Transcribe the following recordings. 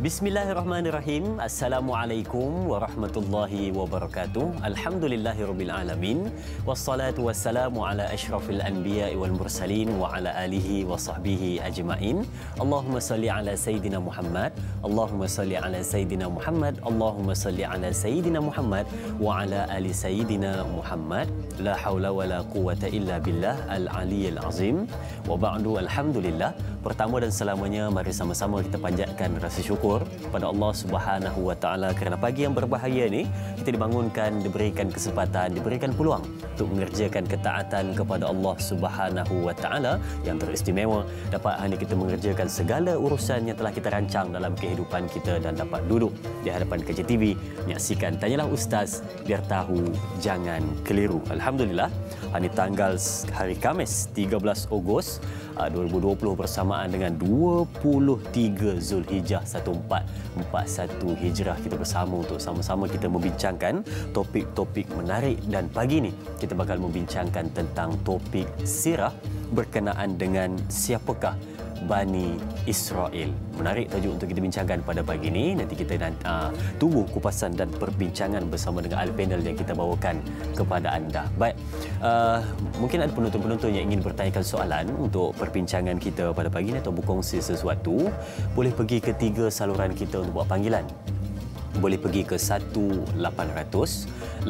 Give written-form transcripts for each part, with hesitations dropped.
Bismillahirrahmanirrahim. Assalamualaikum warahmatullahi wabarakatuh. Alhamdulillahirabbil alamin. Wassalatu wassalamu ala asyrafil anbiya'i wal mursalin wa ala alihi wa sahbihi ajma'in. Allahumma salli ala sayidina Muhammad. Allahumma salli ala sayidina Muhammad. Allahumma salli ala sayidina Muhammad wa ala ali sayidina Muhammad. La haula wala quwwata illa billah al-aliyyil azim. Wa ba'du, alhamdulillah. Pertama dan selamanya, mari sama-sama kita panjatkan rasa syukur pada Allah Subhanahu wa taala kerana pagi yang berbahagia ini kita dibangunkan, diberikan kesempatan, diberikan peluang untuk mengerjakan ketaatan kepada Allah Subhanahu wa taala yang teristimewa, dapat hari kita mengerjakan segala urusan yang telah kita rancang dalam kehidupan kita dan dapat duduk di hadapan KJTV menyaksikan Tanyalah Ustaz, biar tahu jangan keliru. Alhamdulillah, hari tanggal hari Khamis 13 Ogos 2020 bersamaan dengan 23 Zulhijjah 1441 Hijrah, kita bersama untuk sama-sama kita membincangkan topik-topik menarik, dan pagi ini kita bakal membincangkan tentang topik sirah berkenaan dengan siapakah Bani Israel. Menarik tajuk untuk kita bincangkan pada pagi ini. Nanti kita tunggu kupasan dan perbincangan bersama dengan ahli panel yang kita bawakan kepada anda. Baik, mungkin ada penonton-penonton yang ingin bertanyakan soalan untuk perbincangan kita pada pagi ini atau berkongsi sesuatu, boleh pergi ke 3 saluran kita untuk buat panggilan. Boleh pergi ke 1-800-881677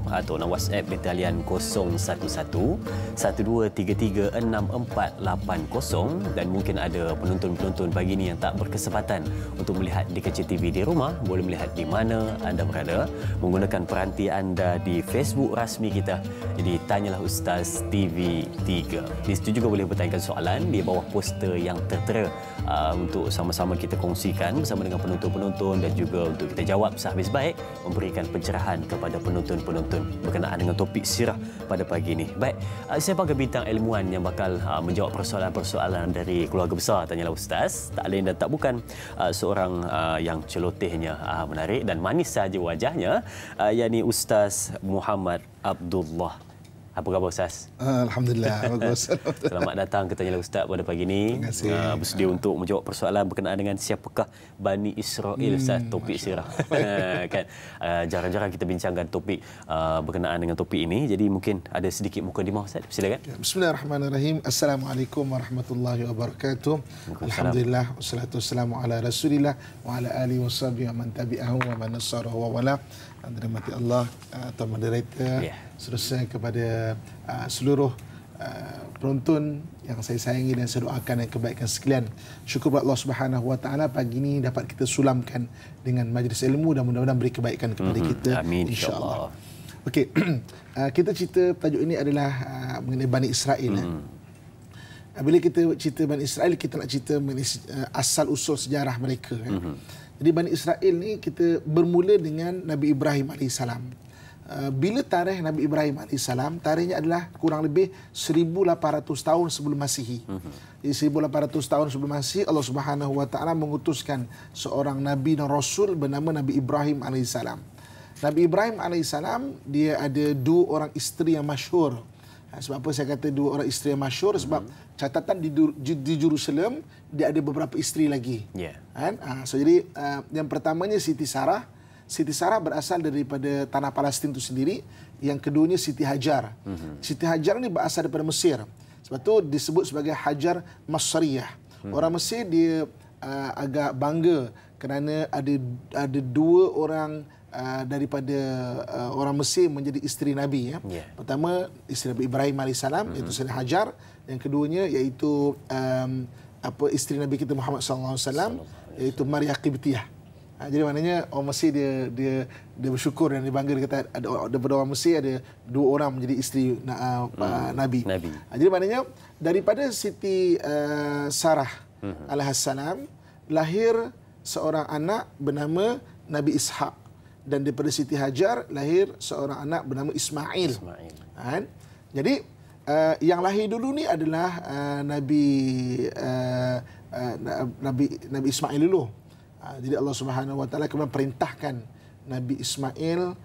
atau nak WhatsApp di talian 011-1233-6480, dan mungkin ada penonton-penonton pagi ini yang tak berkesempatan untuk melihat di KCTV di rumah, boleh melihat di mana anda berada menggunakan peranti anda di Facebook rasmi kita. Jadi Tanyalah Ustaz TV3. Di situ juga boleh bertanyakan soalan di bawah poster yang tertera untuk sama-sama kita kongsikan bersama dengan penonton-penonton, dan juga untuk kita jawab sehabis baik, memberikan pencerahan kepada penonton-penonton berkenaan dengan topik sirah pada pagi ini. Baik, siapa bintang ilmuwan yang bakal menjawab persoalan-persoalan dari keluarga besar Tanyalah Ustaz? Tak lain dan tak bukan seorang yang celotehnya menarik dan manis saja wajahnya, yakni Ustaz Muhammad Abdullah. Apa khabar Ustaz? Alhamdulillah, bagus. Selamat datang ke Tanyalah Ustaz pada pagi ini. Terima kasih. Bersedia untuk menjawab persoalan berkenaan dengan siapakah Bani Israel, Ustaz, topik sirah. Kan jarang-jarang kita bincangkan topik berkenaan dengan topik ini. Jadi mungkin ada sedikit mukadimah Ustaz. Silakan. Bismillahirrahmanirrahim. Assalamualaikum warahmatullahi wabarakatuh. Alhamdulillah, wassalatu wassalamu ala Rasulillah wa ala alihi washabihi wa man tabi'ahu wa man nasarahu wa wala. Dirahmati Allah, Tuan Moderator, seterusnya kepada seluruh penonton yang saya sayangi dan saya doakan yang kebaikan sekalian. Syukur kepada Allah Subhanahu wa taala, pagi ini dapat kita sulamkan dengan majlis ilmu dan mudah-mudahan beri kebaikan kepada kita. Amin, insya-Allah. Okey, kita cerita tajuk ini adalah mengenai Bani Israel. Bila kita cerita Bani Israel, kita nak cerita mengenai asal usul sejarah mereka. Jadi Bani Israel ni kita bermula dengan Nabi Ibrahim AS. Bila tarikh Nabi Ibrahim AS, tarikhnya adalah kurang lebih 1800 tahun sebelum Masihi. Jadi 1800 tahun sebelum Masihi, Allah Subhanahu wa taala mengutuskan seorang nabi dan rasul bernama Nabi Ibrahim AS. Nabi Ibrahim AS dia ada 2 orang isteri yang masyhur. Sebab apa saya kata 2 orang isteri yang masyhur? Sebab catatan di Jerusalem dia ada beberapa isteri lagi. Kan? So jadi yang pertamanya Siti Sarah. Siti Sarah berasal daripada tanah Palestin itu sendiri. Yang keduanya Siti Hajar. Siti Hajar ni berasal daripada Mesir. Sebab tu disebut sebagai Hajar Masriyah. Orang Mesir dia agak bangga kerana ada 2 orang daripada orang Mesir menjadi isteri Nabi. Pertama isteri Nabi Ibrahim AS, iaitu Siti Hajar. Yang keduanya iaitu isteri Nabi kita Muhammad SAW, iaitu Maryam Qibtiyah. Jadi maknanya orang Mesir dia bersyukur dan dia bangga, dia kata ada daripada orang Mesir ada 2 orang menjadi isteri Nabi. Jadi maknanya daripada Siti Sarah alaihissalam lahir seorang anak bernama Nabi Ishaq. Dan daripada Siti Hajar lahir seorang anak bernama Ismail. Jadi yang lahir dulu ni adalah Nabi Ismail dulu. Jadi Allah Subhanahu wa taala kemudian perintahkan Nabi Ismail,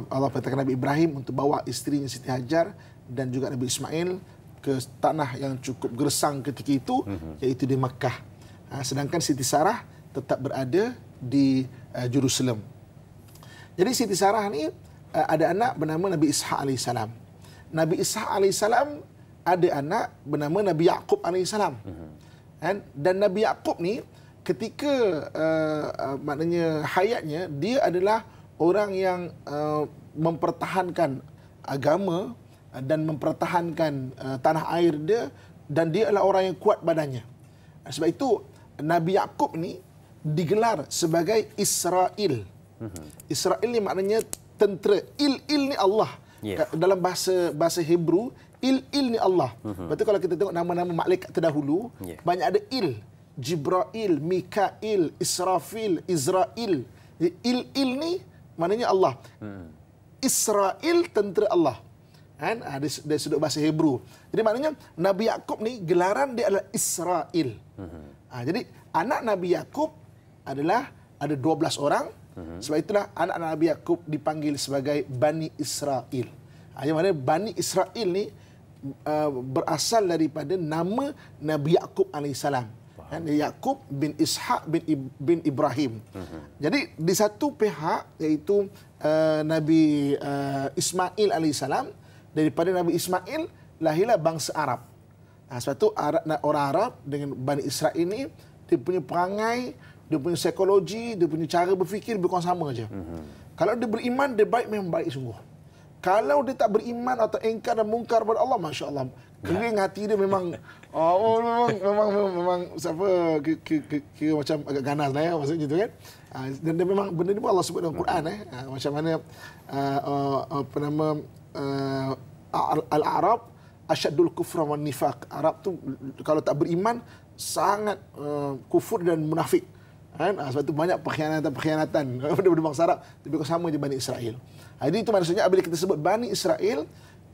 Allah perintahkan Nabi Ibrahim untuk bawa isterinya Siti Hajar dan juga Nabi Ismail ke tanah yang cukup gersang ketika itu, iaitu di Makkah. Sedangkan Siti Sarah tetap berada di Jerusalem. Jadi Siti Sarah ni ada anak bernama Nabi Ishaq alaihissalam. Nabi Ishaq alaihissalam ada anak bernama Nabi Yaqub alaihissalam. Dan Nabi Yaqub ni ketika maknanya hayatnya, dia adalah orang yang mempertahankan agama dan mempertahankan tanah air dia, dan dia adalah orang yang kuat badannya. Sebab itu Nabi Yaqub ni digelar sebagai Israel. Israel ni maknanya tentera. Il ni Allah. Dalam bahasa Hebrew, il ni Allah. Betul, kalau kita tengok nama-nama malaikat terdahulu, banyak ada il. Jibrail, Mikail, Israfil, Izrail. Il ni maknanya Allah. Israel tentera Allah. Dari sudut bahasa Hebrew. Jadi maknanya Nabi Yaqub ni gelaran dia adalah Israel. Jadi anak Nabi Yaqub adalah ada 12 orang. Sebab itulah anak Nabi Yaqub dipanggil sebagai Bani Israel. Yang mana Bani Israel ni berasal daripada nama Nabi Yaqub alaihissalam. Yaqub bin Ishaq bin Ibrahim. Jadi di satu pihak, iaitu Nabi Ismail alaihissalam, daripada Nabi Ismail lahirlah bangsa Arab. Sebab tu orang Arab dengan Bani Israel ni, dia punya perangai, dia punya psikologi, dia punya cara berfikir lebih kurang sama aja. Kalau dia beriman, dia baik, memang baik sungguh. Kalau dia tak beriman atau engkar dan mungkar pada Allah, Masya Allah, kering hati dia memang memang siapa kira macam agak ganas lah ya, maksudnya gitu kan. Dan dia memang benda ni pun Allah sebut dalam Quran macam mana apa nama al-Arab asyaddul kufra wan nifaq. Arab tu kalau tak beriman sangat kufur dan munafik. Sebab itu banyak perkhianatan daripada bangsa Arab, lebih kurang sama je Bani Israel. Jadi itu maksudnya bila kita sebut Bani Israel,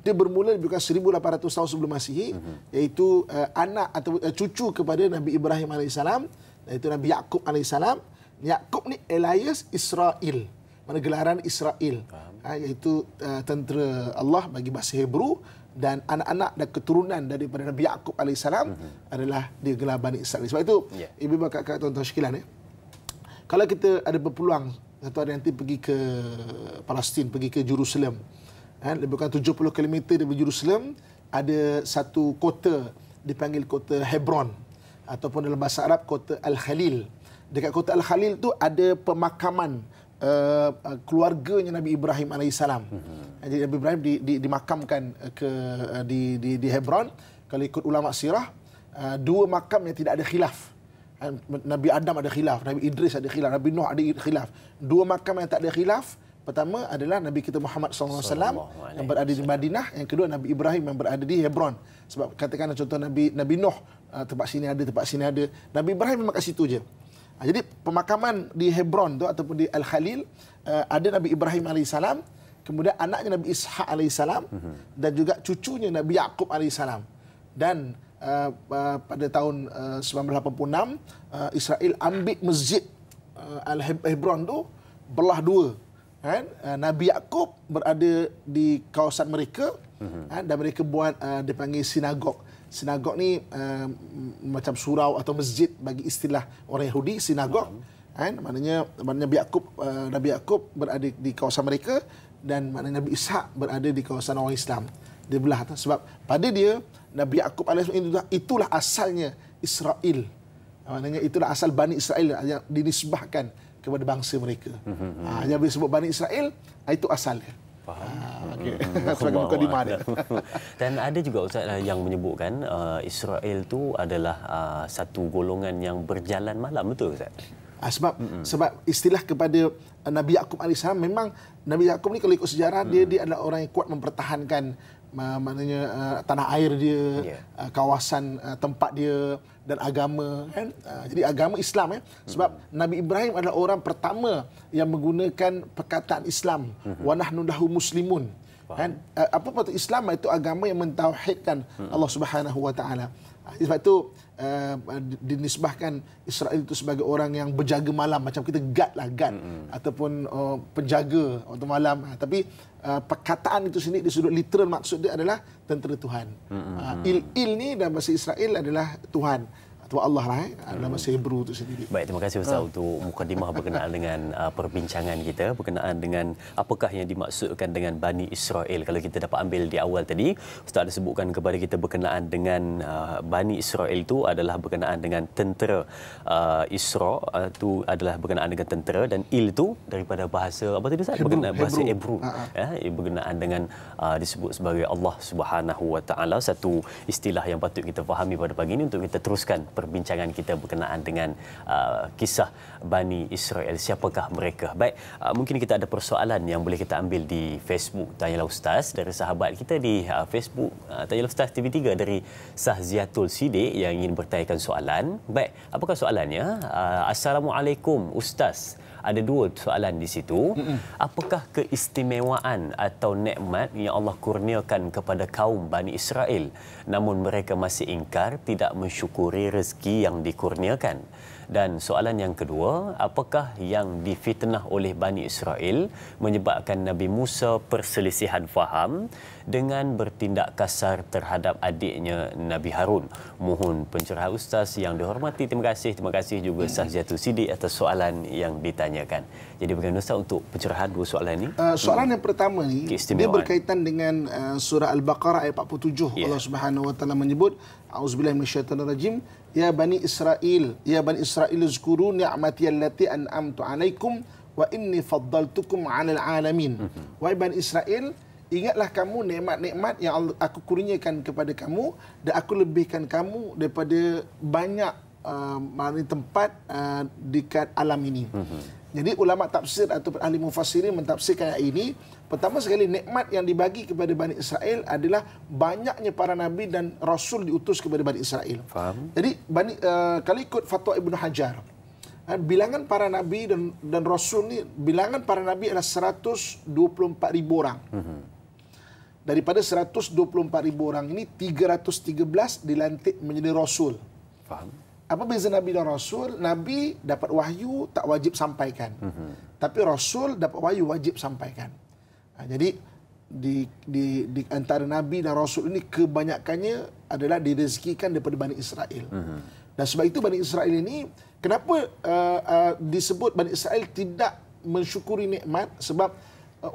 dia bermula lebih kurang 1800 tahun sebelum Masihi, iaitu anak atau cucu kepada Nabi Ibrahim alaihissalam, iaitu Nabi Yaqub alaihissalam. Yaqub ni alias Israel, mana gelaran Israel, iaitu tentera Allah bagi bahasa Hebrew, dan anak-anak dan keturunan daripada Nabi Yaqub alaihissalam adalah dia gelar Bani Israel. Sebab itu ibu bapa kakak tuan-tuan sekalian, kalau kita ada berpeluang satu hari nanti pergi ke Palestin, pergi ke Jerusalem, lebih kurang 70 km dari Jerusalem ada satu kota dipanggil kota Hebron, ataupun dalam bahasa Arab kota Al-Khalil. Dekat kota Al-Khalil tu ada pemakaman keluarganya Nabi Ibrahim alaihissalam. Jadi Nabi Ibrahim dimakamkan di Hebron. Kalau ikut ulama sirah, dua makam yang tidak ada khilaf. Nabi Adam ada khilaf, Nabi Idris ada khilaf, Nabi Nuh ada khilaf. Dua makam yang tak ada khilaf, pertama adalah Nabi kita Muhammad SAW yang berada di Madinah, yang kedua Nabi Ibrahim yang berada di Hebron. Sebab katakan contoh Nabi Nuh, tempat sini ada, Nabi Ibrahim memang kat situ je. Jadi pemakaman di Hebron tu ataupun di Al-Khalil, ada Nabi Ibrahim alaihissalam, kemudian anaknya Nabi Ishaq alaihissalam, dan juga cucunya Nabi Yaqub alaihissalam. Dan pada tahun 1986 Israel ambil masjid Al-Hebron tu, belah dua. Nabi Yaqub berada di kawasan mereka, dan mereka buat dipanggil sinagog. Sinagog ni macam surau atau masjid bagi istilah orang Yahudi, sinagog. Maknanya Nabi Yaqub berada di kawasan mereka, dan maknanya Nabi Ishaq berada di kawasan orang Islam. Dia belah tu. Sebab pada dia Nabi Yaqub alaihissalam itulah asalnya Israel. Maknanya itulah asal Bani Israel yang dinisbahkan kepada bangsa mereka. Yang bila sebut Bani Israel, itu asalnya. Sebagai mukadimah dia. Dan ada juga Ustaz yang menyebutkan Israel tu adalah satu golongan yang berjalan malam, betul Ustaz? Sebab istilah kepada Nabi Yaqub alaihissalam, memang Nabi Yaqub ni kalau ikut sejarah, dia adalah orang yang kuat mempertahankan maknanya tanah air dia, kawasan tempat dia, dan agama kan. Jadi agama Islam sebab Nabi Ibrahim adalah orang pertama yang menggunakan perkataan Islam, wa nahnu lahu muslimun kan. Apa patut Islam? Itu agama yang mentauhidkan Allah Subhanahu wa taala. Sebab itu dinisbahkan Israel itu sebagai orang yang berjaga malam, macam kita guard ataupun penjaga waktu malam. Tapi perkataan itu sendiri di sudut literal maksud dia adalah tentera Tuhan. Il ni dalam bahasa Israel adalah Tuhan. atau Allah lah dalam bahasa Hebrew itu sendiri. Baik, terima kasih Ustaz untuk mukadimah berkenaan dengan perbincangan kita berkenaan dengan apakah yang dimaksudkan dengan Bani Israel. Kalau kita dapat ambil di awal tadi, Ustaz ada sebutkan kepada kita berkenaan dengan Bani Israel itu adalah berkenaan dengan tentera. Isra itu adalah berkenaan dengan tentera, dan Il itu daripada bahasa apa tadi Ustaz? Berkenaan bahasa Hebrew. Berkenaan dengan disebut sebagai Allah Subhanahu Wa Taala. Satu istilah yang patut kita fahami pada pagi ini untuk kita teruskan perbincangan kita berkenaan dengan kisah Bani Israel. Siapakah mereka? Baik, mungkin kita ada persoalan yang boleh kita ambil di Facebook Tanyalah Ustaz dari sahabat kita di Facebook Tanyalah Ustaz TV3 dari Sahziatul Sidik yang ingin bertanyakan soalan. Baik, apakah soalannya? Assalamualaikum Ustaz. Ada dua soalan di situ. Apakah keistimewaan atau nikmat yang Allah kurniakan kepada kaum Bani Israel namun mereka masih ingkar, tidak mensyukuri rezeki yang dikurniakan? Dan soalan yang kedua, apakah yang difitnah oleh Bani Israel menyebabkan Nabi Musa perselisihan faham dengan bertindak kasar terhadap adiknya Nabi Harun? Mohon pencerahan Ustaz yang dihormati. Terima kasih juga Sahziatul Sidik atas soalan yang ditanyakan. Jadi bagaimana Ustaz untuk pencerahan dua soalan ini? Soalan yang pertama ni dia berkaitan dengan surah Al-Baqarah ayat 47. Allah Subhanahu Wa Taala menyebut, A'udzubillahi minasyaitonirrajim, Ya Bani Israel uzkuru ni'mati allati an'amtu 'alaikum wa inni faddaltukum 'alal 'alamin. Wahai Bani Israel, ingatlah kamu nikmat-nikmat yang aku kurniakan kepada kamu dan aku lebihkan kamu daripada banyak tempat dekat alam ini. Jadi ulama tafsir atau ahli mufassirin mentafsirkan ayat ini, pertama sekali nikmat yang dibagi kepada Bani Israel adalah banyaknya para nabi dan rasul diutus kepada Bani Israel. Faham? Jadi kalau ikut fatwa Ibnu Hajar, bilangan para nabi dan rasul ni, bilangan para nabi adalah 124,000 orang. Daripada 124,000 orang ini 313 dilantik menjadi rasul. Faham? Apa beza Nabi dan Rasul? Nabi dapat wahyu tak wajib sampaikan. Tapi Rasul dapat wahyu wajib sampaikan. Jadi di antara Nabi dan Rasul ini kebanyakannya adalah direzekikan daripada Bani Israel. Dan sebab itu Bani Israel ini, kenapa disebut Bani Israel tidak mensyukuri nikmat? Sebab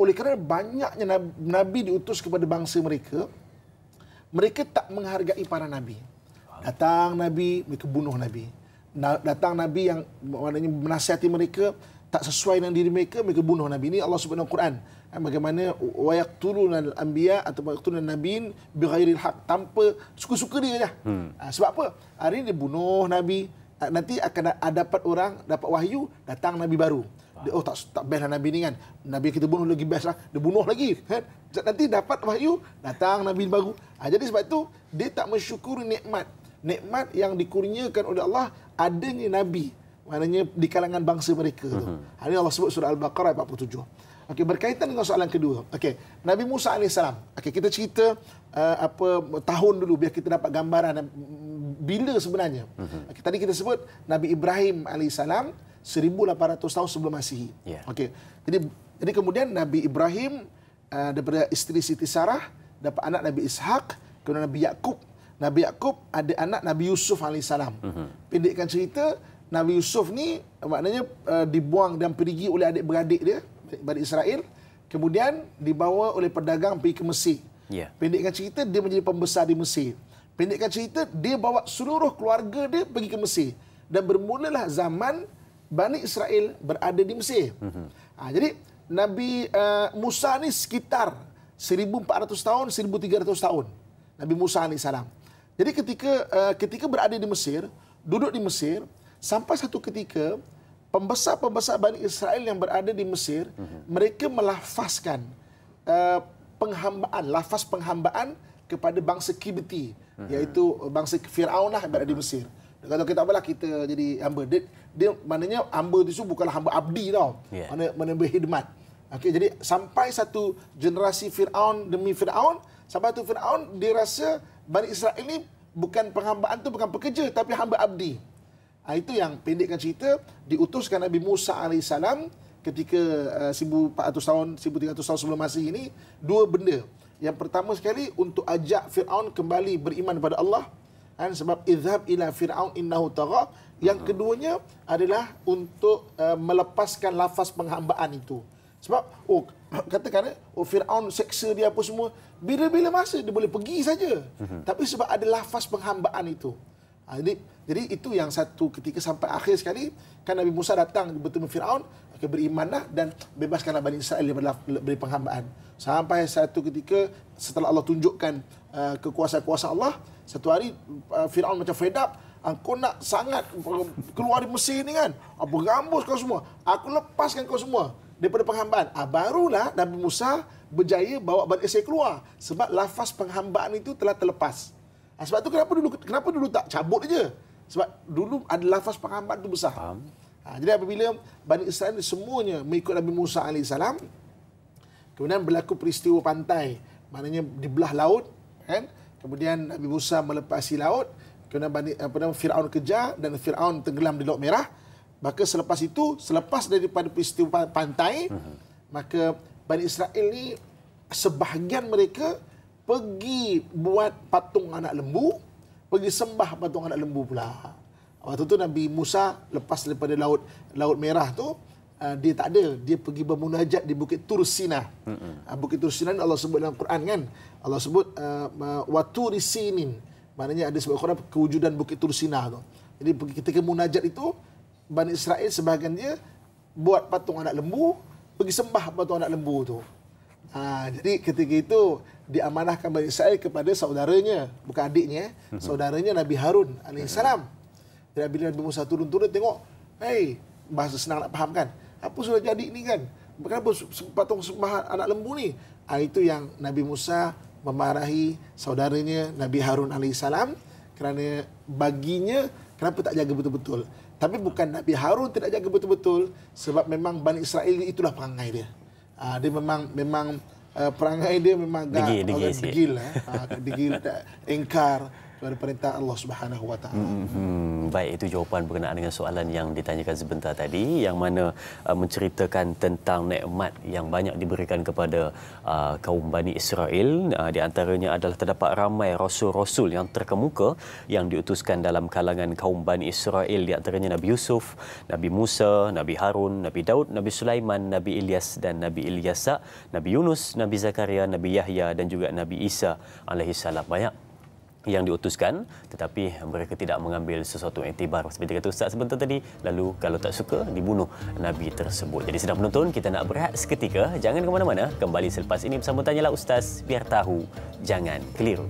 oleh kerana banyaknya Nabi diutus kepada bangsa mereka, mereka tak menghargai para Nabi. Datang Nabi, mereka bunuh Nabi. Datang Nabi yang maknanya menasihati mereka, tak sesuai dengan diri mereka, mereka bunuh Nabi. Ini Allah sebut dalam Quran. Bagaimana wa yaqtuluna al-anbiya atau yaqtuluna nabiyin bighairil haq, tanpa suka-suka dia saja. Sebab apa? Hari ini dia bunuh Nabi, nanti akan dapat orang, dapat wahyu, datang Nabi baru. Dia, tak best lah Nabi ni kan. Nabi kita bunuh lagi best lah. Dia bunuh lagi. Nanti dapat wahyu, datang Nabi baru. Jadi sebab itu, dia tak mensyukuri nikmat. Nikmat yang dikurniakan oleh Allah adanya Nabi. Maknanya di kalangan bangsa mereka. Hari ini Allah sebut surah Al-Baqarah 47. Okey, berkaitan dengan soalan kedua. Okey, Nabi Musa AS. Okey, kita cerita tahun dulu biar kita dapat gambaran bila sebenarnya. Okey, tadi kita sebut Nabi Ibrahim AS 1800 tahun sebelum Masihi. Okey. Jadi kemudian Nabi Ibrahim daripada isteri Siti Sarah dapat anak Nabi Ishak, kemudian Nabi Yakub. Nabi Yakub ada anak Nabi Yusuf AS. Pendekkan cerita, Nabi Yusuf ni maknanya dibuang dan pergi oleh adik-beradik dia, Bani Israel. Kemudian dibawa oleh pedagang pergi ke Mesir. Pendekkan cerita, dia menjadi pembesar di Mesir. Pendekkan cerita, dia bawa seluruh keluarga dia pergi ke Mesir. Dan bermulalah zaman Bani Israel berada di Mesir. Jadi Nabi Musa ni sekitar 1400 tahun, 1300 tahun. Nabi Musa AS. Jadi ketika berada di Mesir, duduk di Mesir, sampai satu ketika pembesar-pembesar Bani Israel yang berada di Mesir, mereka melafazkan lafaz penghambaan kepada bangsa Kibti, iaitu bangsa Firaun lah yang berada di Mesir. Dia kata, kita apalah kita jadi hamba. Dia maknanya hamba itu bukanlah hamba abdi tau. Mana berkhidmat. Okey, jadi sampai satu generasi Firaun demi Firaun, sampai tu Firaun dia rasa Bani Israel ini bukan penghambaan tu bukan pekerja tapi hamba abdi. Itu yang pendekkan cerita, diutuskan Nabi Musa AS ketika 1400 tahun, 1300 tahun sebelum Masihi ini, dua benda. Yang pertama sekali untuk ajak Firaun kembali beriman kepada Allah, Kan, sebab idhab ila fir'aun innahu tagha. Yang keduanya adalah untuk melepaskan lafaz penghambaan itu. Sebab katakan Firaun seksa dia apa semua, bila-bila masa dia boleh pergi saja. Tapi sebab ada lafaz penghambaan itu. Jadi itu yang satu ketika sampai akhir sekali kan Nabi Musa datang bertemu Firaun, berimanlah dan bebaskanlah Bani Israel dari penghambaan. Sampai satu ketika setelah Allah tunjukkan kekuasaan-kuasaan Allah, satu hari Firaun macam fed up, engkau nak sangat keluar dari Mesir ni kan, berambus kau semua, aku lepaskan kau semua daripada penghambaan. Barulah Nabi Musa berjaya bawa Bani Israel keluar, sebab lafaz penghambaan itu telah terlepas. Sebab tu kenapa dulu tak cabut aja? Sebab dulu ada lafaz penghambaan itu besar. Jadi apabila Bani Israel semuanya mengikut Nabi Musa AS, kemudian berlaku peristiwa pantai, maknanya dibelah laut, kan? Kemudian Nabi Musa melepasi laut, kemudian Firaun kejar dan Firaun tenggelam di Laut Merah. Maka selepas itu, selepas daripada peristiwa pantai, maka Bani Israel ni sebahagian mereka pergi buat patung anak lembu, pergi sembah patung anak lembu pula. Waktu tu Nabi Musa lepas daripada Laut Merah tu, dia tak ada, dia pergi bermunajat di Bukit Tur Sina. Bukit Tur Sina Allah sebut dalam Quran kan. Allah sebut wa turi sinin. Maknanya ada sebut Quran kewujudan Bukit Tur Sina tu. Jadi ketika munajat itu, Bani Israel sebahagian dia buat patung anak lembu, pergi sembah patung anak lembu tu. Jadi ketika itu diamanahkan Bani Israel kepada saudaranya, bukan adiknya, saudaranya Nabi Harun alaihissalam. Jadi bila Nabi Musa turun-turun tengok, bahasa senang nak faham kan, apa sudah jadi ni kan, kenapa patung sembah anak lembu ni? Itu yang Nabi Musa memarahi saudaranya Nabi Harun alaihissalam kerana baginya kenapa tak jaga betul-betul. Tapi bukan Nabi Harun tidak jaga betul-betul, sebab memang Bani Israel itulah perangai dia. Dia memang perangai dia memang degil, engkar kepada perintah Allah Subhanahu Wa Taala. Baik, itu jawapan berkenaan dengan soalan yang ditanyakan sebentar tadi, yang mana menceritakan tentang nikmat yang banyak diberikan kepada kaum Bani Israel. Di antaranya adalah terdapat ramai rasul-rasul yang terkemuka yang diutuskan dalam kalangan kaum Bani Israel. Di antaranya Nabi Yusuf, Nabi Musa, Nabi Harun, Nabi Daud, Nabi Sulaiman, Nabi Ilyas dan Nabi Ilyasa, Nabi Yunus, Nabi Zakaria, Nabi Yahya dan juga Nabi Isa alaihissalam. Banyak yang diutuskan, tetapi mereka tidak mengambil sesuatu yang iktibar, seperti kata Ustaz sebentar tadi. Lalu kalau tak suka, dibunuh Nabi tersebut. Jadi sedang menonton, kita nak berehat seketika. Jangan ke mana-mana, kembali selepas ini bersama Tanyalah Ustaz, biar tahu, jangan keliru.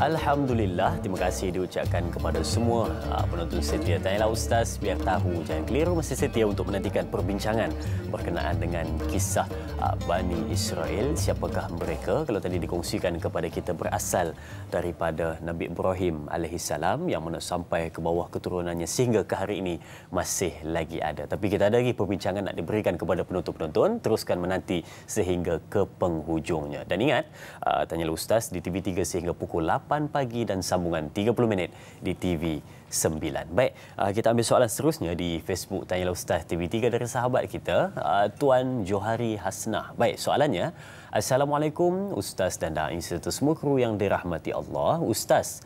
Alhamdulillah, terima kasih diucapkan kepada semua penonton setia Tanyalah Ustaz, biar tahu jangan keliru, masih setia untuk menantikan perbincangan berkenaan dengan kisah Bani Israel. Siapakah mereka? Kalau tadi dikongsikan kepada kita berasal daripada Nabi Ibrahim alaihissalam, yang mana sampai ke bawah keturunannya sehingga ke hari ini masih lagi ada. Tapi kita ada lagi perbincangan nak diberikan kepada penonton-penonton. Teruskan menanti sehingga ke penghujungnya. Dan ingat, Tanyalah Ustaz di TV3 sehingga pukul 8 pagi dan sambungan 30 minit di TV9. Baik, kita ambil soalan seterusnya di Facebook Tanyalah Ustaz TV3 dari sahabat kita, Tuan Johari Hasnah. Baik, soalannya, Assalamualaikum Ustaz dan Da'i serta semua kru yang dirahmati Allah. Ustaz,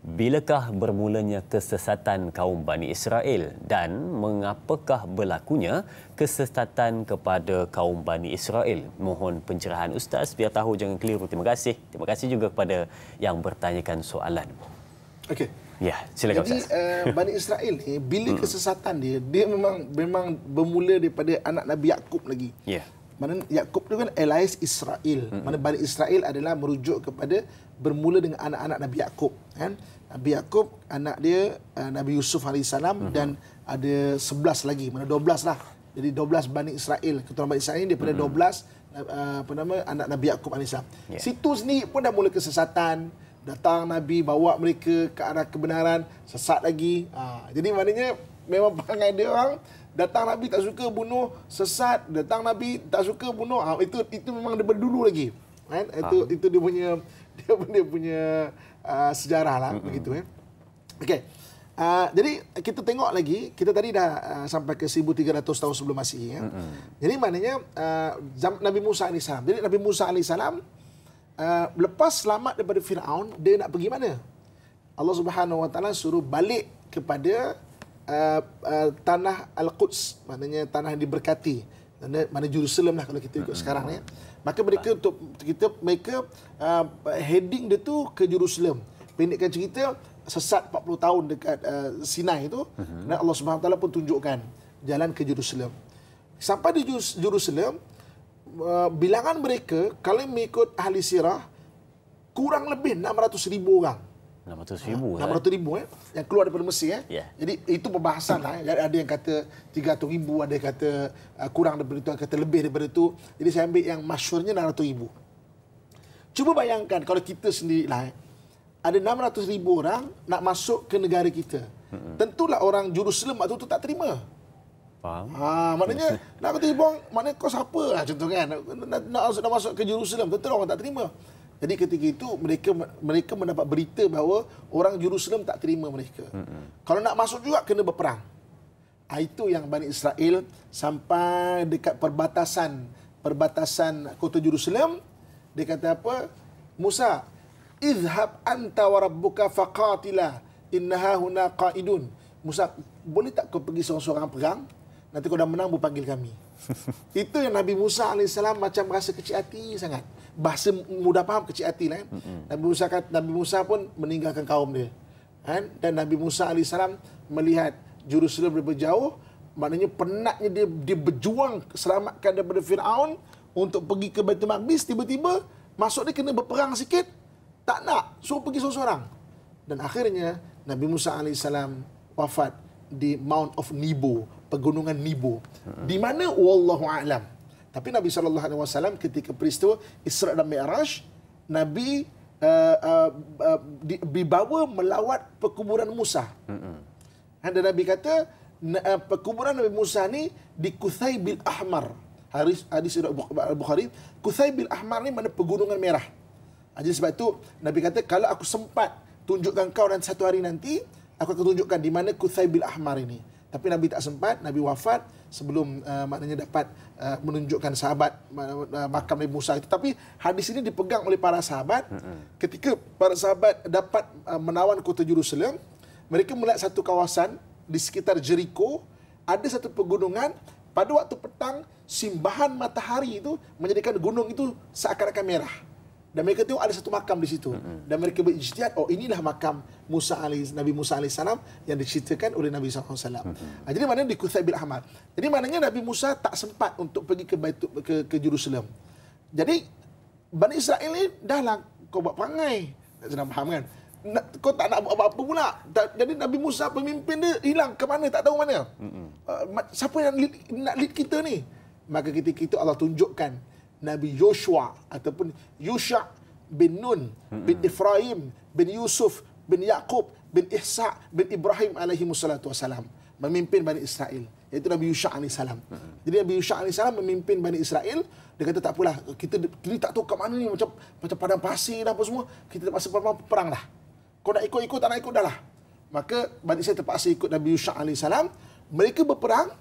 bilakah bermulanya kesesatan kaum Bani Israel dan mengapakah berlakunya kesesatan kepada kaum Bani Israel? Mohon pencerahan Ustaz biar tahu jangan keliru. Terima kasih. Terima kasih juga kepada yang bertanyakan soalan. Okey. Ya, silakan Ustaz. Jadi Bani Israel ni bila kesesatan dia memang bermula daripada anak Nabi Yakub lagi. Ya. Mana Yakub tu kan alias Israel. Mana Bani Israel adalah merujuk kepada bermula dengan anak-anak Nabi Yakub, kan? Nabi Yakub, anak dia Nabi Yusuf alaihissalam dan ada 11 lagi, mana 12 lah Jadi 12 Bani Israel, keturunan Bani Israel ini daripada 12 anak Nabi Yaqub AS. Situ sendiri pun dah mula kesesatan. Datang Nabi bawa mereka ke arah kebenaran, sesat lagi. Jadi maknanya memang perangai dia orang, datang Nabi tak suka bunuh, sesat, datang Nabi tak suka bunuh. Itu memang daripada dulu lagi. Kan? Itu dia punya sejarah lah begitu. Okey. Jadi kita tengok lagi, kita tadi dah sampai ke 1300 tahun sebelum Masihi. Jadi maknanya Nabi Musa AS. Jadi Nabi Musa AS lepas selamat daripada Firaun, dia nak pergi mana? Allah Subhanahu Wa Taala suruh balik kepada tanah Al-Quds, maknanya tanah yang diberkati, mana Jerusalem lah kalau kita ikut sekarang ni. Maka mereka heading dia tu ke Jerusalem. Pendekkan cerita, sesat 40 tahun dekat Sinai itu, dan Allah Subhanahu Wa Taala pun tunjukkan jalan ke Jerusalem. Sampai di Jerusalem, bilangan mereka kalau mengikut ahli sirah kurang lebih 600,000 orang. 600,000 yang keluar daripada Mesir. Yeah. Jadi itu perbahasan lah. Ada yang kata 300,000, ada yang kata kurang daripada itu, ada yang kata lebih daripada itu. Jadi saya ambil yang masyhurnya 600,000. Cuba bayangkan kalau kita sendiri lah, ada 600,000 orang nak masuk ke negara kita. Tentulah orang Jerusalem waktu itu tak terima. Faham? Maknanya nak kata bang, maknanya kau siapa lah contoh kan? Nak masuk ke Jerusalem, tentu orang tak terima. Jadi ketika itu mereka mendapat berita bahawa orang Jerusalem tak terima mereka. Kalau nak masuk juga kena berperang. Itu yang Bani Israel sampai dekat perbatasan kota Jerusalem, dia kata apa? Musa, izhab anta wa rabbuka faqatila innaha huna qaidun. Musa, boleh tak kau pergi seorang-seorang perang? Nanti kau dah menang, baru panggil kami. Itu yang Nabi Musa AS macam rasa kecil hati sangat. Bahasa mudah faham, kecil hati lah. Nabi Musa pun meninggalkan kaum dia. Dan Nabi Musa AS melihat Jerusalem daripada jauh, maknanya penatnya dia berjuang selamatkan daripada Firaun untuk pergi ke Baitul Maqdis. Tiba-tiba masuk dia kena berperang sikit, tak nak, suruh pergi seorang-seorang. Dan akhirnya Nabi Musa AS wafat di Mount of Nebo, pegunungan Nebo. Di mana wallahu a'lam. Tapi Nabi SAW ketika peristiwa Isra dan Mi'raj, Nabi dibawa melawat perkuburan Musa. Dan Nabi kata perkuburan Nabi Musa ni di Kuthaibil Ahmar. Hadis Al-Bukhari, Kuthaibil Ahmar ni mana pegunungan merah. Jadi sebab itu Nabi kata, kalau aku sempat tunjukkan kau dan satu hari nanti, aku akan tunjukkan di mana Kuthaibil Ahmar ini. Tapi Nabi tak sempat, Nabi wafat sebelum maknanya dapat menunjukkan sahabat makam Nabi Musa itu. Tapi hadis ini dipegang oleh para sahabat. Ketika para sahabat dapat menawan kota Jerusalem, mereka melihat satu kawasan di sekitar Jericho, ada satu pegunungan. Pada waktu petang, simbahan matahari itu menjadikan gunung itu seakan-akan merah. Dan mereka tengok ada satu makam di situ. Dan mereka berijtihad, inilah makam Nabi Musa AS yang diceritakan oleh Nabi SAW. Jadi maknanya di Kuthaibil Ahmar. Jadi maknanya Nabi Musa tak sempat untuk pergi ke Jerusalem. Jadi Bani Israel ni dah lah kau buat perangai. Tak senang faham kan? Kau tak nak buat apa-apa pula. Jadi Nabi Musa pemimpin dia hilang ke mana, tak tahu mana. Siapa yang nak lead kita ni? Maka ketika itu Allah tunjukkan Nabi Joshua ataupun Yusha bin Nun bin Ephraim bin Yusuf bin Yaqub bin Ihsa bin Ibrahim alaihi wassalatu wassalam memimpin Bani Israel, iaitu Nabi Yusha AS. Jadi Nabi Yusha AS memimpin Bani Israel. Dia kata tak apalah, kita tak tahu kat mana ni, macam padang pasir dan apa semua, kita terpaksa perang lah. Kau nak ikut, tak nak ikut dah lah. Maka Bani Israel terpaksa ikut Nabi Yusha AS. Mereka berperang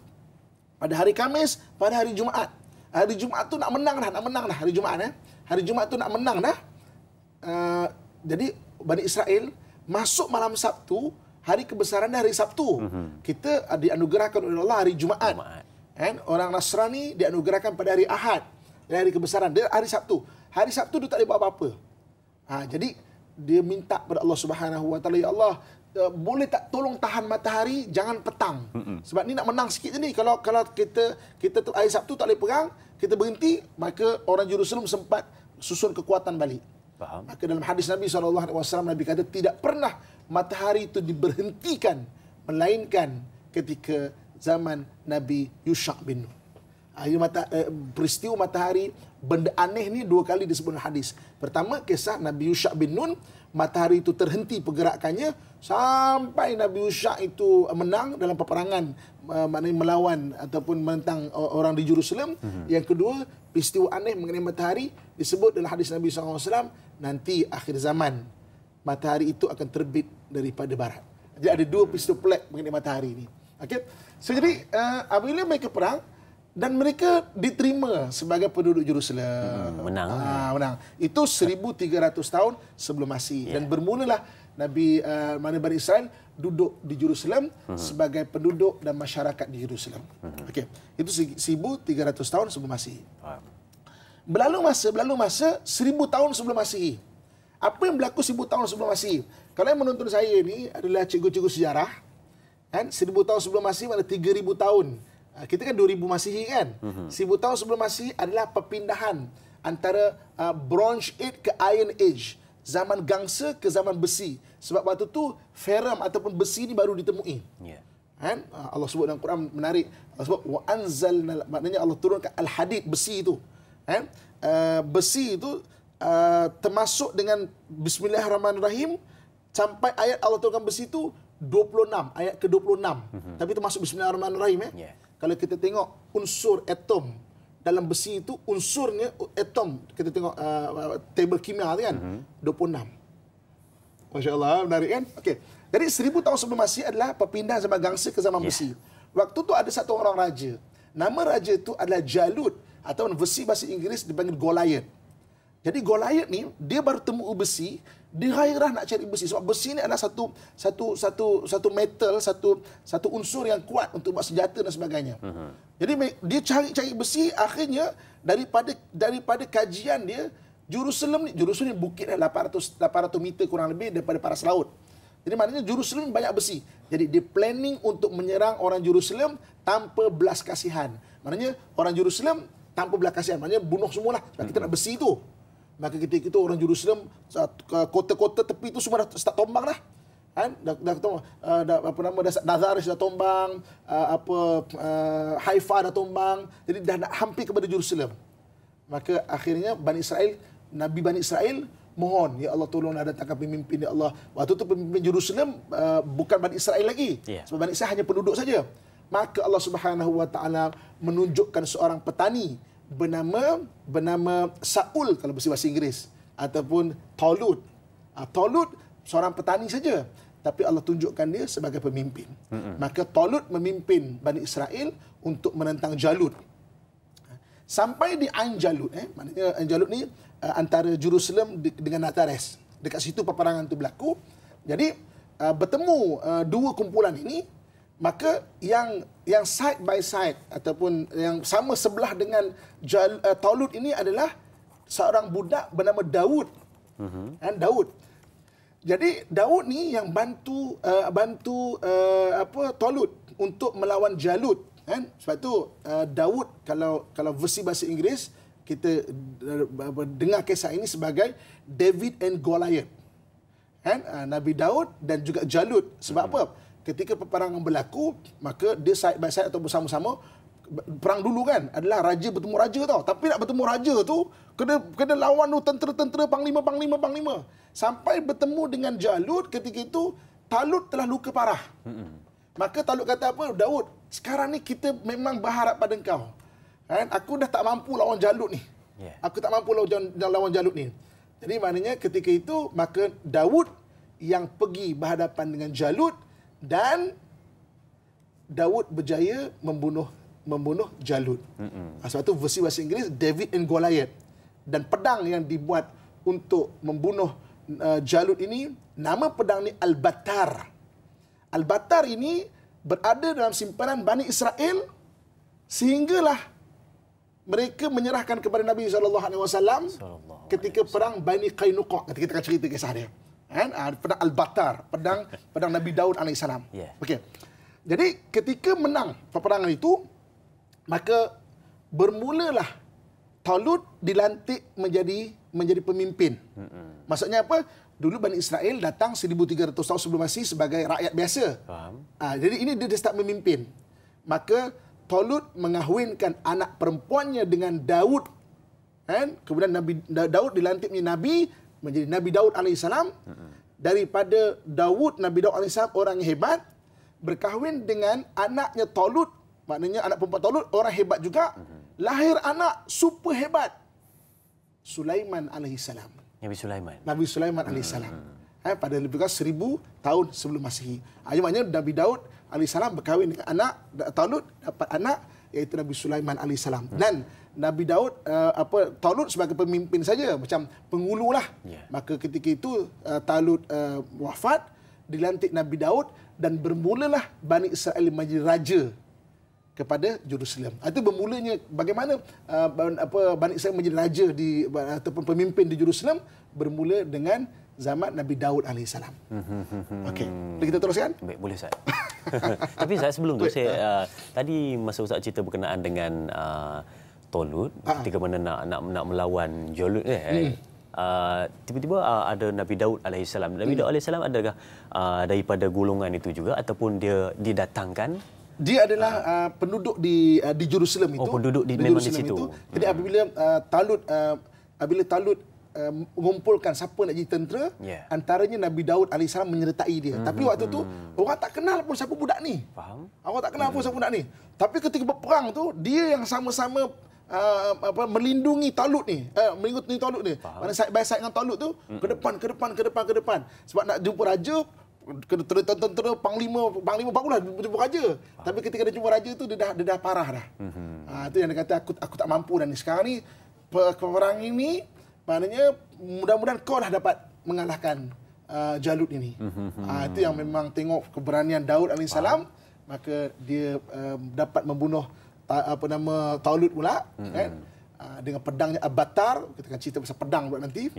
pada hari Khamis, pada hari Jumaat. Hari Jumaat tu nak menang dah hari Jumaat. Hari Jumaat tu nak menang dah. Jadi Bani Israel masuk malam Sabtu, hari kebesaran hari Sabtu. Kita dianugerahkan oleh Allah hari Jumaat. Orang Nasrani dianugerahkan pada hari Ahad, hari kebesaran dia hari Sabtu. Hari Sabtu dia tak boleh buat apa-apa. Jadi dia minta kepada Allah Subhanahu Wa Taala, ya Allah, boleh tak tolong tahan matahari, jangan petang. Sebab ni nak menang sikit je ni. Kalau kita hari Sabtu tak boleh perang, kita berhenti, maka orang Jerusalem sempat susun kekuatan balik. Faham. Maka dalam hadis Nabi SAW, Nabi kata tidak pernah matahari itu diberhentikan, melainkan ketika zaman Nabi Yusha' bin Nun. Peristiwa matahari, benda aneh ni 2 kali disebut dalam hadis. Pertama, kisah Nabi Yusha' bin Nun, matahari itu terhenti pergerakannya sampai Nabi Yusha' itu menang dalam peperangan, maknanya melawan ataupun menentang orang di Jerusalem. Yang kedua, peristiwa aneh mengenai matahari disebut dalam hadis Nabi SAW, nanti akhir zaman matahari itu akan terbit daripada barat. Jadi ada 2 peristiwa pelik mengenai matahari ini. Okey. So, jadi apabila mereka perang dan mereka diterima sebagai penduduk Jerusalem. Menang. Menang. Itu 1300 tahun sebelum Masih. Dan bermulalah Nabi Bani Israel duduk di Jerusalem sebagai penduduk dan masyarakat di Jerusalem. Okey. Itu 1300 tahun sebelum Masih. Berlalu masa 1000 tahun sebelum Masih. Apa yang berlaku 1000 tahun sebelum Masih? Kalau yang menonton saya ni adalah cikgu-cikgu sejarah, kan 1000 tahun sebelum Masih ada 3000 tahun. Kita kan 2000 Masihi kan. 1000 tahun sebelum Masihi adalah perpindahan antara Bronze Age ke Iron Age. Zaman gangsa ke zaman besi. Sebab waktu tu ferrum ataupun besi ni baru ditemui. Kan? Allah sebut dalam Quran menarik. Allah sebut wa anzalna, maknanya Allah turunkan al-hadid, besi itu. Kan? Besi itu termasuk dengan Bismillahirrahmanirrahim sampai ayat Allah turunkan besi itu 26, ayat ke-26. Tapi termasuk Bismillahirrahmanirrahim. Kalau kita tengok unsur atom dalam besi itu, unsurnya atom, kita tengok table kimia kan, 26. Masya Allah, menarik kan? Okey. Jadi 1000 tahun sebelum Masih adalah perpindahan zaman gangsa ke zaman besi. Waktu tu ada satu orang raja. Nama raja itu adalah Jalut, atau versi bahasa Inggeris dipanggil Goliath. Jadi Goliath ni dia baru temu besi, dia gairah nak cari besi sebab besi ni adalah satu metal, satu unsur yang kuat untuk buat senjata dan sebagainya. Jadi dia cari besi, akhirnya daripada kajian dia, Jerusalem ni bukit 800 meter kurang lebih daripada paras laut. Jadi maknanya Jerusalem banyak besi. Jadi dia planning untuk menyerang orang Jerusalem tanpa belas kasihan. Maknanya orang Jerusalem tanpa belas kasihan, maknanya bunuh semualah. Sebab kita nak besi tu. Maka ketika itu orang Jerusalem, kota-kota tepi itu semua dah start tombang dah. Kan? Nazar dah tombang, Haifa dah tombang. Jadi dah nak hampir kepada Jerusalem. Maka akhirnya Nabi Bani Israel mohon, ya Allah tolonglah datangkan pemimpin, ya Allah. Waktu itu pemimpin Jerusalem bukan Bani Israel lagi. Sebab Bani Israel hanya penduduk saja. Maka Allah Subhanahu Wa Taala menunjukkan seorang petani bernama Saul kalau bahasa Inggeris, ataupun Talut. Talut seorang petani saja, tapi Allah tunjukkan dia sebagai pemimpin. Maka Talut memimpin Bani Israel untuk menentang Jalut. Sampai di Ain Jalut, maknanya Ain Jalut ni antara Jerusalem dengan Nazares. Dekat situ peperangan itu berlaku. Jadi bertemu 2 kumpulan ini. Maka yang side by side ataupun yang sama sebelah dengan Talut ini adalah seorang budak bernama Daud. Daud. Jadi Daud ni yang bantu Talut untuk melawan Jalut. Kan? Sebab tu Daud kalau versi bahasa Inggeris kita dengar kisah ini sebagai David and Goliath. Kan? Nabi Daud dan juga Jalut. Sebab apa? Ketika peperangan berlaku, maka dia side by side atau bersama-sama. Perang dulu kan adalah raja bertemu raja tau. Tapi nak bertemu raja tu kena lawan tu tentera-tentera, panglima. Sampai bertemu dengan Jalut, ketika itu Talut telah luka parah. Maka Talut kata apa? Daud, sekarang ni kita memang berharap pada engkau. Kan? Aku dah tak mampu lawan Jalut ni. Aku tak mampu lawan Jalut ni. Jadi maknanya ketika itu maka Daud yang pergi berhadapan dengan Jalut, dan Daud berjaya membunuh Jalut. Sebab itu versi bahasa Inggeris David and Goliath. Dan pedang yang dibuat untuk membunuh Jalut ini, nama pedang ni Al-Battar. Al-Battar ini berada dalam simpanan Bani Israel sehinggalah mereka menyerahkan kepada Nabi SAW ketika perang Bani Qainuqa. Kita akan cerita kisah dia. Pedang Al-Battar, pedang Nabi Daud AS. Okey. Jadi ketika menang peperangan itu, maka bermulalah Talut dilantik menjadi pemimpin. Maksudnya apa? Dulu Bani Israel datang 1300 tahun sebelum Masih sebagai rakyat biasa. Jadi ini dia start memimpin. maka Talut mengahwinkan anak perempuannya dengan Daud. Kan? Kemudian Nabi Daud dilantik menjadi Nabi Daud alaihissalam. Daripada Nabi Daud alaihissalam orang yang hebat, berkahwin dengan anaknya Talut, maknanya anak perempuan Talut orang hebat juga. Lahir anak super hebat, Sulaiman alaihissalam. Nabi Sulaiman alaihissalam. Pada lebih kurang 1000 tahun sebelum Masihi. Maknanya Nabi Daud alaihissalam berkahwin dengan anak Talut, dapat anak iaitu Nabi Sulaiman alaihissalam. Dan Nabi Daud Talut sebagai pemimpin saja, macam pengululah. Maka ketika itu Talut wafat, dilantik Nabi Daud dan bermulalah Bani Israel menjadi raja kepada Jerusalem. Itu bermulanya bagaimana Bani Israel menjadi raja ataupun pemimpin di Jerusalem, bermula dengan zaman Nabi Daud alaihissalam. Okey, boleh kita teruskan? Baik, boleh Ustaz. Tapi Ustaz, sebelum tu saya tadi masa Ustaz cerita berkenaan dengan Talut ketika mana nak melawan Jalut tiba-tiba ada Nabi Daud alaihissalam. Nabi Daud alaihissalam adakah daripada golongan itu juga ataupun dia didatangkan? Dia adalah penduduk di Jerusalem itu. Penduduk memang di situ. Jadi apabila Talut mengumpulkan siapa nak jadi tentera, antaranya Nabi Daud alaihissalam menyertai dia. Tapi waktu tu orang tak kenal pun siapa budak ni. Faham? Orang tak kenal pun siapa budak ni. Tapi ketika berperang tu, dia yang sama-sama melindungi Talut ni. Melindungi Talut ni. Mana side by side dengan Talut tu, ke depan. Sebab nak jumpa raja, tentera panglima barulah jumpa raja. Tapi ketika dia jumpa raja tu, dia dah parah dah. Itu yang dia kata, aku tak mampu dah ni. Sekarang ni perang ini, maknanya mudah-mudahan kau dah dapat mengalahkan Jalut ini. Itu yang memang tengok keberanian Daud alaihissalam, maka dia dapat membunuh Talut pula, kan? Dengan pedangnya Abatar. Kita akan cerita pasal pedang buat nanti.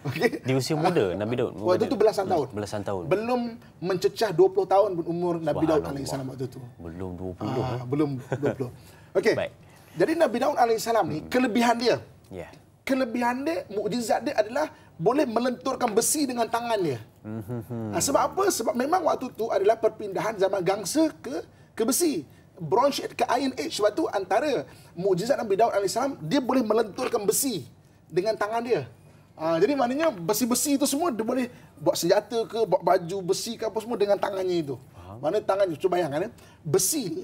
Okay. Di usia muda Nabi Daud. Waktu itu belasan tahun. Belum mencecah 20 tahun umur Nabi Daud alaihissalam waktu itu. Belum 20. Belum 20. Okey. Jadi Nabi Daud alaihissalam ni kelebihan dia. Kelebihan dia, mukjizat dia adalah boleh melenturkan besi dengan tangan dia. Sebab apa? Sebab memang waktu itu adalah perpindahan zaman gangsa ke besi. Bronze Age ke Iron Age. Sebab tu antara mukjizat Nabi Daud alaihissalam, dia boleh melenturkan besi dengan tangan dia. Jadi maknanya besi-besi itu semua dia boleh buat senjata ke, buat baju besi ke apa semua dengan tangannya itu. Mana tangannya, cuba bayangkan besi ni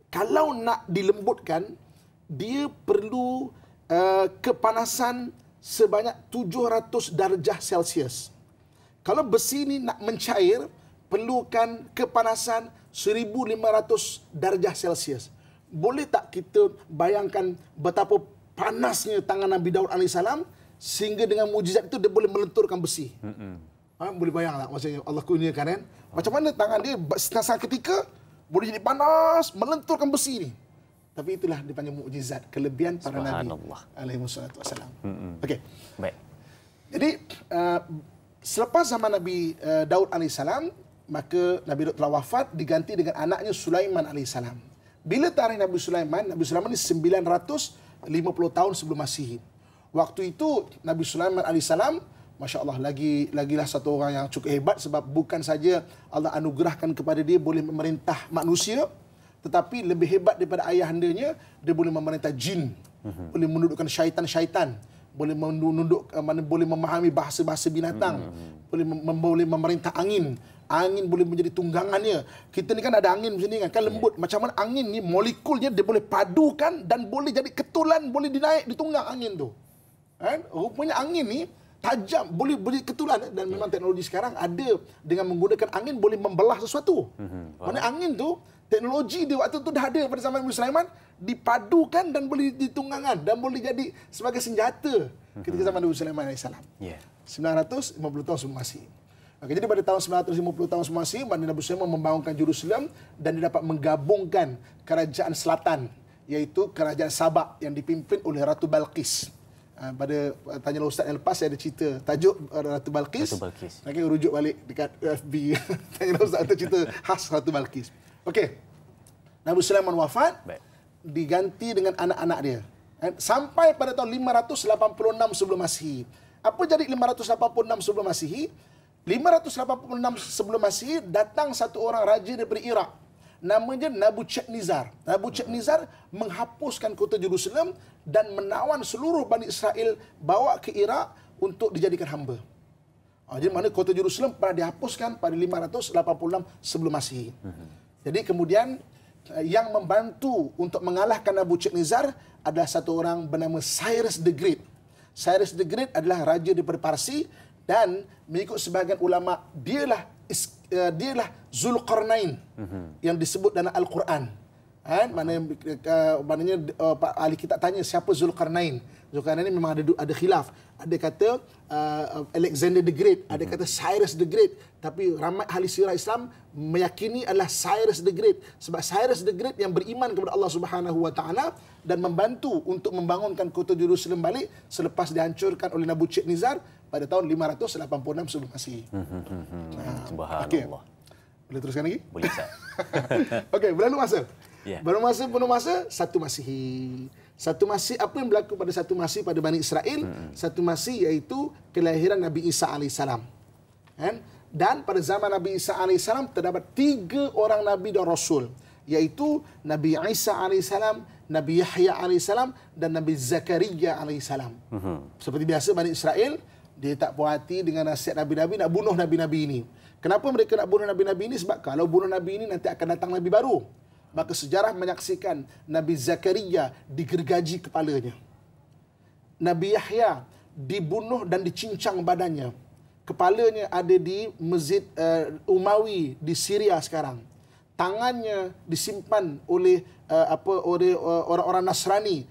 kalau nak dilembutkan, dia perlu kepanasan sebanyak 700 darjah Celsius. Kalau besi ni nak mencair, perlukan kepanasan 1500 darjah Celsius. Boleh tak kita bayangkan betapa panasnya tangan Nabi Daud alaihissalam sehingga dengan mukjizat itu dia boleh melenturkan besi. Boleh bayanglah maksudnya Allah kurniakan kan. Macam mana tangan dia sangat ketika boleh jadi panas, melenturkan besi ni. Tapi itulah dipanggil mukjizat, kelebihan para Nabi alaihi wassalam. Okey. Baik. Jadi selepas zaman Nabi Daud alaihissalam, maka Nabi Daud telah wafat, diganti dengan anaknya Sulaiman alaihissalam. Bila tarikh Nabi Sulaiman ni 950 tahun sebelum Masihi. Waktu itu Nabi Sulaiman alaihissalam, masya-Allah, lagilah satu orang yang cukup hebat, sebab bukan saja Allah anugerahkan kepada dia boleh memerintah manusia, tetapi lebih hebat daripada ayahandanya, dia boleh memerintah jin, boleh menundukkan syaitan-syaitan, boleh boleh memahami bahasa-bahasa binatang, boleh memerintah angin. Angin boleh menjadi tunggangannya. Kita ni kan ada angin macam ni kan lembut. Macam mana angin ni molekulnya dia boleh padukan dan boleh jadi ketulan, boleh dinaik di tunggang angin tu. Kan? Rupanya angin ni tajam, boleh ketulan, dan memang teknologi sekarang ada dengan menggunakan angin boleh membelah sesuatu. Maksudnya angin tu, teknologi dia waktu tu dah ada pada zaman Nabi Sulaiman, dipadukan dan boleh ditunggangan dan boleh jadi sebagai senjata ketika zaman Nabi Sulaiman AS. 950 tahun sebelum Masihi. Okay, jadi pada tahun 950 tahun sebelum Masihi, Nabi Sulaiman membangunkan Jerusalem dan dia dapat menggabungkan kerajaan selatan, iaitu kerajaan Sabak yang dipimpin oleh Ratu Balqis. Pada tanya Ustaz yang lepas, saya ada cerita tajuk Ratu Balqis. Okay, rujuk balik dekat FB. Tanya Ustaz ada cerita khas Ratu Balqis. Okey. Nabi Sulaiman wafat, diganti dengan anak-anak dia. Sampai pada tahun 586 sebelum Masihi. Apa jadi 586 sebelum Masihi? 586 sebelum Masihi datang satu orang raja daripada Iraq. namanya Nabucodonosor. Nabucodonosor menghapuskan kota Jerusalem dan menawan seluruh Bani Israel bawa ke Iraq untuk dijadikan hamba. Jadi mana kota Jerusalem pernah dihapuskan pada 586 sebelum Masihi. Jadi kemudian yang membantu untuk mengalahkan Nabucodonosor adalah satu orang bernama Cyrus the Great. Cyrus the Great adalah raja daripada Parsi dan mengikut sebahagian ulama dialah Zulkarnain yang disebut dalam Al-Quran. Maknanya ahli kitab tanya siapa Zulkarnain. Zulkarnain ini memang ada khilaf. Ada kata Alexander the Great, ada kata Cyrus the Great. Tapi ramai ahli sirah Islam meyakini adalah Cyrus the Great. Sebab Cyrus the Great yang beriman kepada Allah Subhanahu Wa Taala dan membantu untuk membangunkan kota Jerusalem balik selepas dihancurkan oleh Nabucodonosor pada tahun 586 sebelum Masihi. Subhanallah. Okay. Boleh teruskan lagi? Boleh, Ustaz. Okey, berlalu masa. Yeah. Penuh masa, satu Masihi. Satu Masihi, apa yang berlaku pada satu Masihi pada Bani Israel? Satu Masihi iaitu kelahiran Nabi Isa AS. Dan pada zaman Nabi Isa AS terdapat 3 orang Nabi dan Rasul. Iaitu Nabi Isa AS, Nabi Yahya AS dan Nabi Zakaria AS. Seperti biasa Bani Israel, dia tak puas hati dengan nasihat Nabi-Nabi nak bunuh Nabi-Nabi ini. Kenapa mereka nak bunuh Nabi-Nabi ini? Sebab kalau bunuh Nabi ini nanti akan datang Nabi baru. Maka sejarah menyaksikan Nabi Zakaria digergaji kepalanya. Nabi Yahya dibunuh dan dicincang badannya. Kepalanya ada di Masjid Umawi di Syria sekarang. Tangannya disimpan oleh orang-orang Nasrani,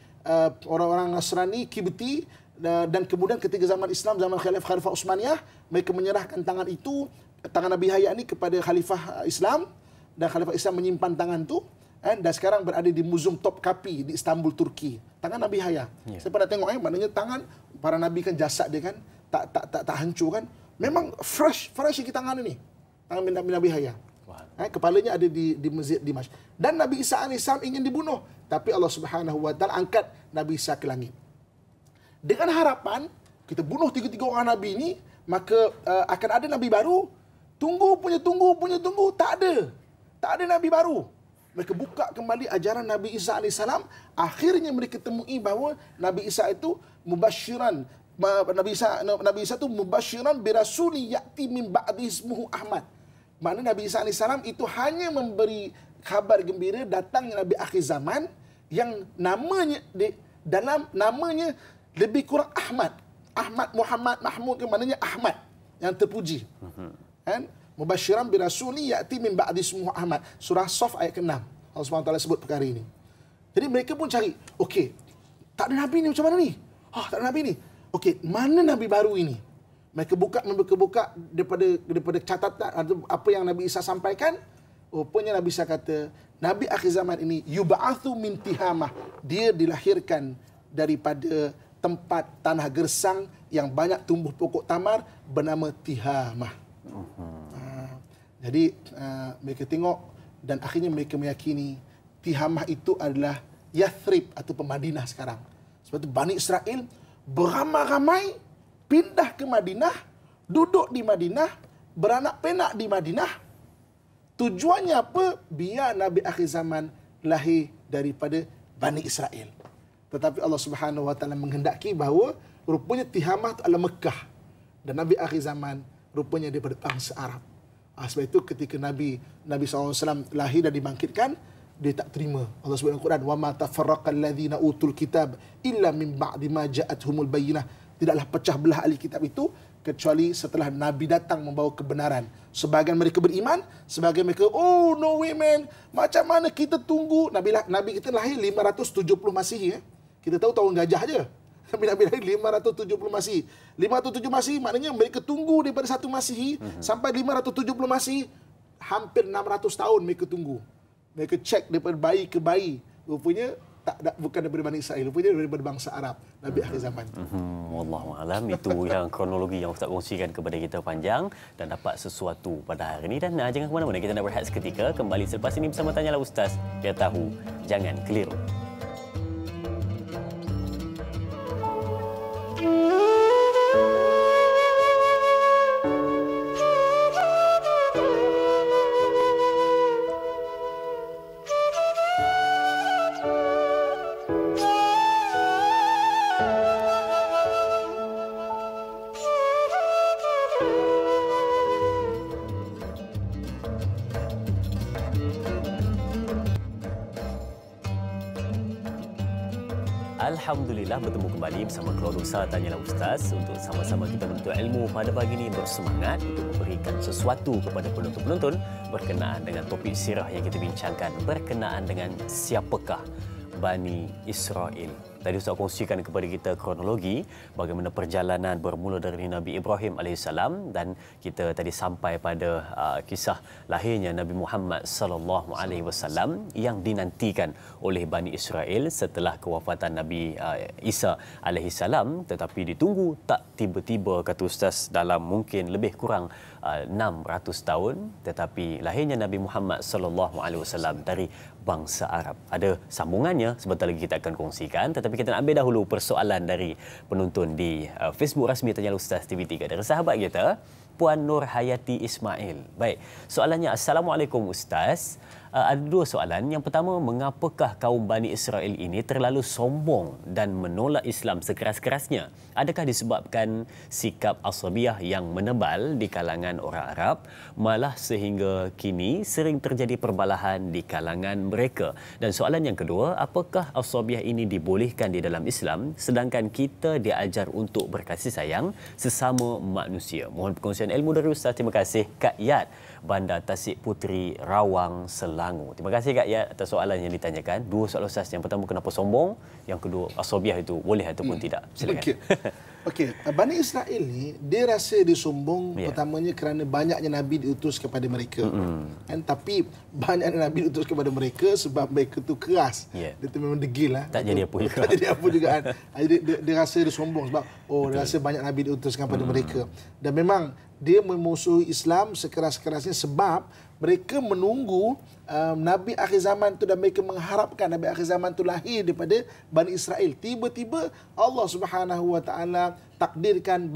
orang-orang Nasrani Kibti, dan kemudian ketika zaman Islam, zaman Khalifah Utsmaniyah, mereka menyerahkan tangan itu, tangan Nabi Yahya ini kepada Khalifah Islam, dan Khalifah Islam menyimpan tangan itu, dan sekarang berada di Museum Topkapi di Istanbul, Turki. Tangan Nabi Yahya. Saya pernah tengok, maknanya tangan para Nabi kan jasad dia kan tak hancur kan. Memang fresh lagi tangan ini. Tangan Nabi Yahya. Kepalanya ada di Masjid Dimash. Dan Nabi Isa AS ingin dibunuh, tapi Allah Subhanahu Wa Taala angkat Nabi Isa ke langit. Dengan harapan kita bunuh 3 orang Nabi ini, maka akan ada Nabi baru. Tunggu, tak ada Nabi baru. Mereka buka kembali ajaran Nabi Isa AS. Akhirnya mereka temui bahawa Nabi Isa itu mubasyiran. Nabi Isa itu mubasyiran birasuli ya'ti min ba'di ismuhu Ahmad. Maknanya Nabi Isa AS itu hanya memberi khabar gembira datangnya Nabi akhir zaman yang namanya dalam namanya lebih kurang Ahmad. Ahmad, Muhammad, Mahmud, maknanya Ahmad yang terpuji. Mubasyiran birasuli ya'ti min ba'di ismuhu Ahmad. Surah Saf ayat ke-6. Allah SWT sebut perkara ini. Jadi mereka pun cari, okey, tak ada Nabi ni macam mana ni? Tak ada Nabi ni. Okey, mana Nabi baru ini? Mereka buka daripada catatan apa yang Nabi Isa sampaikan. Rupanya Nabi Isa kata, Nabi akhir zaman ini yub'atsu min Tihamah. Dia dilahirkan daripada tempat tanah gersang yang banyak tumbuh pokok tamar bernama Tihamah. Jadi mereka tengok dan akhirnya mereka meyakini Tihamah itu adalah Yathrib atau Madinah sekarang. Sebab itu Bani Israel beramai-ramai pindah ke Madinah, duduk di Madinah, beranak penak di Madinah. Tujuannya apa? Biar Nabi akhir zaman lahir daripada Bani Israel. Tetapi Allah Subhanahu Wa Taala menghendaki bahawa rupanya Tihamah itu adalah Mekah. Dan Nabi akhir zaman rupanya daripada bangsa Arab. Sebab itu ketika Nabi SAW lahir dan dibangkitkan, dia tak terima. Allah sebut dalam Quran, "Wa ma tafarraqal ladzina utul kitab illa min ba'di ma ja'atuhumul bayyinah." Tidaklah pecah belah ahli kitab itu kecuali setelah Nabi datang membawa kebenaran. Sebahagian mereka beriman, sebahagian mereka, oh no way man, macam mana kita tunggu. Nabi kita lahir 570 Masihi. Kita tahu tahun gajah je. Nabi lahir 570 Masihi. 570 Masihi maknanya mereka tunggu daripada 1 Masihi sampai 570 Masihi. Hampir 600 tahun mereka tunggu. Mereka cek daripada bayi ke bayi. Rupanya bukan daripada Bani Israel, rupanya daripada bangsa Arab. Nabi akhir zaman. Wallahualam, itu yang kronologi yang Ustaz kongsikan kepada kita panjang dan dapat sesuatu pada hari ini. Dan jangan ke mana-mana, kita nak berehat seketika. Kembali selepas ini bersama Tanyalah Ustaz. Biar tahu, jangan keliru. Alhamdulillah bertemu kembali bersama keluarga besar Tanyalah Ustaz untuk sama-sama kita menuntut ilmu pada pagi ini, bersemangat untuk memberikan sesuatu kepada penonton-penonton berkenaan dengan topik sirah yang kita bincangkan berkenaan dengan siapakah Bani Israel. Tadi Ustaz kongsikan kepada kita kronologi bagaimana perjalanan bermula dari Nabi Ibrahim AS dan kita tadi sampai pada kisah lahirnya Nabi Muhammad SAW yang dinantikan oleh Bani Israel setelah kewafatan Nabi Isa AS, tetapi ditunggu tak tiba-tiba, kata Ustaz, dalam mungkin lebih kurang 600 tahun, tetapi lahirnya Nabi Muhammad SAW dari bangsa Arab. Ada sambungannya sebentar lagi kita akan kongsikan, tetapi kita nak ambil dahulu persoalan dari penonton di Facebook rasmi Tanyalah Ustaz TV3 dari sahabat kita Puan Nur Hayati Ismail. Baik, soalannya, Assalamualaikum Ustaz. Ada dua soalan. Yang pertama, mengapakah kaum Bani Israel ini terlalu sombong dan menolak Islam sekeras-kerasnya? Adakah disebabkan sikap asabiyah yang menebal di kalangan orang Arab, malah sehingga kini sering terjadi perbalahan di kalangan mereka? Dan soalan yang kedua, apakah asabiyah ini dibolehkan di dalam Islam sedangkan kita diajar untuk berkasih sayang sesama manusia? Mohon perkongsian ilmu dari Ustaz. Terima kasih. Kak Yat, Bandar Tasik Puteri, Rawang, Selangor. Terima kasih Kak Yat atas soalan yang ditanyakan. Dua soalan Ustaz. Yang pertama, kenapa sombong? Yang kedua, asabiyah itu boleh ataupun tidak? Silakan. Okey, Bani Israel ni dia rasa dia sombong pertamanya kerana banyaknya nabi diutus kepada mereka. Kan, tapi banyaknya nabi diutus kepada mereka sebab mereka tu keras. Dia tu memang degil lah. Tak jadi apa juga. Tak jadi apa juga kan. Dia rasa dia sombong sebab dia rasa banyak nabi diutuskan kepada mereka. Dan memang dia memusuhi Islam sekeras-kerasnya sebab mereka menunggu Nabi akhir zaman tu dan mereka mengharapkan Nabi akhir zaman tu lahir daripada Bani Israel. Tiba-tiba Allah Subhanahu Wa Taala takdirkan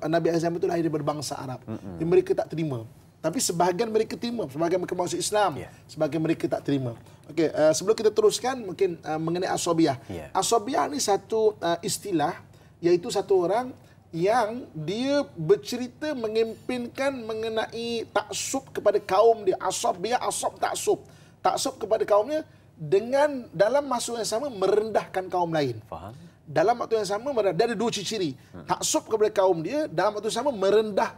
Nabi akhir zaman tu lahir daripada bangsa Arab. Dan mereka tak terima. Tapi sebahagian mereka terima, sebahagian mereka masuk Islam, sebahagian mereka tak terima. Okey, sebelum kita teruskan mungkin mengenai asabiyah. Asabiyah ni satu istilah, iaitu satu orang yang dia bercerita mengempenkan mengenai taksub kepada kaum dia. Asabiyah, taksub. Taksub kepada kaumnya dengan dalam masa yang sama merendahkan kaum lain. Faham? Dalam waktu yang sama dia ada dua ciri. Taksub kepada kaum dia, dalam waktu yang sama merendah,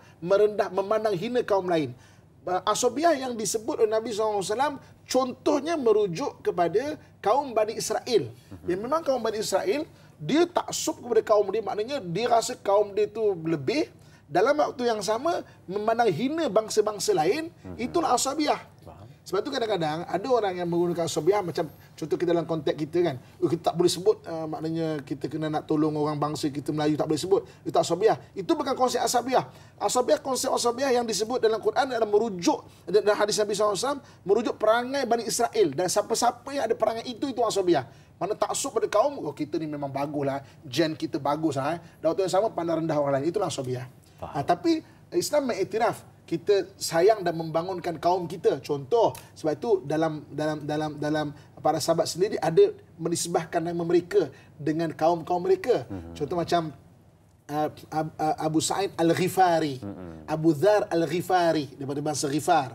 memandang hina kaum lain. Asabiyah yang disebut oleh Nabi SAW contohnya merujuk kepada kaum Bani Israel. Yang memang kaum Bani Israel dia taksub kepada kaum dia, maknanya dia rasa kaum dia tu lebih, dalam waktu yang sama memandang hina bangsa-bangsa lain. Itulah asabiyah. Sebab tu kadang-kadang ada orang yang menggunakan asabiyah macam contoh kita dalam konteks kita kan, kita tak boleh sebut maknanya kita kena nak tolong orang bangsa kita Melayu, tak boleh sebut, itu asabiyah. Itu bukan konsep asabiyah. Konsep asabiyah yang disebut dalam Quran adalah merujuk, dalam hadis Nabi SAW merujuk perangai Bani Israel, dan siapa-siapa yang ada perangai itu asabiyah. Mana taksub pada kaum, kita ni memang baguslah, gen kita baguslah. Dan waktu yang sama pandang rendah orang lain, itulah asabiyah. Tapi Islam mengiktiraf kita sayang dan membangunkan kaum kita. Contoh, sebab itu dalam para sahabat sendiri ada menisbahkan nama mereka dengan kaum-kaum mereka. Contoh macam Abu Sa'id Al-Ghifari, Abu Dhar Al-Ghifari daripada bangsa Ghifar,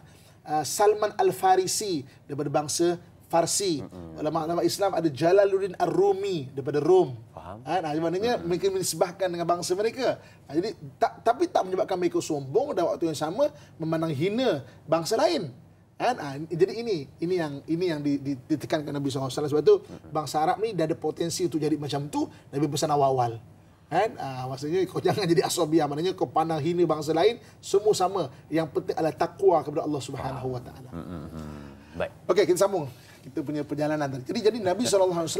Salman Al-Farisi daripada bangsa Farsi. Ulama-ulama Islam ada Jalaluddin Ar-Rumi daripada Rom. Maknanya mereka menisbahkan dengan bangsa mereka. Jadi tapi tak menyebabkan mereka sombong dan waktu yang sama memandang hina bangsa lain. Jadi ini yang ditekankan Nabi SAW. Sebab tu bangsa Arab ni dah ada potensi untuk jadi macam tu Nabi pesan awal-awal. Maksudnya kau jangan jadi asabiyah, maknanya kau pandang hina bangsa lain, semua sama. Yang penting adalah takwa kepada Allah Subhanahu Wa Taala. Baik. Okey, kita sambung kita punya perjalanan tadi. Jadi Nabi SAW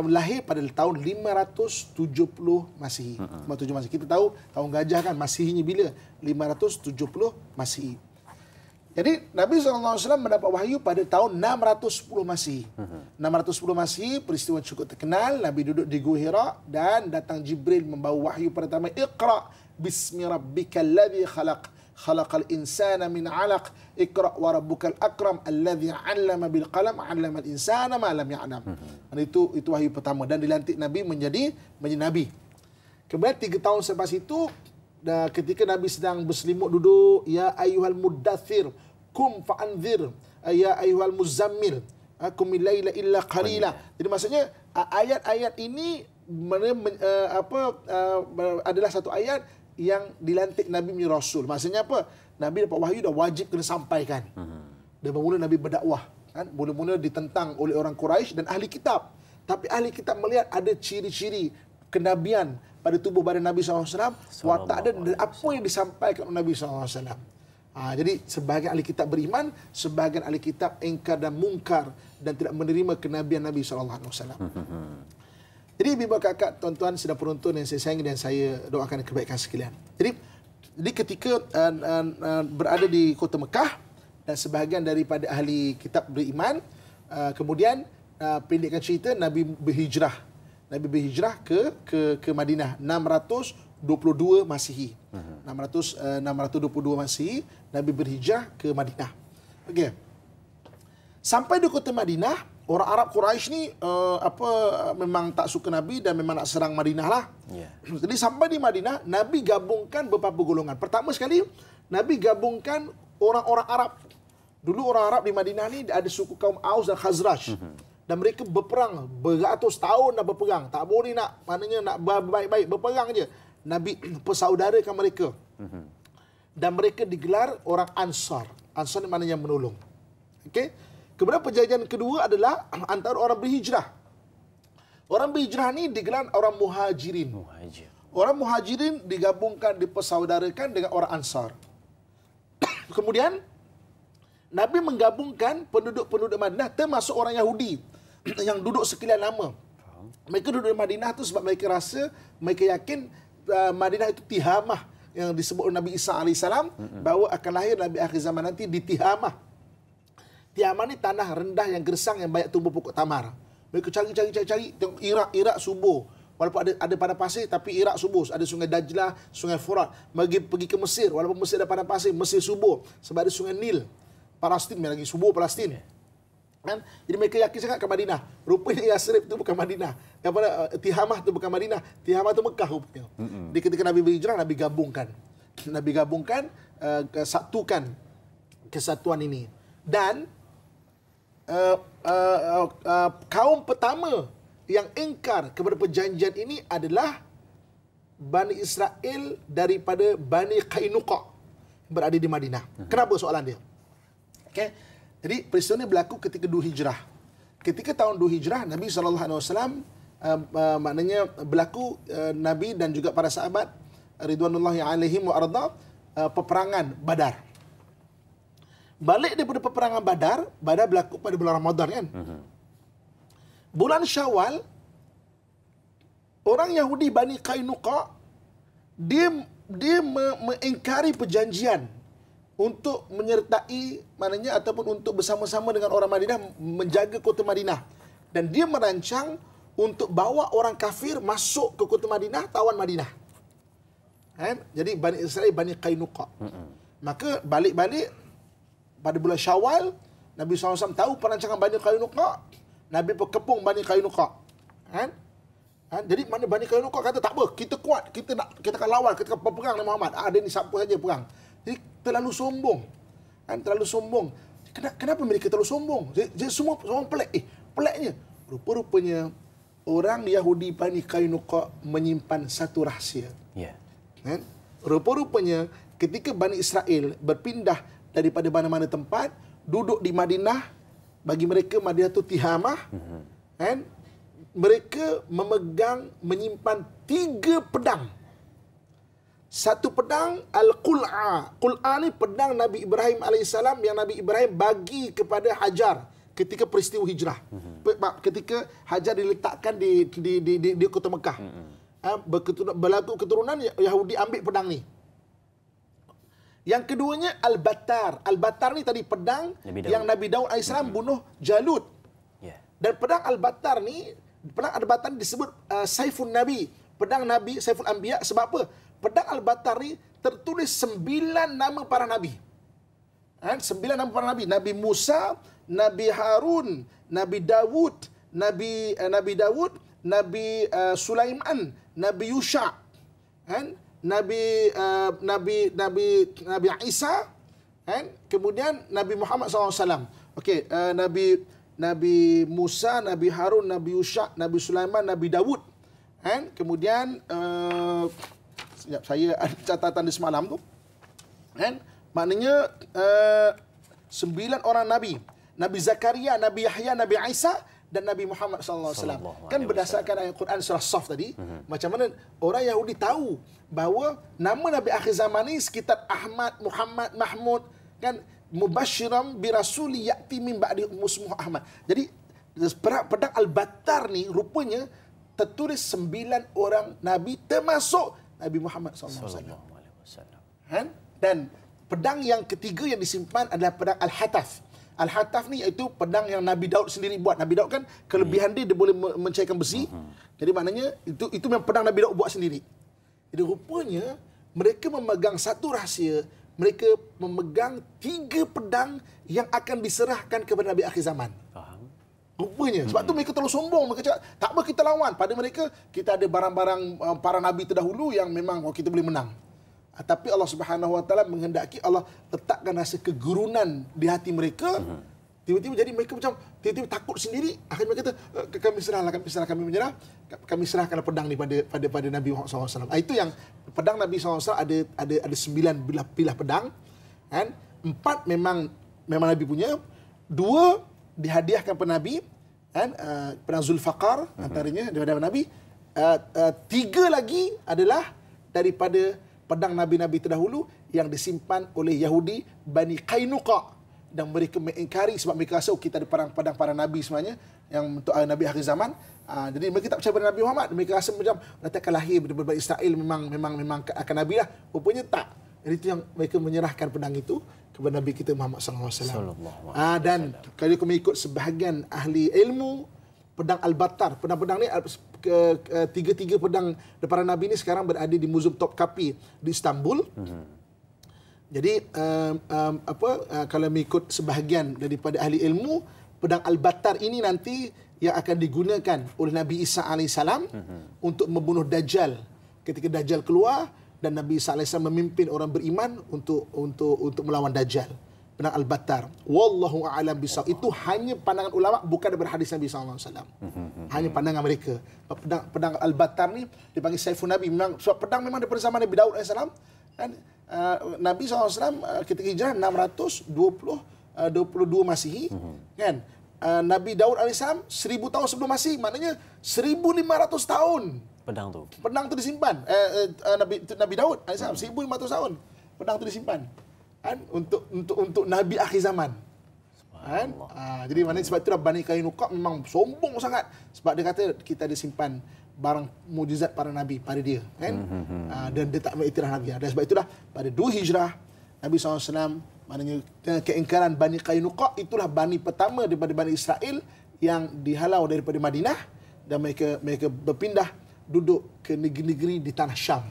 lahir pada tahun 570 Masihi. 570 Masihi. Kita tahu tahun gajah kan, Masihinya bila? 570 Masihi. Jadi Nabi SAW mendapat wahyu pada tahun 610 Masihi. 610 Masihi, peristiwa cukup terkenal. Nabi duduk di Gua Hira dan datang Jibril membawa wahyu pertama. Iqra bismi rabbikal ladzi khalaq. Khalaqal insana min 'alaq. Iqra wa rabbukal akram alladzi 'allama bil qalam 'allamal insana ma lam ya'lam. Itu wahyu pertama dan dilantik Nabi menjadi nabi. Kemudian 3 tahun selepas itu, ketika Nabi sedang berselimut duduk, ya ayyuhal muddathir kum fa'anzir, ya ayyuhal muzammil qumil laila illa qalila. Jadi maksudnya ayat-ayat ini adalah satu ayat yang dilantik Nabi menjadi Rasul. Maksudnya apa? Nabi dapat wahyu dah wajib kena sampaikan. Dan bermula Nabi berdakwah. Kan? Mula-mula ditentang oleh orang Quraisy dan ahli kitab. Tapi ahli kitab melihat ada ciri-ciri kenabian pada tubuh badan Nabi SAW, watak dan apa yang disampaikan oleh Nabi SAW. Jadi sebahagian ahli kitab beriman, sebahagian ahli kitab ingkar dan mungkar dan tidak menerima kenabian Nabi SAW. Jadi ibu kakak, tuan-tuan sedang penonton yang saya sayangi dan saya doakan kebaikan sekalian. Jadi ketika berada di kota Mekah dan sebahagian daripada ahli kitab beriman, kemudian pendekkan cerita Nabi berhijrah. Nabi berhijrah ke Madinah 622 Masihi. 622 Masihi Nabi berhijrah ke Madinah. Okey. Sampai di kota Madinah, orang Arab Quraisy ni memang tak suka Nabi dan memang nak serang Madinah lah. Yeah. Jadi sampai di Madinah, Nabi gabungkan beberapa golongan. Pertama sekali, Nabi gabungkan orang-orang Arab. Dulu orang Arab di Madinah ni ada suku kaum Aus dan Khazraj. Dan mereka berperang beratus tahun dah berperang. Tak boleh nak baik-baik berperang je. Nabi persaudarakan mereka. Dan mereka digelar orang Ansar. Ansar ni maknanya menolong. Okey. Kemudian perjanjian kedua adalah antara orang berhijrah. Orang berhijrah ni digelar orang muhajirin. Orang muhajirin digabungkan, dipersaudarakan dengan orang Ansar. Kemudian Nabi menggabungkan penduduk-penduduk Madinah termasuk orang Yahudi yang duduk sekian lama. Mereka duduk di Madinah tu sebab mereka rasa, mereka yakin Madinah itu Tihamah yang disebut oleh Nabi Isa AS bahawa akan lahir Nabi akhir zaman nanti di Tihamah. Tihamah ni tanah rendah yang gersang yang banyak tumbuh pokok tamar. Mereka cari, tengok Iraq subur. Walaupun ada padang pasir, tapi Iraq subur. Ada sungai Dajlah, sungai Furat. Pergi ke Mesir, walaupun Mesir ada padang pasir, Mesir subur. Sebab ada sungai Nil. Palestin lagi subur Palestin. Kan? Jadi mereka yakin sangat ke Madinah. Rupanya Yasrib tu bukan Madinah. Tihamah tu bukan Madinah. Tihamah tu Mekah rupanya. Jadi ketika Nabi berhijrah, Nabi gabungkan, satukan kesatuan ini. Dan kaum pertama yang ingkar kepada perjanjian ini adalah Bani Israel daripada Bani Qainuqa berada di Madinah. Kenapa soalan dia? Okay. Jadi peristiwa ini berlaku ketika 2 Hijrah. Ketika tahun 2 Hijrah, Nabi SAW maknanya berlaku Nabi dan juga para sahabat ridwanullahi alaihim wa arda peperangan Badar. Balik daripada peperangan Badar berlaku pada bulan Ramadan kan. Bulan Syawal, orang Yahudi Bani Qainuqa dia mengingkari perjanjian untuk menyertai, maknanya ataupun untuk bersama-sama dengan orang Madinah menjaga kota Madinah. Dan dia merancang untuk bawa orang kafir masuk ke kota Madinah, tawan Madinah. Kan? Jadi Bani Israel Bani Qainuqa. Maka balik-balik pada bulan Syawal, Nabi SAW tahu perancangan Bani Qainuqa. Nabi berkepung Bani Qainuqa. Kan? Jadi mana Bani Qainuqa kata tak apa, kita kuat, kita akan lawan, kita akan berperang dengan Muhammad. Dia ni siapa saja perang. Jadi terlalu sombong. Terlalu sombong. Kenapa mereka terlalu sombong? Jadi semua pelik. Peliknya, rupa-rupanya orang Yahudi Bani Qainuqa menyimpan satu rahsia. Yeah. Rupa-rupanya ketika Bani Israel berpindah daripada mana-mana tempat, duduk di Madinah, bagi mereka Madinah itu Tihamah, mereka menyimpan 3 pedang. Satu pedang Al-Qul'a. Qul'a ni pedang Nabi Ibrahim AS yang Nabi Ibrahim bagi kepada Hajar ketika peristiwa hijrah. Ketika Hajar diletakkan di kota Mekah. Berlaku keturunan Yahudi ambil pedang ni. Yang keduanya Al-Battar. Al-Battar ni tadi pedang yang Nabi Daud AS bunuh Jalut. Dan pedang Al-Battar ni disebut Saifun Nabi. Pedang Nabi, Saiful Anbiya. Sebab apa? Pedang Al-Battar ni tertulis 9 nama para Nabi. 9 nama para Nabi. Nabi Musa, Nabi Harun, Nabi Dawud, Nabi Sulaiman, Nabi Yusha, Nabi Isa, kemudian Nabi Muhammad SAW. Okey, Nabi Musa, Nabi Harun, Nabi Yusha, Nabi Sulaiman, Nabi Dawud. Kan? Kemudian sekejap, saya ada catatan di semalam tu. Kan? Maknanya 9 orang Nabi. Nabi Zakaria, Nabi Yahya, Nabi Isa dan Nabi Muhammad sallallahu alaihi wasallam. Kan berdasarkan ayat Quran surah Saf tadi, macam mana orang Yahudi tahu bahawa nama Nabi akhir zaman ni sekitar Ahmad, Muhammad, Mahmud, kan, mubasyiran bi rasuli ya'ti min ba'di ismuhu Ahmad. Jadi pedang Al-Battar ni rupanya tertulis 9 orang Nabi termasuk Nabi Muhammad sallallahu alaihi wasallam. Kan? Dan pedang yang ketiga yang disimpan adalah pedang Al-Hataf. Al-Hataf ni iaitu pedang yang Nabi Daud sendiri buat. Nabi Daud kan kelebihan dia boleh mencairkan besi. Jadi maknanya itu memang pedang Nabi Daud buat sendiri. Jadi rupanya mereka memegang satu rahsia. Mereka memegang 3 pedang yang akan diserahkan kepada Nabi akhir zaman. Faham. Rupanya. Sebab tu mereka terlalu sombong. Mereka cakap, tak apa kita lawan. Pada mereka, kita ada barang-barang para Nabi terdahulu yang memang kita boleh menang. Tapi Allah Subhanahu Wa Taala menghendaki Allah letakkan rasa kegurunan di hati mereka. Tiba-tiba jadi mereka macam tiba-tiba takut sendiri. Akhirnya mereka kata, kami menyerah. Kami serahkan pedang ni pada Nabi Muhammad SAW. Itu yang pedang Nabi SAW ada 9 bilah pedang. Kan? 4 memang Nabi punya. 2 dihadiahkan kepada Nabi. Kan? Pedang Zulfaqar antaranya daripada Nabi. 3 lagi adalah daripada pedang Nabi-Nabi terdahulu yang disimpan oleh Yahudi Bani Qainuqa. Dan mereka mengingkari sebab mereka rasa kita ada pedang para Nabi sebenarnya yang untuk Nabi akhir zaman. Jadi mereka tak percaya pada Nabi Muhammad. Mereka rasa macam nanti akan lahir daripada Israel memang akan Nabi lah. Rupanya tak. Jadi itu yang mereka menyerahkan pedang itu kepada Nabi kita Muhammad SAW. Dan kalau kau mengikut sebahagian ahli ilmu, pedang Al-Battar, pedang-pedang ni tiga pedang para Nabi ni sekarang berada di Museum Topkapi di Istanbul. Jadi kalau mengikut sebahagian daripada ahli ilmu, pedang Al-Battar ini nanti yang akan digunakan oleh Nabi Isa AS untuk membunuh Dajjal. Ketika Dajjal keluar dan Nabi Isa AS memimpin orang beriman untuk melawan Dajjal. Pedang Al-Battar. Wallahu a'lam bisawab. Itu hanya pandangan ulama, bukan daripada hadis Nabi SAW. Hanya pandangan mereka. Pedang Al-Battar ni dipanggil Saifun Nabi. Memang sebab pedang memang daripada zaman Nabi Daud AS. Kan? Nabi SAW ketika hijrah 622 Masihi. Kan? Nabi Daud AS 1000 tahun sebelum Masihi. Maknanya 1500 tahun. Pedang tu disimpan. Nabi Daud AS 1500 tahun. Pedang tu disimpan. Kan? Untuk Nabi akhir zaman. Kan? Jadi maknanya sebab itulah Bani Qainuqa memang sombong sangat. Sebab dia kata kita ada simpan barang mukjizat para Nabi pada dia. Kan? Dan dia tak mengiktiraf Nabi. Dan sebab itulah pada 2 Hijrah, Nabi SAW, maknanya keingkaran Bani Qainuqa itulah Bani pertama daripada Bani Israel yang dihalau daripada Madinah dan mereka berpindah duduk ke negeri-negeri di tanah Syam.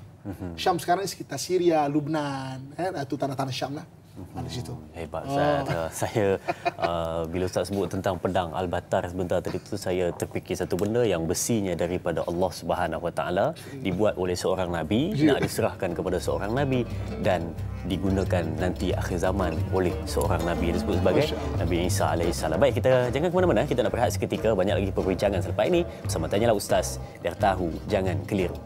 Syam sekarang ni sekitar Syria, Lubnan, itu tanah-tanah Syam lah. Di situ. Hebat Ustaz. Saya bila Ustaz sebut tentang pedang Al-Battar sebentar tadi tu, saya terfikir satu benda yang besinya daripada Allah Subhanahu Wa Taala, dibuat oleh seorang nabi, nak diserahkan kepada seorang nabi dan digunakan nanti akhir zaman oleh seorang nabi yang disebut sebagai Nabi Isa alaihissalam. Baik, kita jangan ke mana-mana, kita nak berehat seketika. Banyak lagi perbincangan selepas ini bersama Tanyalah Ustaz, biar tahu jangan keliru.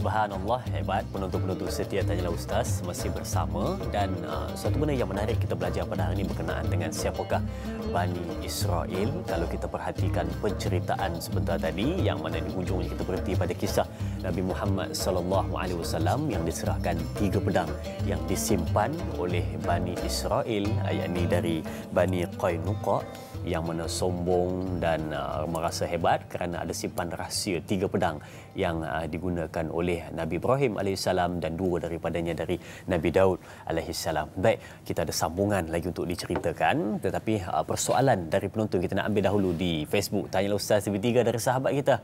Subhanallah, hebat penonton-penonton setia Tanyalah Ustaz masih bersama. Dan satu benda yang menarik kita belajar pada hari ini berkenaan dengan siapakah Bani Israel. Kalau kita perhatikan penceritaan sebentar tadi, yang mana di ujungnya kita berhenti pada kisah Nabi Muhammad SAW yang diserahkan 3 pedang yang disimpan oleh Bani Israel, yakni dari Bani Qainuqa. yang mana sombong dan merasa hebat kerana ada simpan rahsia 3 pedang yang digunakan oleh Nabi Ibrahim alaihissalam dan 2 daripadanya dari Nabi Daud alaihissalam. Baik, kita ada sambungan lagi untuk diceritakan, tetapi persoalan dari penonton kita nak ambil dahulu di Facebook. Tanyalah Ustaz TV3 dari sahabat kita,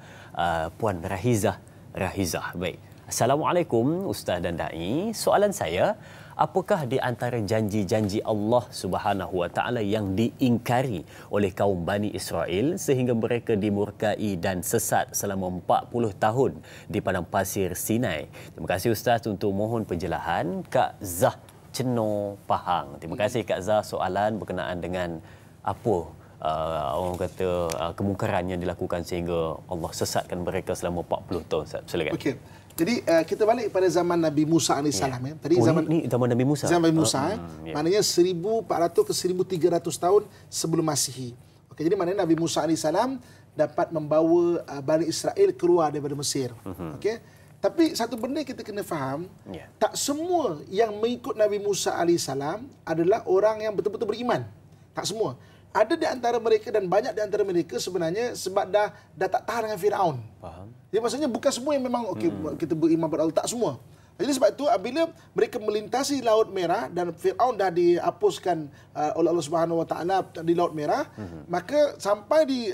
Puan Rahizah. Baik. Assalamualaikum Ustaz dan Dai. Soalan saya, apakah di antara janji-janji Allah Subhanahu Wa Taala yang diingkari oleh kaum Bani Israel sehingga mereka dimurkai dan sesat selama 40 tahun di padang pasir Sinai? Terima kasih Ustaz untuk mohon penjelasan. Kak Zah Ceno Pahang. Terima kasih Kak Zah, soalan berkenaan dengan apa orang kata kemungkaran yang dilakukan sehingga Allah sesatkan mereka selama 40 tahun. Silakan. Okey. Jadi kita balik pada zaman Nabi Musa AS. Ya. Tadi ini zaman Nabi Musa. Zaman Nabi Musa. Maknanya 1400 ke 1300 tahun sebelum Masihi. Okey, jadi maknanya Nabi Musa AS dapat membawa Bani Israel keluar daripada Mesir. Okey. Tapi satu benda kita kena faham, tak semua yang mengikut Nabi Musa AS adalah orang yang betul-betul beriman. Tak semua. Ada di antara mereka dan banyak di antara mereka sebenarnya sebab dah tak tahan dengan Firaun. Faham. Jadi maksudnya bukan semua yang memang kita beriman pada Allah, tak semua. Jadi sebab itu apabila mereka melintasi Laut Merah dan Firaun dah dihapuskan oleh Allah Subhanahu Wa Taala di Laut Merah, maka sampai di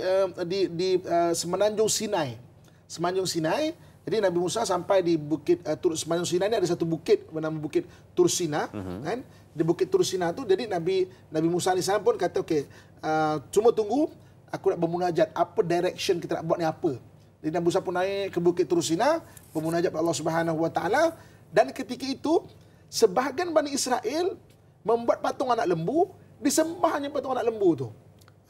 semenanjung Sinai. Semenanjung Sinai, jadi Nabi Musa sampai di bukit semenanjung Sinai ini ada satu bukit bernama Bukit Tursina, kan? Di Bukit Tursina tu, jadi Nabi Musa AS pun kata okey, cuma tunggu aku nak bermunajat, apa direction kita nak buat ni apa. Jadi Nabi Musa pun naik ke Bukit Tursina bermunajat kepada Allah Subhanahu Wa Taala, dan ketika itu sebahagian Bani Israel membuat patung anak lembu, disembahnya patung anak lembu tu.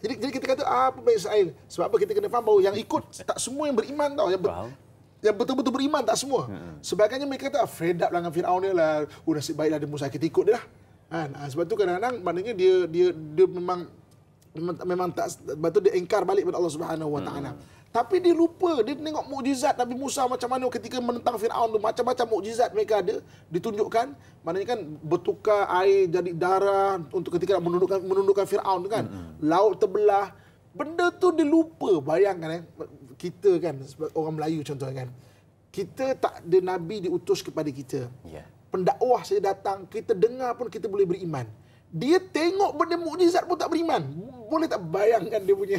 Jadi kita kata apa Bani Israel? Sebab apa kita kena faham bahawa yang ikut tak semua yang beriman tau, yang betul-betul beriman tak semua. Sebahagiannya mereka kata fed up dengan Firaun dia lah, nasib baiklah dia Musa, kita ikut dia lah. Sebab tu kadang-kadang maknanya dia memang tak, sebab tu dia engkar balik kepada Allah Subhanahu Wa Taala. Tapi dia lupa, dia tengok mukjizat Nabi Musa macam mana ketika menentang Firaun tu, macam-macam mukjizat mereka ada ditunjukkan. Maknanya kan bertukar air jadi darah untuk ketika nak menundukkan Firaun tu kan. Laut terbelah. Benda tu dia lupa. Bayangkan kita kan orang Melayu contohnya kan. Kita tak ada nabi diutus kepada kita. Pendakwah saya datang, kita dengar pun kita boleh beriman. Dia tengok benda mukjizat pun tak beriman. Boleh tak bayangkan dia punya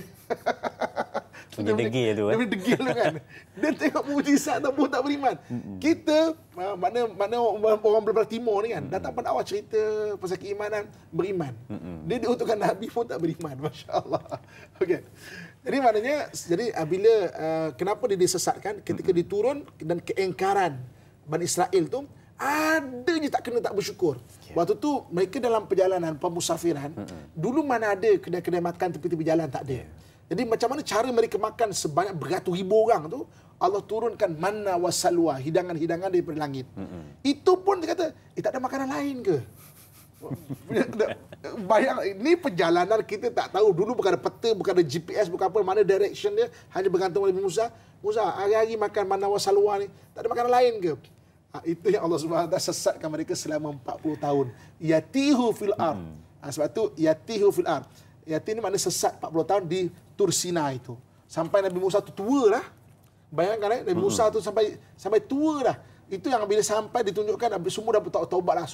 Dia degil tu. Dia degil tu kan. Dia tengok mukjizat pun tak beriman. Kita mana orang belah timur ni kan, datang pendakwah cerita pasal keimanan, beriman. Dia diutuskan nabi pun tak beriman. Masya-Allah. Okey. Jadi maknanya bila kenapa dia disesatkan ketika diturun dan keengkaran Bani Israel tu, ada je tak bersyukur. Waktu tu mereka dalam perjalanan pemusafiran, dulu mana ada kedai-kedai makan tepi-tepi jalan, tak ada. Jadi macam mana cara mereka makan sebanyak beratus ribu orang tu, Allah turunkan manna wa salwa, hidangan-hidangan daripada langit. Itu pun dia kata, tak ada makanan lain ke? Bayang, ini perjalanan kita tak tahu. Dulu bukan ada peta, bukan ada GPS, bukan apa, mana direction dia, hanya bergantung oleh Musa, hari-hari makan manna wa salwa ni, tak ada makanan lain ke? Itu yang Allah SWT sesatkan mereka selama 40 tahun. Yatihu fil ard. Sebab tu yatihu fil ard. Yati ni maknanya sesat 40 tahun di Tursina itu. Sampai Nabi Musa tu tua dah. Bayangkan Nabi Musa tu sampai tua dah. Itu yang bila sampai ditunjukkan semua dah taubat lah.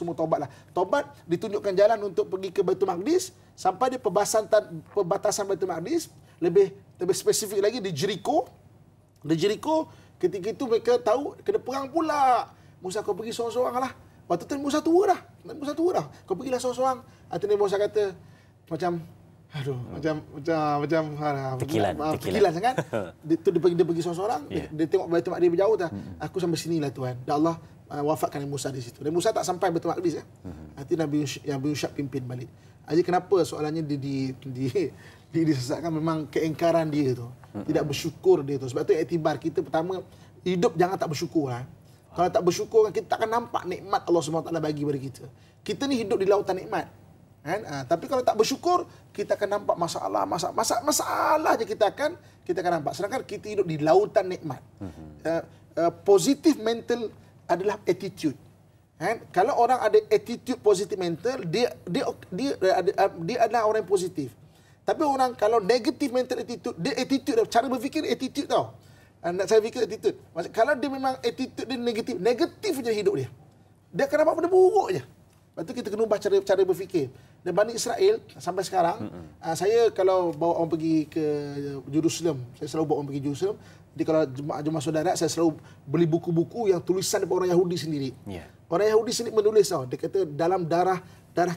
Taubat ditunjukkan jalan untuk pergi ke Baitul Maqdis, sampai di perbatasan Baitul Maqdis, lebih spesifik lagi di Jericho. Di Jericho ketika itu mereka tahu kena perang pula. Musa, kau pergi seorang-seorang lah. Waktu tu Musa tua dah. Kau pergilah seorang-seorang. Akhirnya Musa kata macam tekilan sangat. Dia pergi seorang-seorang. Dia tengok Baitul Maqdis berjauh dah. Aku sampai sinilah Tuhan. Dan Allah wafatkan Musa di situ. Dan Musa tak sampai Baitul Maqdis. Nanti Nabi Yushab pimpin balik. Jadi kenapa soalannya disesatkan? Memang keengkaran dia tu. Tidak bersyukur dia tu. Sebab tu iktibar kita pertama, hidup jangan tak bersyukur lah. Kalau tak bersyukur, kita tak akan nampak nikmat Allah SWT bagi kepada kita. Kita ni hidup di lautan nikmat. Kan? Tapi kalau tak bersyukur, kita akan nampak masalah je kita akan nampak. Sedangkan kita hidup di lautan nikmat. Positive mental adalah attitude. Kan? Kalau orang ada attitude positive mental, dia adalah orang yang positif. Tapi orang kalau negative mental attitude, dia attitude, cara berfikir attitude tau. Nak saya fikir attitude. Maksud, kalau dia memang attitude dia negatif je hidup dia. Dia akan dapat benda buruk je. Lepas tu kita kena ubah cara berfikir. Dan Bani Israel sampai sekarang, saya kalau bawa orang pergi ke Jerusalem, saya selalu bawa orang pergi Jerusalem. Jadi kalau jemaah saudara, saya selalu beli buku-buku yang tulisan daripada orang Yahudi sendiri. Yeah. Orang Yahudi sendiri menulis tau. Dia kata dalam darah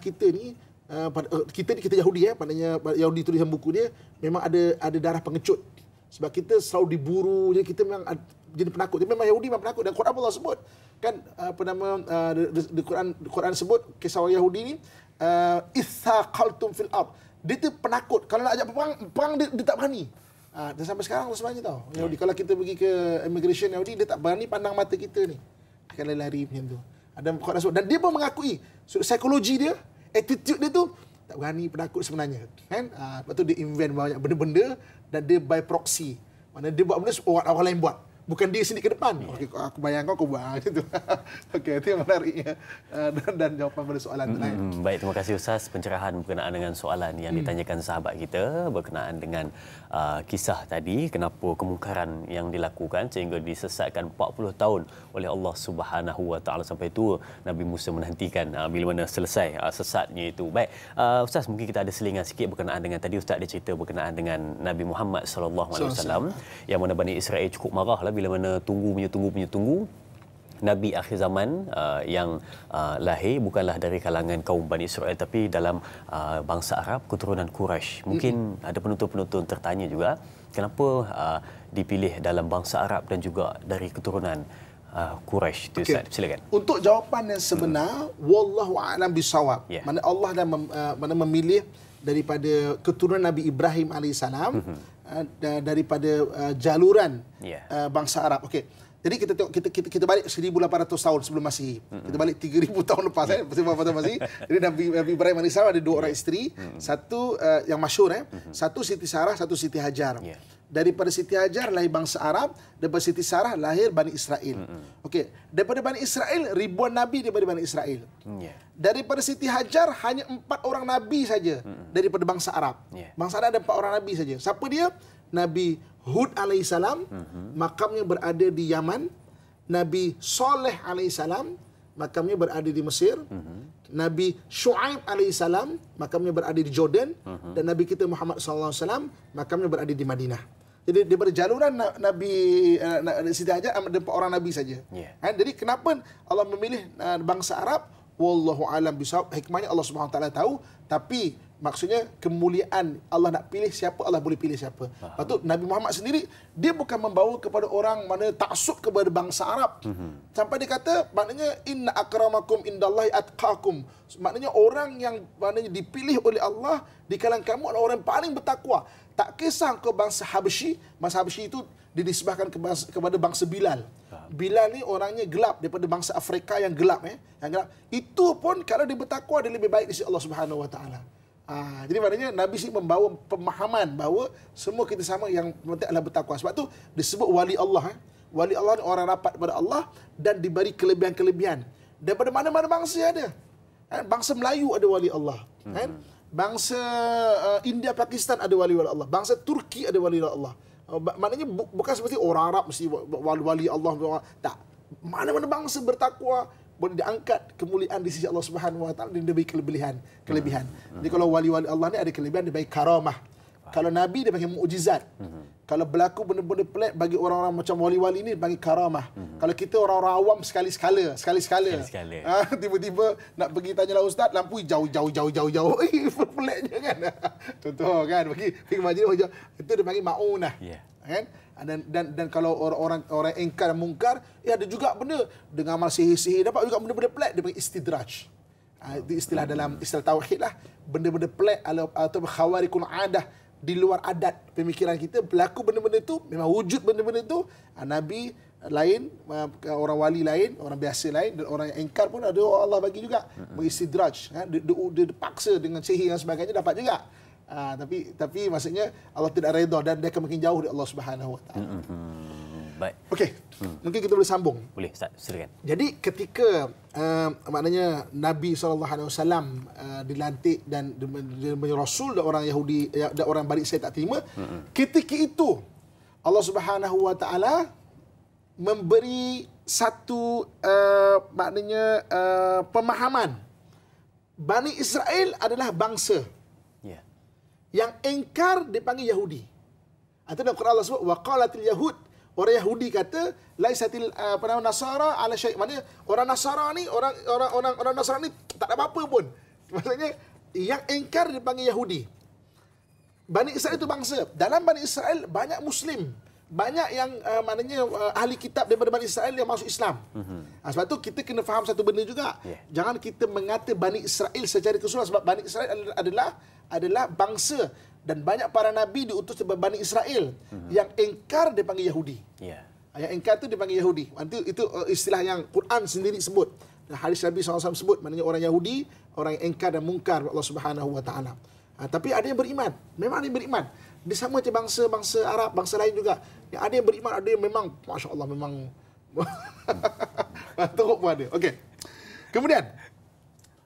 kita ni, kita Yahudi maknanya Yahudi tulisan buku dia memang ada darah pengecut. Sebab kita selalu diburu, jadi kita memang jadi penakut. Dia memang Yahudi memang penakut. Dan Quran Allah sebut kan Quran sebut kisah orang Yahudi ni ithaqaltum fil ard. Dia tu penakut. Kalau nak ajak perang dia tak berani. Dan sampai sekarang sebenarnya tau. Yahudi kalau kita pergi ke immigration Yahudi, dia tak berani pandang mata kita ni. Dia akan lari macam tu. Ada Quran sebut, dan dia pun mengakui psikologi dia, attitude dia tu tak berani, penakut sebenarnya, kan? Lepas tu dia invent banyak benda-benda dan dia by proxy. Mana dia buat benda orang lain buat. Bukan dia sendiri ke depan. Okay, aku bayang kau buat macam tu. Okey, itu yang menariknya. Dan jawapan pada soalan tu. Baik, terima kasih Ustaz pencerahan berkenaan dengan soalan yang ditanyakan sahabat kita berkenaan dengan kisah tadi, kenapa kemungkaran yang dilakukan sehingga disesatkan 40 tahun oleh Allah Subhanahu Wa Taala sampai itu Nabi Musa menantikan bila mana selesai sesatnya itu. Baik, Ustaz, mungkin kita ada selingan sikit berkenaan dengan tadi Ustaz ada cerita berkenaan dengan Nabi Muhammad sallallahu alaihi wasallam yang mana Bani Israel cukup marahlah bila mana tunggu Nabi akhir zaman yang lahir bukanlah dari kalangan kaum Bani Israel tapi dalam bangsa Arab keturunan Quraisy. Mungkin ada penonton-penonton tertanya juga kenapa dipilih dalam bangsa Arab dan juga dari keturunan Quraisy. Ustaz, silakan. Untuk jawapan yang sebenar, wallahu a'lam bisawab. Mana Allah dah memilih daripada keturunan Nabi Ibrahim alaihissalam daripada jaluran bangsa Arab. Okey. Jadi kita tengok kita balik 1800 tahun sebelum Masihi. Kita balik 3000 tahun lepas sebelum Masihi. Jadi Nabi Ibrahim alaihissalam ada dua orang isteri, satu yang masyhur satu Siti Sarah, satu Siti Hajar. Daripada Siti Hajar lahir bangsa Arab, daripada Siti Sarah lahir Bani Israel. Okey, daripada Bani Israel ribuan nabi daripada Bani Israel. Daripada Siti Hajar hanya 4 orang nabi saja daripada bangsa Arab. Bangsa Arab ada 4 orang nabi saja. Siapa dia? Nabi Hud alaihissalam, makamnya berada di Yaman. Nabi Saleh alaihissalam, makamnya berada di Mesir. Nabi Shu'aib alaihissalam, makamnya berada di Jordan. Dan Nabi kita Muhammad sallallahu alaihi wasallam, makamnya berada di Madinah. Jadi daripada jaluran Nabi Siti Hajar ada 4 orang nabi saja. Jadi kenapa Allah memilih bangsa Arab? Wallahu alam bisawab. Hikmahnya Allah Subhanahu Wa Taala tahu, tapi maksudnya kemuliaan Allah nak pilih siapa, Allah boleh pilih siapa. Lepas tu Nabi Muhammad sendiri dia bukan membawa kepada orang mana taksub kepada bangsa Arab. Sampai dia kata maknanya inna akramakum indallahi atqakum. Maknanya orang yang maknanya dipilih oleh Allah di kalangan kamu adalah orang yang paling bertakwa. Tak kisah ke bangsa Habsyi, bangsa Habsyi itu dinisbahkan kepada bangsa Bilal. Bilal ni orangnya gelap daripada bangsa Afrika yang gelap yang gelap. Itu pun kalau dia bertakwa dia lebih baik di sisi Allah Subhanahu Wa Taala. Jadi maknanya Nabi sih membawa pemahaman bahawa semua kita sama yang penting adalah bertakwa. Sebab tu disebut wali Allah. Wali Allah ni orang rapat kepada Allah dan diberi kelebihan-kelebihan. Daripada mana-mana bangsa ada. Bangsa Melayu ada wali Allah. Bangsa India, Pakistan ada wali Allah. Bangsa Turki ada wali Allah. Maknanya bukan seperti orang Arab mesti wali Allah. Tak. Mana-mana bangsa bertakwa boleh diangkat kemuliaan di sisi Allah Subhanahu Wa Taala dan diberi kelebihan. Jadi kalau wali-wali Allah ni ada kelebihan, dia bagi karamah. Kalau nabi dia bagi mukjizat. Kalau berlaku benda-benda pelik bagi orang-orang macam wali-wali ni bagi karamah. Kalau kita orang-orang awam sekali-sekala. Tiba-tiba nak pergi tanyalah ustaz, lampu jauh. Peliknya kan. Contoh kan bagi majlis itu dia bagi maunah. Kan? Dan kalau orang ingkar dan mungkar, ada juga benda dengan amal sihir dapat juga benda-benda pelik, dia panggil istidraj. Itu istilah dalam istilah tauhid lah, benda-benda pelik atau khawarikul adah, di luar adat pemikiran kita berlaku benda-benda itu, memang wujud benda-benda itu. Nabi lain, orang wali lain, orang biasa lain, dan orang yang ingkar pun ada Allah bagi juga istidraj. Dia paksa dengan sihir dan sebagainya dapat juga. Tapi maksudnya Allah tidak redha dan dia akan makin jauh dari Allah Subhanahu Wa Taala. Baik. Okey. Mungkin kita boleh sambung. Boleh, Ustaz. Silakan. Jadi ketika maknanya Nabi SAW dilantik dan dia menjadi rasul dan orang Yahudi dan orang Bani Israil tak terima, ketika itu Allah Subhanahu Wa Taala memberi satu maknanya pemahaman Bani Israel adalah bangsa yang engkar dipanggil Yahudi. Itu dalam Quran Allah sebut waqalatil yahud. Orang Yahudi kata laisatil nasara ala syai'. Maknanya orang Nasara ni orang Nasara ni tak ada apa-apa pun. Maksudnya yang engkar dipanggil Yahudi. Bani Israel itu bangsa. Dalam Bani Israel banyak Muslim. Banyak yang maknanya ahli kitab daripada Bani Israel yang masuk Islam. Sebab tu kita kena faham satu benda juga. Jangan kita mengata Bani Israel secara keseluruhan sebab Bani Israel adalah bangsa dan banyak para nabi diutus daripada Bani Israel yang engkar dipanggil Yahudi. Yang engkar tu dipanggil Yahudi. Itu istilah yang Quran sendiri sebut. Dan hadis Nabi SAW sebut maknanya orang Yahudi, orang yang engkar dan mungkar Allah Subhanahu Wa Taala. Tapi ada yang beriman. Memang ada yang beriman. Dia sama macam bangsa Arab, bangsa lain juga. Yang ada yang beriman, ada yang memang masya-Allah memang teruk pun ada. Okey. Kemudian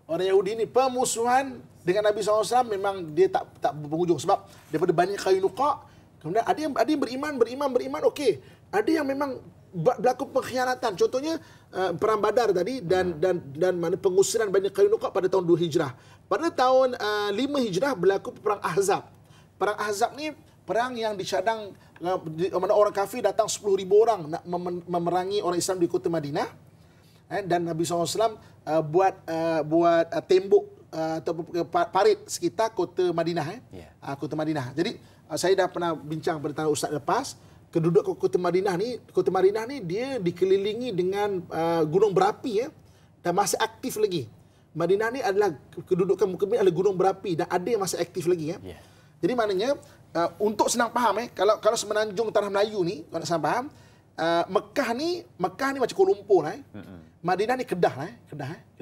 orang Yahudi ni pemusuhan dengan Nabi SAW memang dia tak berpenghujung sebab daripada Bani Qainuqa kemudian ada yang beriman okey. Ada yang memang berlaku pengkhianatan. Contohnya perang Badar tadi dan mana pengusiran Bani Qainuqa pada tahun 2 Hijrah. Pada tahun 5 Hijrah berlaku perang Ahzab. Perang Ahzab ni perang yang dicadang mana orang kafir datang 10,000 orang nak memerangi orang Islam di kota Madinah. Dan Nabi SAW buat tembok atau parit sekitar kota Madinah. Kota Madinah. Jadi saya dah pernah bincang pada tahun Ustaz lepas, keduduk kota Madinah ni dia dikelilingi dengan gunung berapi dan masih aktif lagi. Madinah ni adalah kedudukan muka bumi adalah gunung berapi dan ada yang masih aktif lagi Jadi maknanya untuk senang faham kalau semenanjung tanah Melayu ni kalau nak senang faham, Mekah ni macam Kuala Lumpur Madinah ni Kedah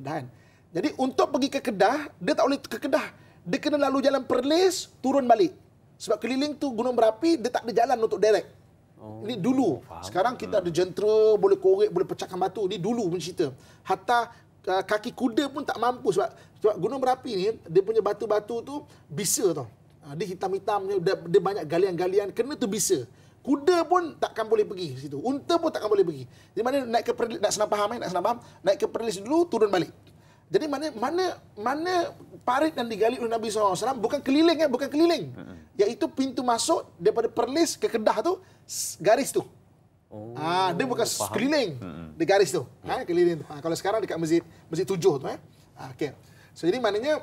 kan. Jadi untuk pergi ke Kedah, dia tak boleh ke Kedah. Dia kena lalu jalan Perlis, turun balik. Sebab keliling tu gunung berapi, dia tak ada jalan untuk direct. Ini dulu. Sekarang kita ada jentera, boleh korek, boleh pecahkan batu. Ini dulu punya cerita. Hatta kaki kuda pun tak mampu sebab gunung berapi ni dia punya batu-batu tu bisa tau. Dia hitam-hitam, dia banyak galian-galian, kena tu bisa. Kuda pun takkan boleh pergi situ. Unta pun takkan boleh pergi. Jadi mana naik ke Perlis, nak senang faham, naik ke Perlis dulu, turun balik. Jadi mana parit yang digali oleh Nabi SAW bukan keliling. Iaitu pintu masuk daripada Perlis ke Kedah tu, garis tu. Dia bukan keliling. Dia garis tu. Keliling tu. Kalau sekarang dekat Masjid 7 tu. Okey. So, jadi maknanya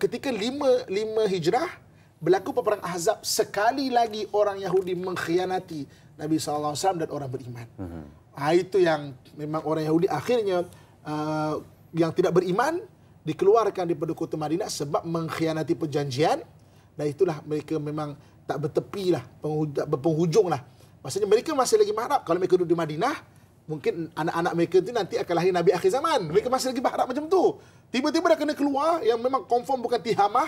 ketika 5 Hijrah berlaku peperang Ahzab, sekali lagi orang Yahudi mengkhianati Nabi SAW dan orang beriman. Itu yang memang orang Yahudi akhirnya yang tidak beriman dikeluarkan daripada kota Madinah sebab mengkhianati perjanjian, dan itulah mereka memang tak bertepi lah, berpenghujung lah. Maksudnya mereka masih lagi berharap kalau mereka duduk di Madinah, mungkin anak-anak mereka tu nanti akan lahir Nabi akhir zaman. Mereka masih lagi berharap macam tu. Tiba-tiba dah kena keluar yang memang confirm bukan tihamah.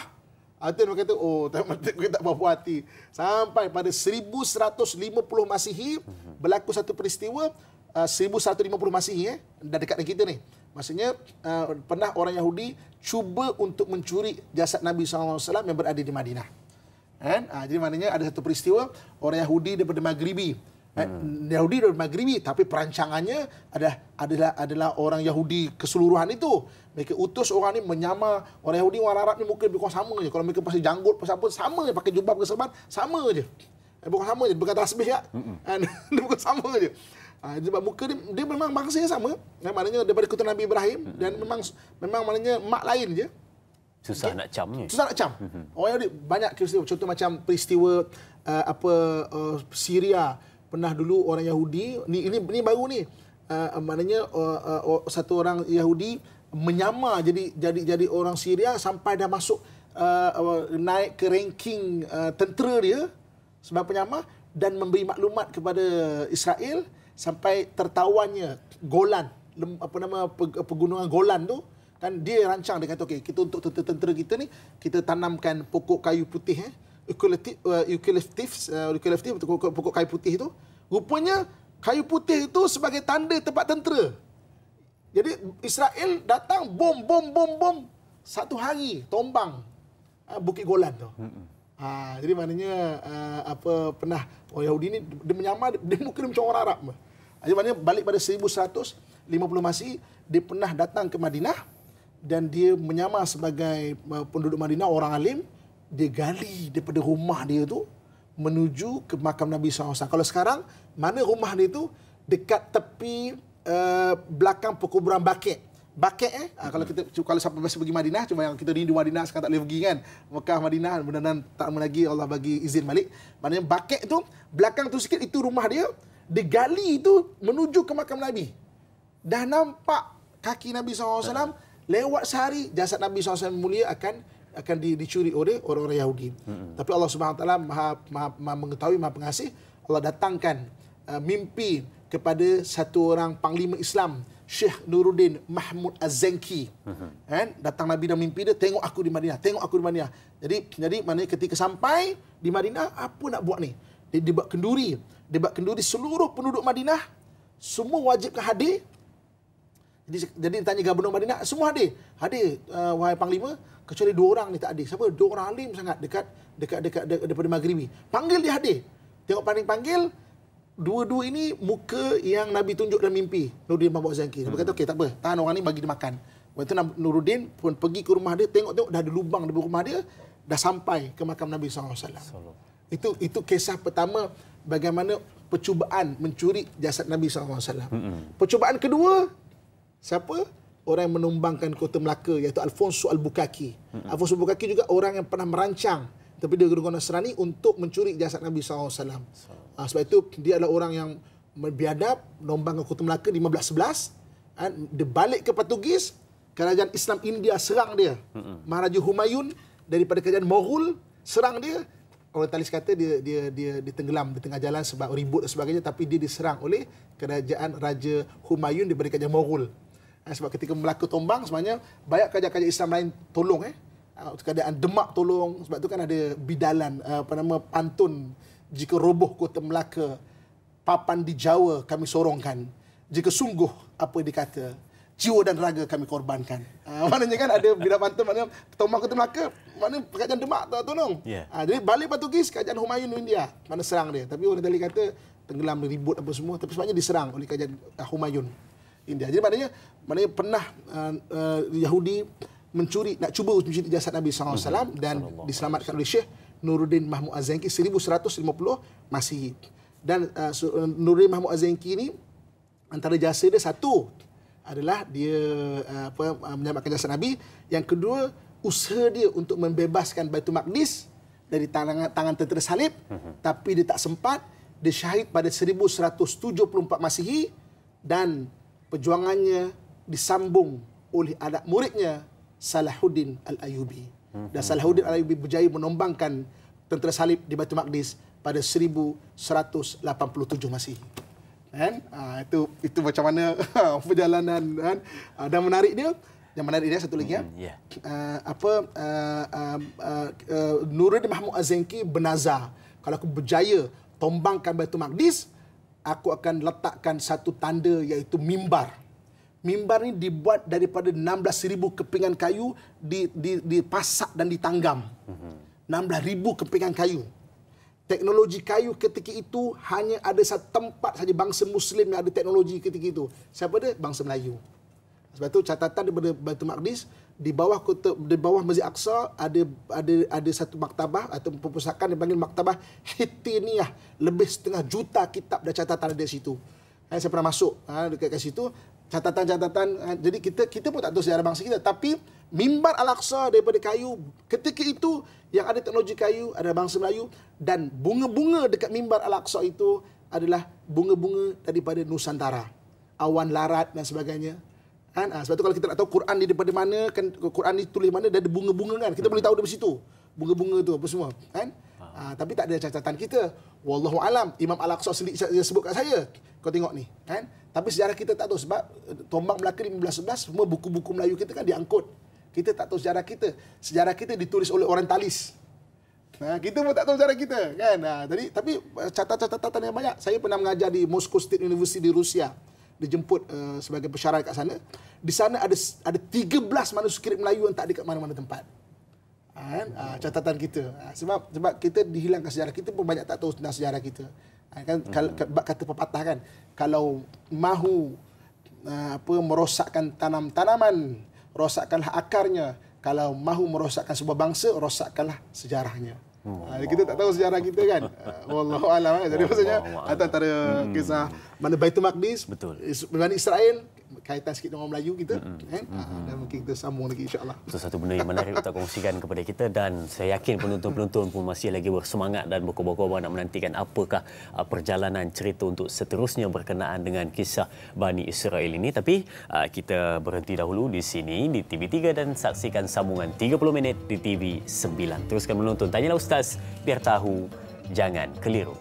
Itu mereka kata, kita tak berpuas hati. Sampai pada 1150 Masihi berlaku satu peristiwa, 1150 Masihi, dah dekat dengan kita ni. Maksudnya pernah orang Yahudi cuba untuk mencuri jasad Nabi SAW yang berada di Madinah. Jadi maknanya ada satu peristiwa orang Yahudi daripada Maghribi. Yahudi dari Maghribi, tapi perancangannya adalah orang Yahudi keseluruhan itu. Mereka utus orang ni menyamar orang Yahudi, orang Arab ni muka lebih kurang sama je. Kalau mereka pasal janggut, pasal apa, sama je. Pakai jubah, pakai serban, sama je. Bukan sama je, bukan tasbih ya. Dia bukan sama je. Sebab muka dia memang bangsa yang sama. Maknanya daripada keturunan Nabi Ibrahim, dan memang maknanya mak lain je. Susah nak camnya. Susah nak cam. Orang Yahudi banyak peristiwa. Contoh macam peristiwa Syria. Pernah dulu orang Yahudi, ini baru ni. Maknanya satu orang Yahudi menyamar jadi orang Syria sampai dah masuk naik ke ranking tentera dia sebab penyamar, dan memberi maklumat kepada Israel sampai tertawannya Golan, pegunungan Golan tu. Kan dia rancang, dia kata okey, kita untuk tentera kita ni kita tanamkan pokok kayu putih eucalyptus, pokok kayu putih tu Rupanya kayu putih itu sebagai tanda tempat tentera. Jadi Israel datang bom. Satu hari tombang Bukit Golan tu. Jadi maknanya pernah orang Yahudi ni dia menyamar, dia mungkin macam orang Arab. Jadi maknanya balik pada 1150 Masihi, dia pernah datang ke Madinah dan dia menyamar sebagai penduduk Madinah, orang alim. Dia gali daripada rumah dia tu menuju ke makam Nabi SAW. Kalau sekarang, mana rumah dia tu? Dekat tepi belakang perkuburan Baqi'. Baqi' kalau siapa biasa pergi Madinah, cuma yang kita rindu Madinah sekarang tak boleh pergi kan. Mekah, Madinah, mudah-mudahan tak lama lagi Allah bagi izin balik. Maknanya Baqi' tu, belakang tu sikit itu rumah dia. Dia gali itu menuju ke makam Nabi. Dah nampak kaki Nabi SAW, lewat sehari jasad Nabi SAW mulia akan dicuri oleh orang-orang Yahudi. Tapi Allah Subhanahu Wa Taala maha mengetahui, maha pengasih. Allah datangkan mimpi kepada satu orang panglima Islam, Syekh Nuruddin Mahmud Az-Zanki. Datang Nabi dalam mimpi dia, tengok aku di Madinah, tengok aku di Madinah. Jadi maknanya ketika sampai di Madinah, apa nak buat ni? Dia buat kenduri. Dia buat kenduri seluruh penduduk Madinah, semua wajibkan hadir. Jadi ditanya gubernur Madinah, semua hadir. Hadir, wahai panglima, kecuali 2 orang ni tak hadir. Siapa? 2 orang alim sangat dekat daripada Maghribi. Panggil dia hadir. Tengok panggil, dua-dua ini muka yang Nabi tunjuk dalam mimpi. Nuruddin Mahmud Az-Zanki. Nabi kata, okey tak apa, tahan orang ni, bagi dia makan. Waktu itu Nuruddin pun pergi ke rumah dia, tengok dah ada lubang di rumah dia, dah sampai ke makam Nabi SAW. Itu kisah pertama bagaimana percubaan mencuri jasad Nabi SAW. Percubaan kedua, siapa? Orang yang menumbangkan kota Melaka, iaitu Alfonso Al-Bukaki. Alfonso Al-Bukaki juga orang yang pernah merancang, tapi dia golongan Nasrani, untuk mencuri jasad Nabi SAW. Sebab itu dia adalah orang yang biadab, menumbangkan kota Melaka 1511. Dia balik ke Portugis, kerajaan Islam India serang dia. Maharaja Humayun daripada kerajaan Moghul serang dia. Orientalis kata dia tenggelam di tengah jalan sebab ribut dan sebagainya, tapi dia diserang oleh kerajaan Raja Humayun daripada kerajaan Moghul. Sebab ketika Melaka tombang, sebenarnya banyak kerajaan-kerajaan Islam lain tolong. Keadaan Demak tolong, sebab tu kan ada bidalan, pantun, jika roboh kota Melaka, papan di Jawa kami sorongkan. Jika sungguh apa dikata, jiwa dan raga kami korbankan. Maknanya kan ada bila pantun, maknanya tombang kota Melaka, mana kerajaan Demak tak tolong. Jadi balik Portugis, kerajaan Humayun India, mana serang dia. Tapi orang tadi kata tenggelam, ribut apa semua, tapi sebenarnya diserang oleh kerajaan Humayun India. Jadi maknanya pernah Yahudi nak cuba mencuri jasad Nabi SAW dan diselamatkan oleh Syekh Nuruddin Mahmud Az-Zanki 1150 Masihi. Dan Nuruddin Mahmud Az-Zanki ni, antara jasa dia satu adalah dia menyelamatkan jasad Nabi. Yang kedua, usaha dia untuk membebaskan Baitul Maqdis dari tangan tentera salib, tapi dia tak sempat. Dia syahid pada 1174 Masihi dan perjuangannya disambung oleh anak muridnya Salahuddin Al-Ayyubi. Dan Salahuddin Al-Ayyubi berjaya menombangkan tentera salib di Baitul Maqdis pada 1187 Masihi. Itu macam mana perjalanan kan. Dan menarik dia satu lagi Nuruddin Mahmud Az-Zanki bernazar, kalau aku berjaya tombangkan Baitul Maqdis, aku akan letakkan satu tanda, iaitu mimbar. Mimbar ni dibuat daripada 16,000 kepingan kayu, dipasak dan ditanggam. 16,000 kepingan kayu. Teknologi kayu ketika itu hanya ada satu tempat saja bangsa Muslim yang ada teknologi ketika itu. Siapa dia? Bangsa Melayu. Sebab itu catatan daripada Baitul Maqdis, di bawah Masjid Aqsa ada satu maktabah atau perpustakaan yang dipanggil Maktabah Hittiniyah. Lebih 1,5 juta kitab dan catatan ada di situ. Saya pernah masuk dekat situ, catatan-catatan. Jadi kita pun tak tahu sejarah bangsa kita, tapi mimbar Al-Aqsa daripada kayu ketika itu, yang ada teknologi kayu ada bangsa Melayu, dan bunga-bunga dekat mimbar Al-Aqsa itu adalah bunga-bunga daripada Nusantara, awan larat dan sebagainya. Sebab tu kalau kita nak tahu Quran ni daripada mana, kan Quran ni tulis mana, dia ada bunga-bunga kan, kita boleh tahu dari situ bunga-bunga tu apa semua kan. Tapi tak ada catatan kita. Wallahu alam, Imam Al-Aqsa sendiri sebut kat saya, kau tengok ni kan. Tapi sejarah kita tak tahu, sebab tombak Melaka 1511 semua buku-buku Melayu kita kan diangkut. Kita tak tahu sejarah kita. Sejarah kita ditulis oleh orientalis. Kita pun tak tahu cara kita, kan? Tapi catatan yang banyak. Saya pernah mengajar di Moscow State University di Rusia. Dijemput sebagai pesyarat kat sana. Di sana ada 13 manuskrip Melayu yang tak ada kat mana-mana tempat. Catatan kita. Sebab kita dihilangkan sejarah. Kita pun banyak tak tahu tentang sejarah kita. Kata pepatah kan, kalau mahu merosakkan tanaman, rosakkanlah akarnya. Kalau mahu merosakkan sebuah bangsa, rosakkanlah sejarahnya. Kita tak tahu sejarah kita kan. Wallahu a'lam. Jadi maksudnya antara kisah mana Baitul Maqdis, Bani Israel, kaitan sikit dengan orang Melayu kita, kan? Dan mungkin kita sambung lagi insya-Allah. Itu satu benda yang menarik untuk kongsikan kepada kita, dan saya yakin penonton-penonton pun masih lagi bersemangat dan berkobar-kobar nak menantikan apakah perjalanan cerita untuk seterusnya berkenaan dengan kisah Bani Israel ini. Tapi kita berhenti dahulu di sini di TV3 dan saksikan sambungan 30 minit di TV9. Teruskan menonton Tanyalah Ustaz, biar tahu, jangan keliru.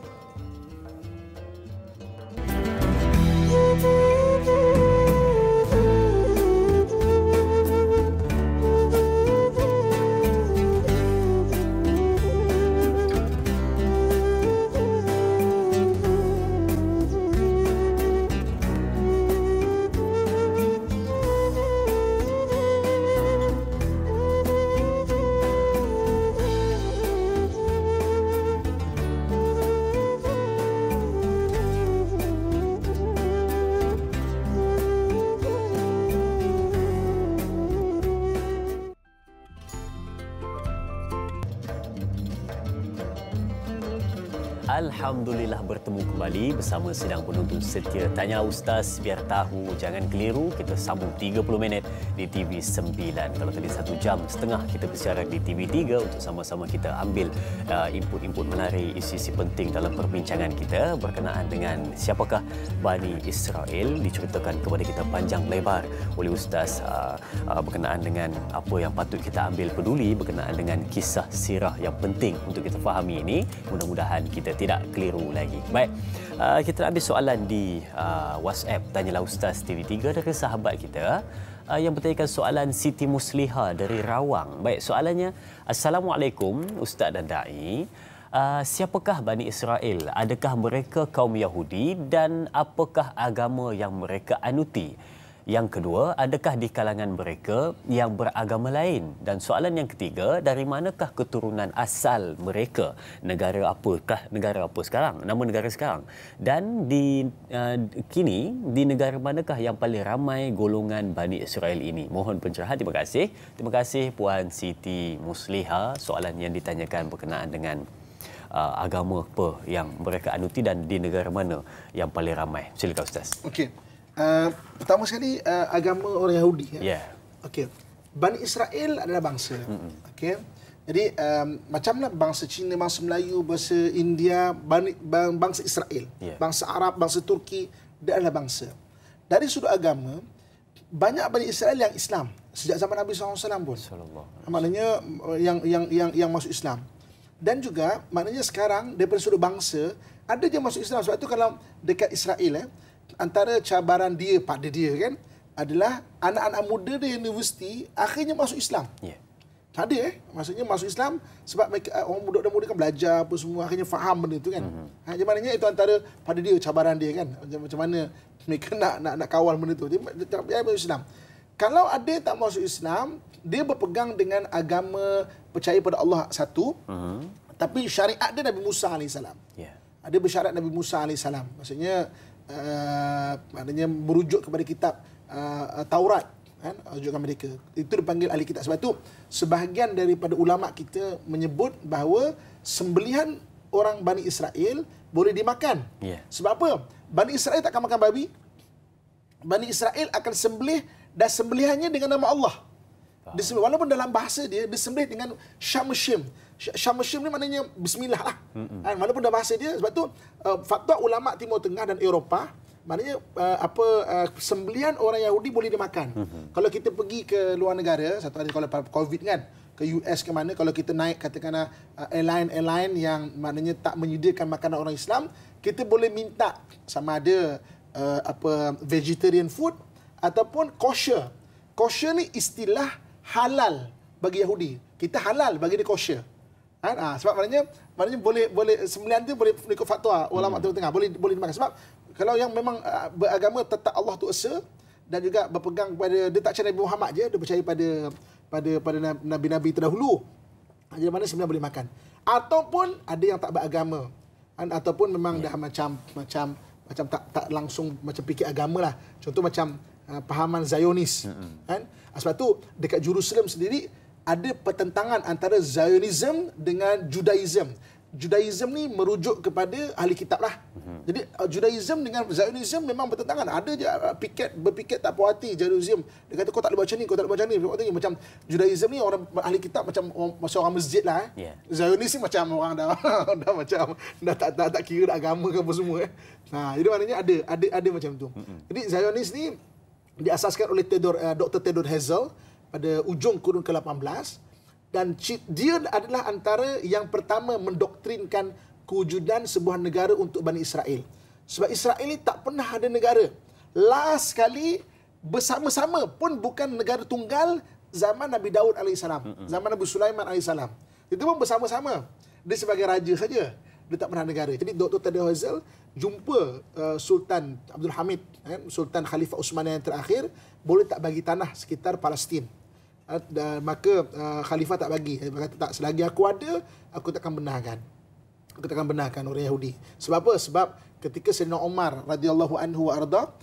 Alhamdulillah bertemu kembali bersama sidang penonton setia Tanya Ustaz, biar tahu jangan keliru. Kita sambung 30 minit di TV9. Kalau tadi 1 jam setengah kita bersiaran di TV3 untuk sama-sama kita ambil input-input menarik, isi-isi penting dalam perbincangan kita berkenaan dengan siapakah Bani Israel. Diceritakan kepada kita panjang lebar oleh Ustaz berkenaan dengan apa yang patut kita ambil peduli berkenaan dengan kisah sirah yang penting untuk kita fahami ini. Mudah-mudahan kita tidak keliru lagi. Baik, kita ambil soalan di WhatsApp Tanyalah Ustaz TV3 dari sahabat kita yang bertanyakan soalan Siti Musliha dari Rawang. Baik, soalannya, Assalamualaikum Ustaz dan Da'i. Siapakah Bani Israel? Adakah mereka kaum Yahudi dan apakah agama yang mereka anuti? Yang kedua, adakah di kalangan mereka yang beragama lain? Dan soalan yang ketiga, dari manakah keturunan asal mereka? Negara apa sekarang? Nama negara sekarang. Dan kini, di negara manakah yang paling ramai golongan Bani Israel ini? Mohon pencerahan. Terima kasih. Terima kasih Puan Siti Musliha. Soalan yang ditanyakan berkenaan dengan agama apa yang mereka anuti dan di negara mana yang paling ramai. Silakan Ustaz. Okey. Pertama sekali agama orang Yahudi. Ya. Okey. Bani Israel adalah bangsa. Okey. Jadi macamlah bangsa Cina, bangsa Melayu, bangsa India, bangsa Israel, bangsa Arab, bangsa Turki, dia adalah bangsa. Dari sudut agama, banyak Bani Israel yang Islam sejak zaman Nabi SAW pun. Maknanya yang masuk Islam. Dan juga maknanya sekarang daripada sudut bangsa ada je masuk Islam. Sebab itu kalau dekat Israel antara cabaran dia pada dia kan adalah anak-anak muda di universiti akhirnya masuk Islam. Ada maksudnya masuk Islam sebab mereka orang muda kan belajar apa semua akhirnya faham benda itu kan. Jadi maknanya itu antara pada dia cabaran dia kan. Macam mana mereka nak kawal benda itu. Dia masuk Islam. Kalau ada tak masuk Islam, dia berpegang dengan agama percaya pada Allah satu. Tapi syariat dia Nabi Musa AS. Ada bersyarat Nabi Musa AS. Maksudnya maknanya merujuk kepada kitab Taurat, kan, rujukan mereka. Itu dipanggil ahli kitab. Sebab itu sebahagian daripada ulama kita menyebut bahawa sembelihan orang Bani Israel boleh dimakan. Sebab apa? Bani Israel tak akan makan babi. Bani Israel akan sembelih dan sembelihannya dengan nama Allah. Walaupun dalam bahasa dia disembelih dengan Shamshim. Shamshim ni maknanya bismillah lah. Walaupun dalam bahasa dia, sebab tu fatwa ulama Timur Tengah dan Eropah maknanya sembelihan orang Yahudi boleh dimakan. Kalau kita pergi ke luar negara, satu hari kalau COVID kan, ke US ke mana, kalau kita naik katakanlah airline yang maknanya tak menyediakan makanan orang Islam, kita boleh minta sama ada vegetarian food ataupun kosher. Kosher ni istilah halal bagi Yahudi. Kita halal bagi dia kosher. Sebab maknanya boleh sembilan tu boleh ikut fatwa ulama tengah boleh dimakan. Sebab kalau yang memang beragama tetap Allah tu esa dan juga berpegang pada dia tak percaya Nabi Muhammad je, dia percaya pada nabi-nabi terdahulu. Jadi mana sembilan boleh makan. Ataupun ada yang tak beragama. Ataupun memang dah macam tak langsung macam fikir agama lah. Contoh macam pahaman Zionis. Sebab tu dekat Jerusalem sendiri ada pertentangan antara Zionism dengan Judaism. Judaism ni merujuk kepada ahli kitab lah. Jadi Judaism dengan Zionism memang bertentangan. Ada je berfikir tak puas hati Zionism. Dia kata kau tak boleh baca ni, kau tak boleh baca ni. Macam Judaism ni orang ahli kitab macam orang masjid lah. Zionis ni macam orang dah macam dah tak kira agama ke apa semua. Jadi maknanya ada macam tu. Jadi Zionis ni diasaskan oleh Dr. Theodor Herzl pada ujung kurun ke-18. Dan dia adalah antara yang pertama mendoktrinkan kewujudan sebuah negara untuk Bani Israel. Sebab Israel ni tak pernah ada negara. Last sekali bersama-sama pun bukan negara tunggal zaman Nabi Daud AS. Zaman Nabi Sulaiman AS. Itu pun bersama-sama. Dia sebagai raja saja. Dia tak pernah negara. Jadi Dr. Theodor Herzl jumpa Sultan Abdul Hamid, Sultan Khalifah Utsman yang terakhir, boleh tak bagi tanah sekitar Palestin. Dan maka khalifah tak bagi. Dia kata tak, selagi aku ada, aku takkan benarkan. Aku takkan benarkan orang Yahudi. Sebab apa? Sebab ketika Sayyidina Umar radhiyallahu anhu wa arda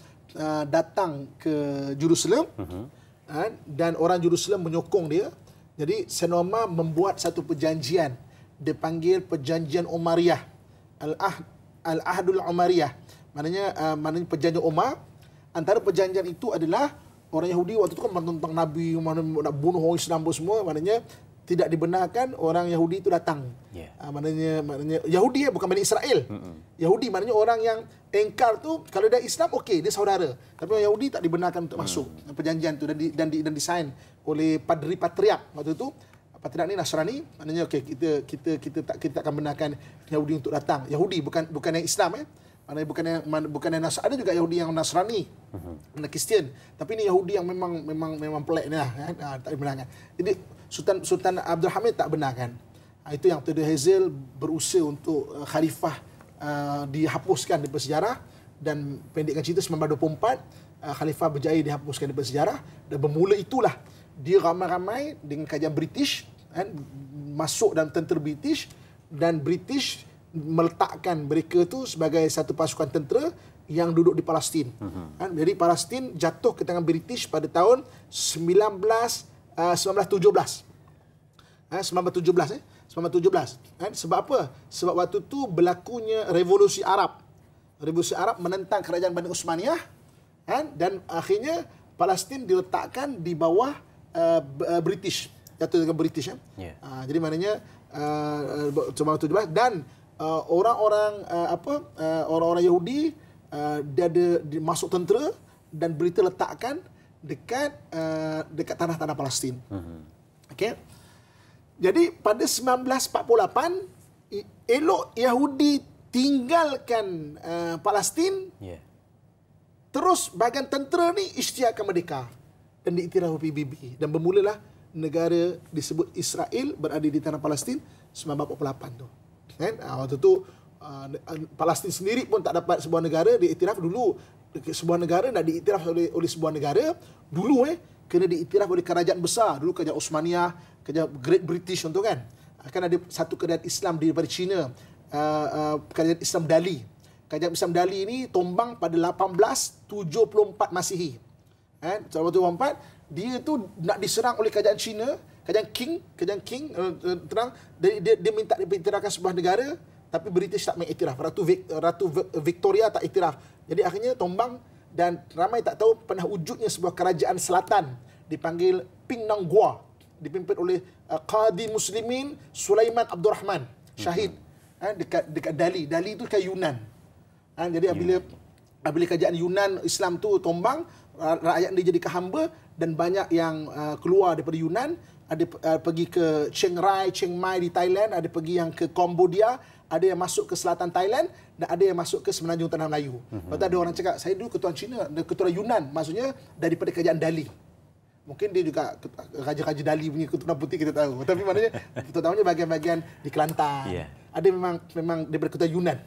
datang ke Jerusalem, dan orang Jerusalem menyokong dia. Jadi Sayyidina Umar membuat satu perjanjian. Dia panggil perjanjian Umariyah. Al-Ahdul Umariyah. Maknanya perjanjian Umar. Antara perjanjian itu adalah orang Yahudi waktu itu kan menentang Nabi, nak bunuh orang Islam semua, maknanya tidak dibenarkan orang Yahudi itu datang. Maknanya Yahudi bukan Bani Israel. Yahudi maknanya orang yang engkar tu kalau dia Islam okey, dia saudara. Tapi orang Yahudi tak dibenarkan untuk masuk. Perjanjian tu dan disign oleh Padri Patriark waktu itu. Patriark ni Nasrani, maknanya okey, kita tak akan benarkan Yahudi untuk datang. Yahudi bukan yang Islam maknanya bukan yang Nasrani. Ada juga Yahudi yang Nasrani, Kristian. Tapi ini Yahudi yang memang pelik ni lah, tak dibenarkan. Jadi Sultan Abdul Hamid tak benarkan. Itu yang Theodor Herzl berusaha untuk khalifah dihapuskan daripada sejarah, dan pendekkan cerita 1924 khalifah berjaya dihapuskan daripada sejarah, dan bermula itulah dia ramai-ramai dengan kajian British masuk dalam tentera British, dan British meletakkan mereka tu sebagai satu pasukan tentera yang duduk di Palestin. Jadi Palestin jatuh ke tangan British pada tahun 1917. 1917. Sebab apa? Sebab waktu tu berlakunya revolusi Arab. Revolusi Arab menentang kerajaan Bani Utsmaniyah, dan akhirnya Palestin diletakkan di bawah British. Jatuh dengan British. Jadi maknanya 1917, dan orang-orang Yahudi dia masuk tentera, dan berita letakkan dekat tanah-tanah Palestin. Okey. Jadi pada 1948 elok Yahudi tinggalkan Palestin. Terus bahagian tentera ni isytiharkan merdeka dan diiktiraf PBB, dan bermulalah negara disebut Israel berada di tanah Palestin 1948 tu. Waktu tu Palestin sendiri pun tak dapat sebuah negara diiktiraf dulu. Sebuah negara nak diiktiraf oleh sebuah negara dulu kena diiktiraf oleh kerajaan besar. Dulu kerajaan Utsmaniyah, kerajaan Great British contoh kan. Akan ada satu kerajaan Islam daripada China, kerajaan Islam Dali. Kerajaan Islam Dali ni tumbang pada 1874 Masihi. 1874 dia tu nak diserang oleh kerajaan China, kerajaan King terang dia minta diiktirafkan sebuah negara, tapi British tak mengiktiraf. Ratu Victoria tak iktiraf. Jadi akhirnya tumbang, dan ramai tak tahu pernah wujudnya sebuah kerajaan selatan dipanggil Penang Gua, dipimpin oleh Qadi Muslimin Sulaiman Abdul Rahman, syahid dekat Dali. Dali itu kan Yunan. Jadi apabila kerajaan Yunan Islam tu tumbang, rakyat dia jadi hamba, dan banyak yang keluar daripada Yunan, ada pergi ke Chiang Mai di Thailand, ada pergi yang ke Cambodia, ada yang masuk ke selatan Thailand, dan ada yang masuk ke semenanjung Tanah Melayu. Lepas tu ada orang cakap, saya dulu keturunan Cina, keturunan Yunan, maksudnya daripada kerajaan Dali. Mungkin dia juga Raja-Raja Dali punya Keturunan Putih kita tahu. Tapi maknanya terutamanya bahagian-bahagian di Kelantan. Ada memang daripada keturunan Yunan.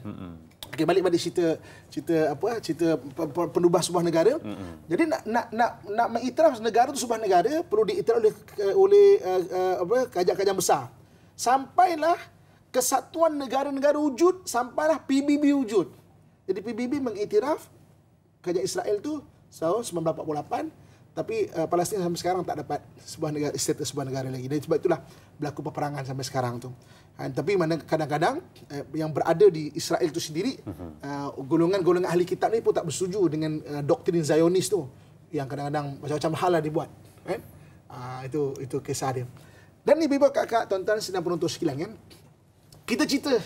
Okey, balik cerita penubah sebuah negara. Jadi nak mengiktiraf negara itu sebuah negara perlu diiktiraf oleh kerajaan-kerajaan besar. Sampailah kesatuan negara-negara wujud, sampailah PBB wujud. Jadi PBB mengiktiraf kerajaan Israel itu tahun 1948, tapi Palestin sampai sekarang tak dapat sebuah negara, status sebuah negara lagi. Dan sebab itulah berlaku peperangan sampai sekarang tu. Tapi mana kadang-kadang yang berada di Israel itu sendiri, golongan-golongan ahli kitab ni pun tak bersetuju dengan doktrin Zionis tu, yang kadang-kadang macam-macam hal lah dibuat. Itu kisah dia. Dan ni ibu kakak, tuan-tuan sedang penonton sekalian kan, kita cerita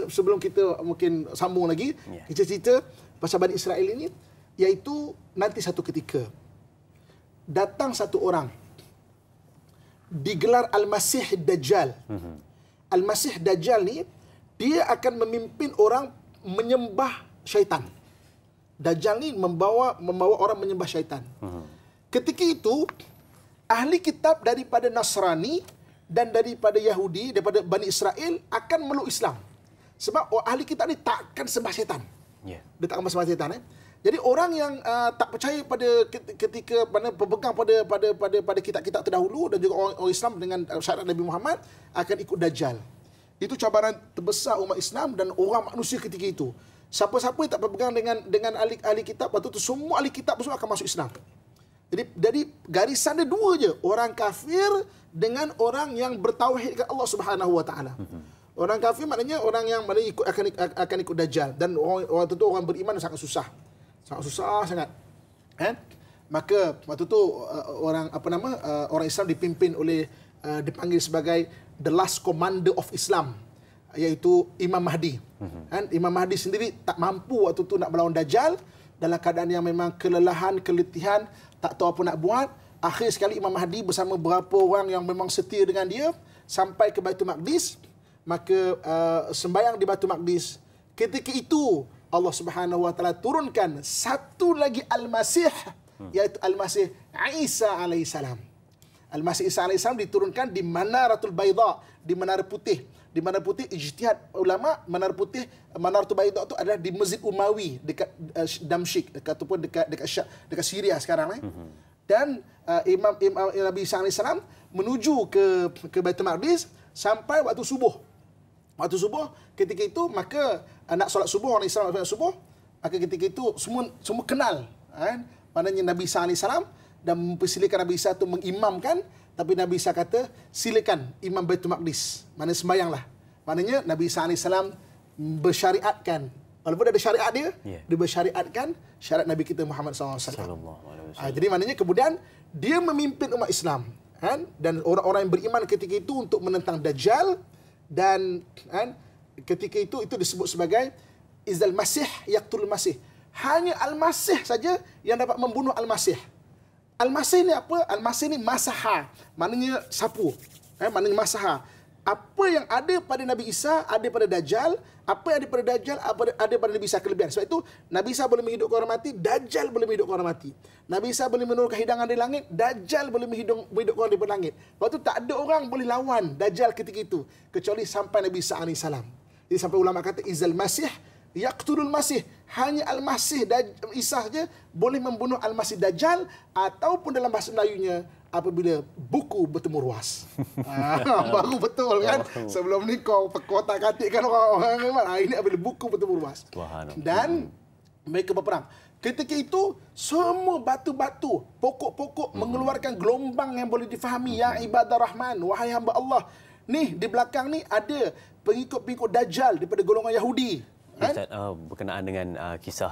sebelum kita mungkin sambung lagi, kita cerita pasal Bani Israel ini, iaitu nanti satu ketika datang satu orang digelar Al-Masih Dajjal. Al-Masih Dajjal ni dia akan memimpin orang menyembah syaitan. Dajjal ni membawa orang menyembah syaitan. Ketika itu ahli kitab daripada Nasrani dan daripada Yahudi, daripada Bani Israel akan meluk Islam. Sebab ahli kitab ni takkan sembah syaitan. Dia takkan sembah syaitan. Jadi orang yang tak percaya pada ketika mana berpegang pada kitab-kitab terdahulu dan juga orang Islam dengan syarat Nabi Muhammad akan ikut Dajjal. Itu cabaran terbesar umat Islam dan orang manusia ketika itu. Siapa-siapa yang tak berpegang dengan ahli kitab, waktu itu semua ahli kitab semua akan masuk Islam. Jadi garisan dia dua je, orang kafir dengan orang yang bertauhid dengan Allah Subhanahu Wa Taala. Orang kafir maknanya orang yang akan ikut Dajjal, dan waktu itu orang beriman sangat susah. Sangat susah sangat. Maka waktu tu orang Islam dipimpin oleh dipanggil sebagai the last commander of Islam, iaitu Imam Mahdi. Imam Mahdi sendiri tak mampu waktu tu nak melawan Dajjal, dalam keadaan yang memang kelelahan, keletihan, tak tahu apa nak buat. Akhir sekali Imam Mahdi bersama beberapa orang yang memang setia dengan dia sampai ke Baitul Maqdis. Maka sembahyang di Baitul Maqdis. Ketika itu Allah Subhanahu Wa Taala turunkan satu lagi Al-Masih, iaitu Al-Masih Isa alaihissalam. Al-Masih Isa alaihissalam diturunkan di Manaratul Baida, di Menara Putih. Di Menara Putih, ijtihad ulama, Menara Putih, Manaratul Baida itu adalah di Masjid Umawi dekat Damsyik, ataupun dekat Syria sekarang. Dan Imam Nabi Isa alaihissalam menuju ke Baitul Maqdis sampai waktu subuh. Waktu subuh, ketika itu maka nak solat subuh, orang Islam nak solat subuh, maka ketika itu semua kenal, maknanya Nabi Isa alaihissalam, dan mempersilakan Nabi Isa itu mengimamkan. Tapi Nabi Isa kata, silakan imam Baitul Maqdis, maknanya sembahyanglah. Maknanya Nabi Isa alaihissalam bersyariatkan, walaupun ada syariat dia, dia bersyariatkan syariat Nabi kita Muhammad SAW. Jadi maknanya kemudian dia memimpin umat Islam, dan orang-orang yang beriman ketika itu untuk menentang Dajjal. Dan ketika itu disebut sebagai Izal Masih Yaqtul Masih. Hanya Al-Masih saja yang dapat membunuh Al-Masih. Al-Masih ni apa? Al-Masih ni masaha, maknanya sapu. Maknanya masaha. Apa yang ada pada Nabi Isa ada pada Dajjal, apa yang ada pada Dajjal ada pada Nabi Isa, kelebihan. Sebab itu Nabi Isa boleh menghidupkan orang mati, Dajjal boleh menghidupkan orang mati. Nabi Isa boleh menurunkan hidangan dari langit, Dajjal boleh menghidupkan orang dari langit. Waktu tak ada orang boleh lawan Dajjal ketika itu kecuali sampai Nabi Isa AS. Jadi sampai ulama kata Izal Masih Yaqtulul Masih, hanya Al-Masih Isa saja boleh membunuh Al-Masih Dajjal, ataupun dalam bahasa Melayunya apabila buku bertemu ruas. Baru betul kan. Sebelum ni kau kotak-katikkan orang memang. Ini apabila buku bertemu ruas. Dan mereka berperang. Ketika itu semua batu-batu, pokok-pokok mengeluarkan gelombang yang boleh difahami. Ya ibadah Rahman, wahai hamba Allah. Ni di belakang ni ada pengikut-pengikut Dajjal daripada golongan Yahudi. Ustaz, berkenaan dengan kisah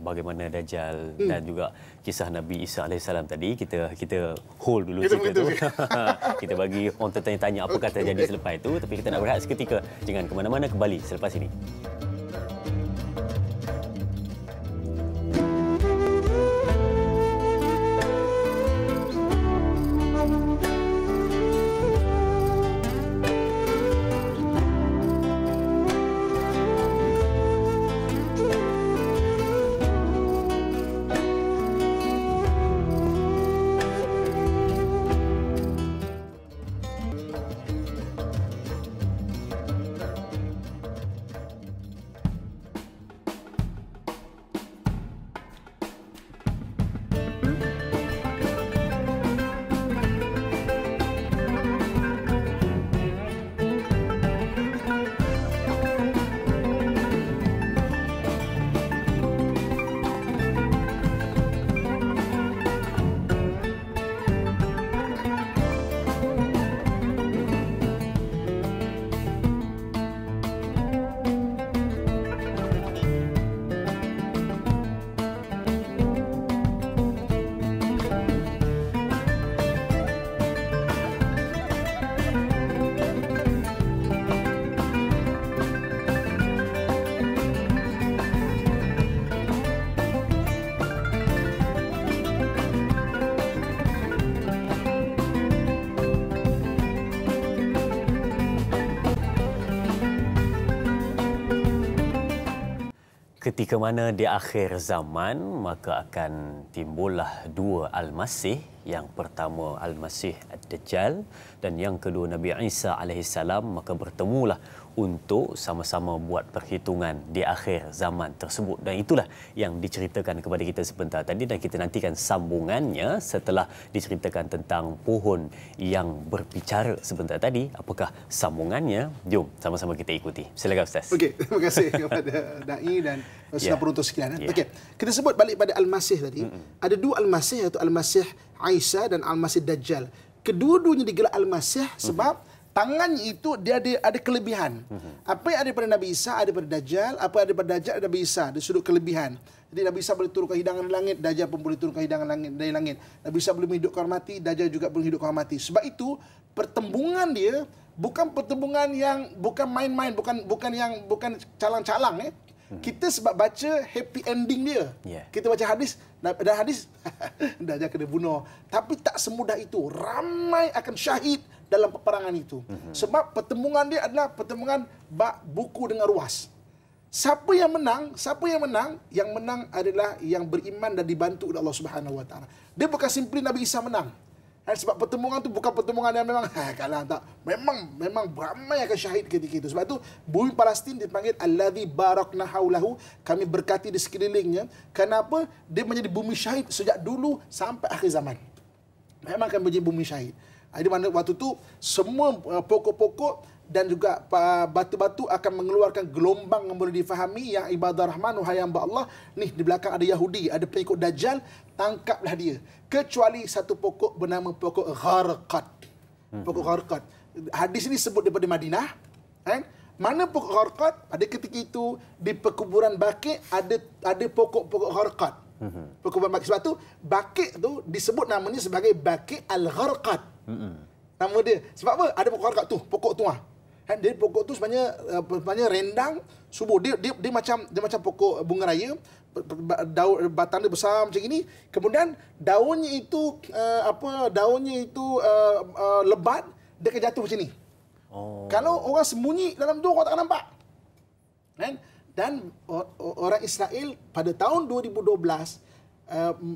bagaimana Dajjal dan juga kisah Nabi Isa AS tadi, kita hold dulu cerita tu. Kita bagi orang tertanya-tanya apa kata jadi selepas itu, tapi kita nak berehat seketika. Jangan ke mana-mana, kembali selepas ini. Ketika mana di akhir zaman, maka akan timbullah dua Al-Masih. Yang pertama Al-Masih Ad-Dajjal dan yang kedua Nabi Isa alaihissalam, maka bertemulah untuk sama-sama buat perhitungan di akhir zaman tersebut. Dan itulah yang diceritakan kepada kita sebentar tadi, dan kita nantikan sambungannya setelah diceritakan tentang pohon yang berbicara sebentar tadi. Apakah sambungannya? Jom sama-sama kita ikuti. Silakan Ustaz. Okey, terima kasih kepada Dai dan semua penonton sekalian. Okey, kita sebut balik pada Al-Masih tadi. Ada dua Al-Masih, iaitu Al-Masih Isa dan Al-Masih Dajjal. Kedua-duanya digelar Al-Masih sebab tangannya itu dia ada kelebihan. Apa yang ada pada Nabi Isa ada pada Dajjal, apa yang ada pada Dajjal ada Nabi Isa, dari sudut kelebihan. Jadi Nabi Isa boleh turunkan hidangan dari langit, Dajjal pun boleh turunkan hidangan dari langit. Nabi Isa boleh menghidupkan orang mati, Dajjal juga boleh menghidupkan orang mati. Sebab itu pertembungan dia bukan pertembungan yang bukan main-main, bukan calang-calang. Kita sebab baca happy ending dia. Kita baca hadis, dan hadis Dajjal kena bunuh. Tapi tak semudah itu. Ramai akan syahid dalam peperangan itu. Sebab pertembungan dia adalah pertembungan bak buku dengan ruas. Siapa yang menang? Yang menang adalah yang beriman dan dibantu oleh Allah Subhanahu Wa Taala. Dia bukan simply Nabi Isa menang. Sebab pertembungan itu bukan pertembungan yang memang kalah tak. Memang ramai akan syahid ketika itu. Sebab itu bumi Palestin dipanggil Allazi barakna haulahu, kami berkati di sekelilingnya. Kenapa? Dia menjadi bumi syahid sejak dulu sampai akhir zaman. Memang akan menjadi bumi syahid. Di mana waktu itu semua pokok-pokok dan juga batu-batu akan mengeluarkan gelombang yang boleh difahami, yang ibadah Rahman, wahai hamba Allah. Ni di belakang ada Yahudi, ada pengikut Dajjal, tangkaplah dia. Kecuali satu pokok bernama pokok Gharqad. Pokok Gharqad. Hadis ini sebut daripada Madinah. Mana pokok Gharqad? Pada ketika itu di perkuburan Baqi ada pokok-pokok Gharqad. Perkuburan Baqi. Sebab tu Baqi tu disebut namanya sebagai Baqi Al-Gharqad. Nama dia. Sebab apa? Ada pokok Gharqad tu, pokok tu ah. Dia pokok tu sebenarnya rendang, subur. Dia macam pokok bunga raya. Daun batang dia besar macam ini. Kemudian daunnya itu lebat, dia akan jatuh macam ni. Kalau orang sembunyi dalam tu, orang tak akan nampak. Dan orang Israel pada tahun 2012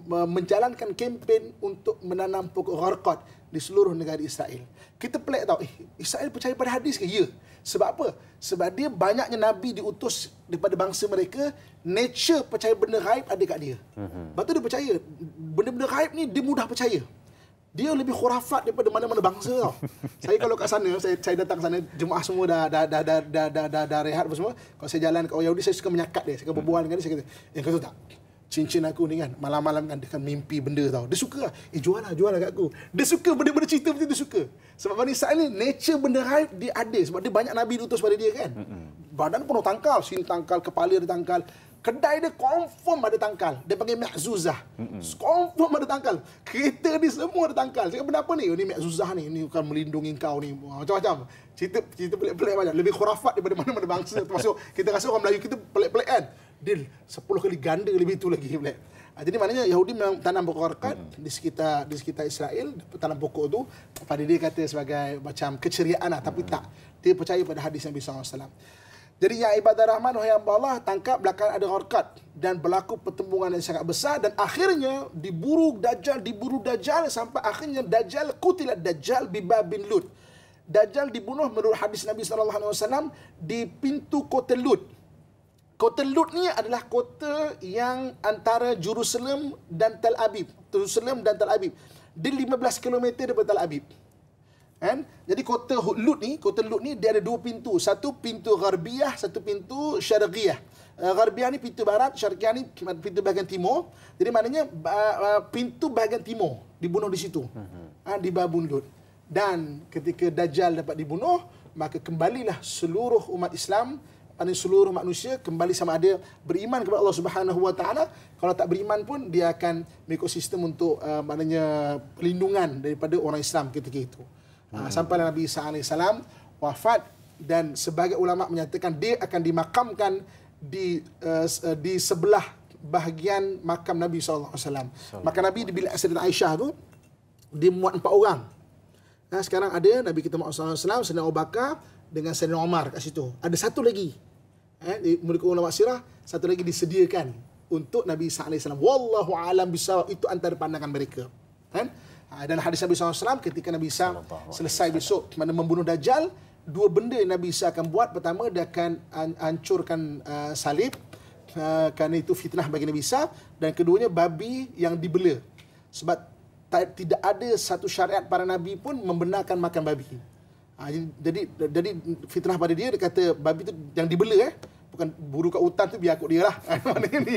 menjalankan kempen untuk menanam pokok Gharqad di seluruh negara Israel. Kita pelik tahu, Israel percaya pada hadis ke? Ya. Sebab apa? Sebab dia banyaknya Nabi diutus daripada bangsa mereka, nature percaya benda gaib ada kat dia. Lepas tu dia percaya, benda-benda gaib ni dia mudah percaya. Dia lebih khurafat daripada mana-mana bangsa tau. Saya kalau kat sana, saya datang sana, jemaah semua dah rehat apa semua. Kalau saya jalan kat orang Yahudi, saya suka menyakat dia, saya suka berbual dengan dia, saya kata, kau tahu tak? Cincin aku ni kan, malam-malam kan dia kan mimpi benda tau. Dia suka lah. Jual lah kat aku. Dia suka benda-benda cerita macam tu, dia suka. Sebab Bani Israel ni, nature benda gaib dia ada. Sebab dia banyak Nabi diutus pada dia kan. Badan penuh tangkal. Sini tangkal, kepala dia tangkal. Kedai dia confirm ada tangkal. Dia panggil Ma'zuzah. Confirm ada tangkal. Kereta dia semua ada tangkal. Saya kata, benda apa ni? Ni Ma'zuzah ni. Ni bukan melindungi kau ni. Macam-macam. Cerita pelik-pelik banyak. Lebih khurafat daripada mana-mana bangsa. Termasuk kita rasa orang Melayu kita pelik-pelik kan. Dia 10 kali ganda lebih itu lagi. Jadi maknanya Yahudi memang tanam pokok Gharqad di sekitar Israel, tanam pokok tu pada dia kata sebagai macam keceriaan lah, tapi tak. Dia percaya pada hadis Nabi SAW. Jadi yang ibadah Rahman, wahai hamba Allah, tangkap belakang ada Gharqad dan berlaku pertembungan yang sangat besar dan akhirnya diburu Dajjal sampai akhirnya Dajjal qutilat Dajjal bi babin Lut. Dajjal dibunuh menurut hadis Nabi SAW di pintu kota Lut. Kota Lut ni adalah kota yang antara Jerusalem dan Tel Aviv. Dia 15 km daripada Tel Aviv. Jadi kota Lut ni dia ada dua pintu. Satu pintu Gharbiyah, satu pintu Syarqiyah. Gharbiyah ni pintu barat, Syarqiyah ni pintu bahagian timur. Jadi maknanya pintu bahagian timur dibunuh di situ. Di Babun Lut. Dan ketika Dajjal dapat dibunuh, maka kembalilah seluruh umat Islam, seluruh manusia kembali sama ada beriman kepada Allah Subhanahu Wa Taala. Kalau tak beriman pun dia akan mengikut sistem untuk maknanya perlindungan daripada orang Islam ketika itu. Sampai Nabi Isa AS wafat dan sebagai ulama menyatakan dia akan dimakamkan di sebelah bahagian makam Nabi SAW. Makam Nabi di bilik Sayyidatina Aisyah tu dia muat 4 orang. Sekarang ada Nabi kita Muhammad SAW, Sayyidina Abu Bakar dengan Sayyidina Umar kat situ. Ada satu lagi. Mereka ulama sirah, satu lagi disediakan untuk Nabi Isa AS. Wallahu alam bisawab, itu antara pandangan mereka. Kan? Dan hadis Nabi SAW ketika Nabi Isa selesai besok mana membunuh Dajjal, dua benda yang Nabi Isa akan buat. Pertama, dia akan hancurkan salib, kerana itu fitnah bagi Nabi Isa. Dan keduanya, babi yang dibela. Sebab tidak ada satu syariat para Nabi pun membenarkan makan babi. Jadi fitnah pada dia kata babi tu yang dibela, bukan buru kat hutan tu biar akut dia lah. Maknanya ni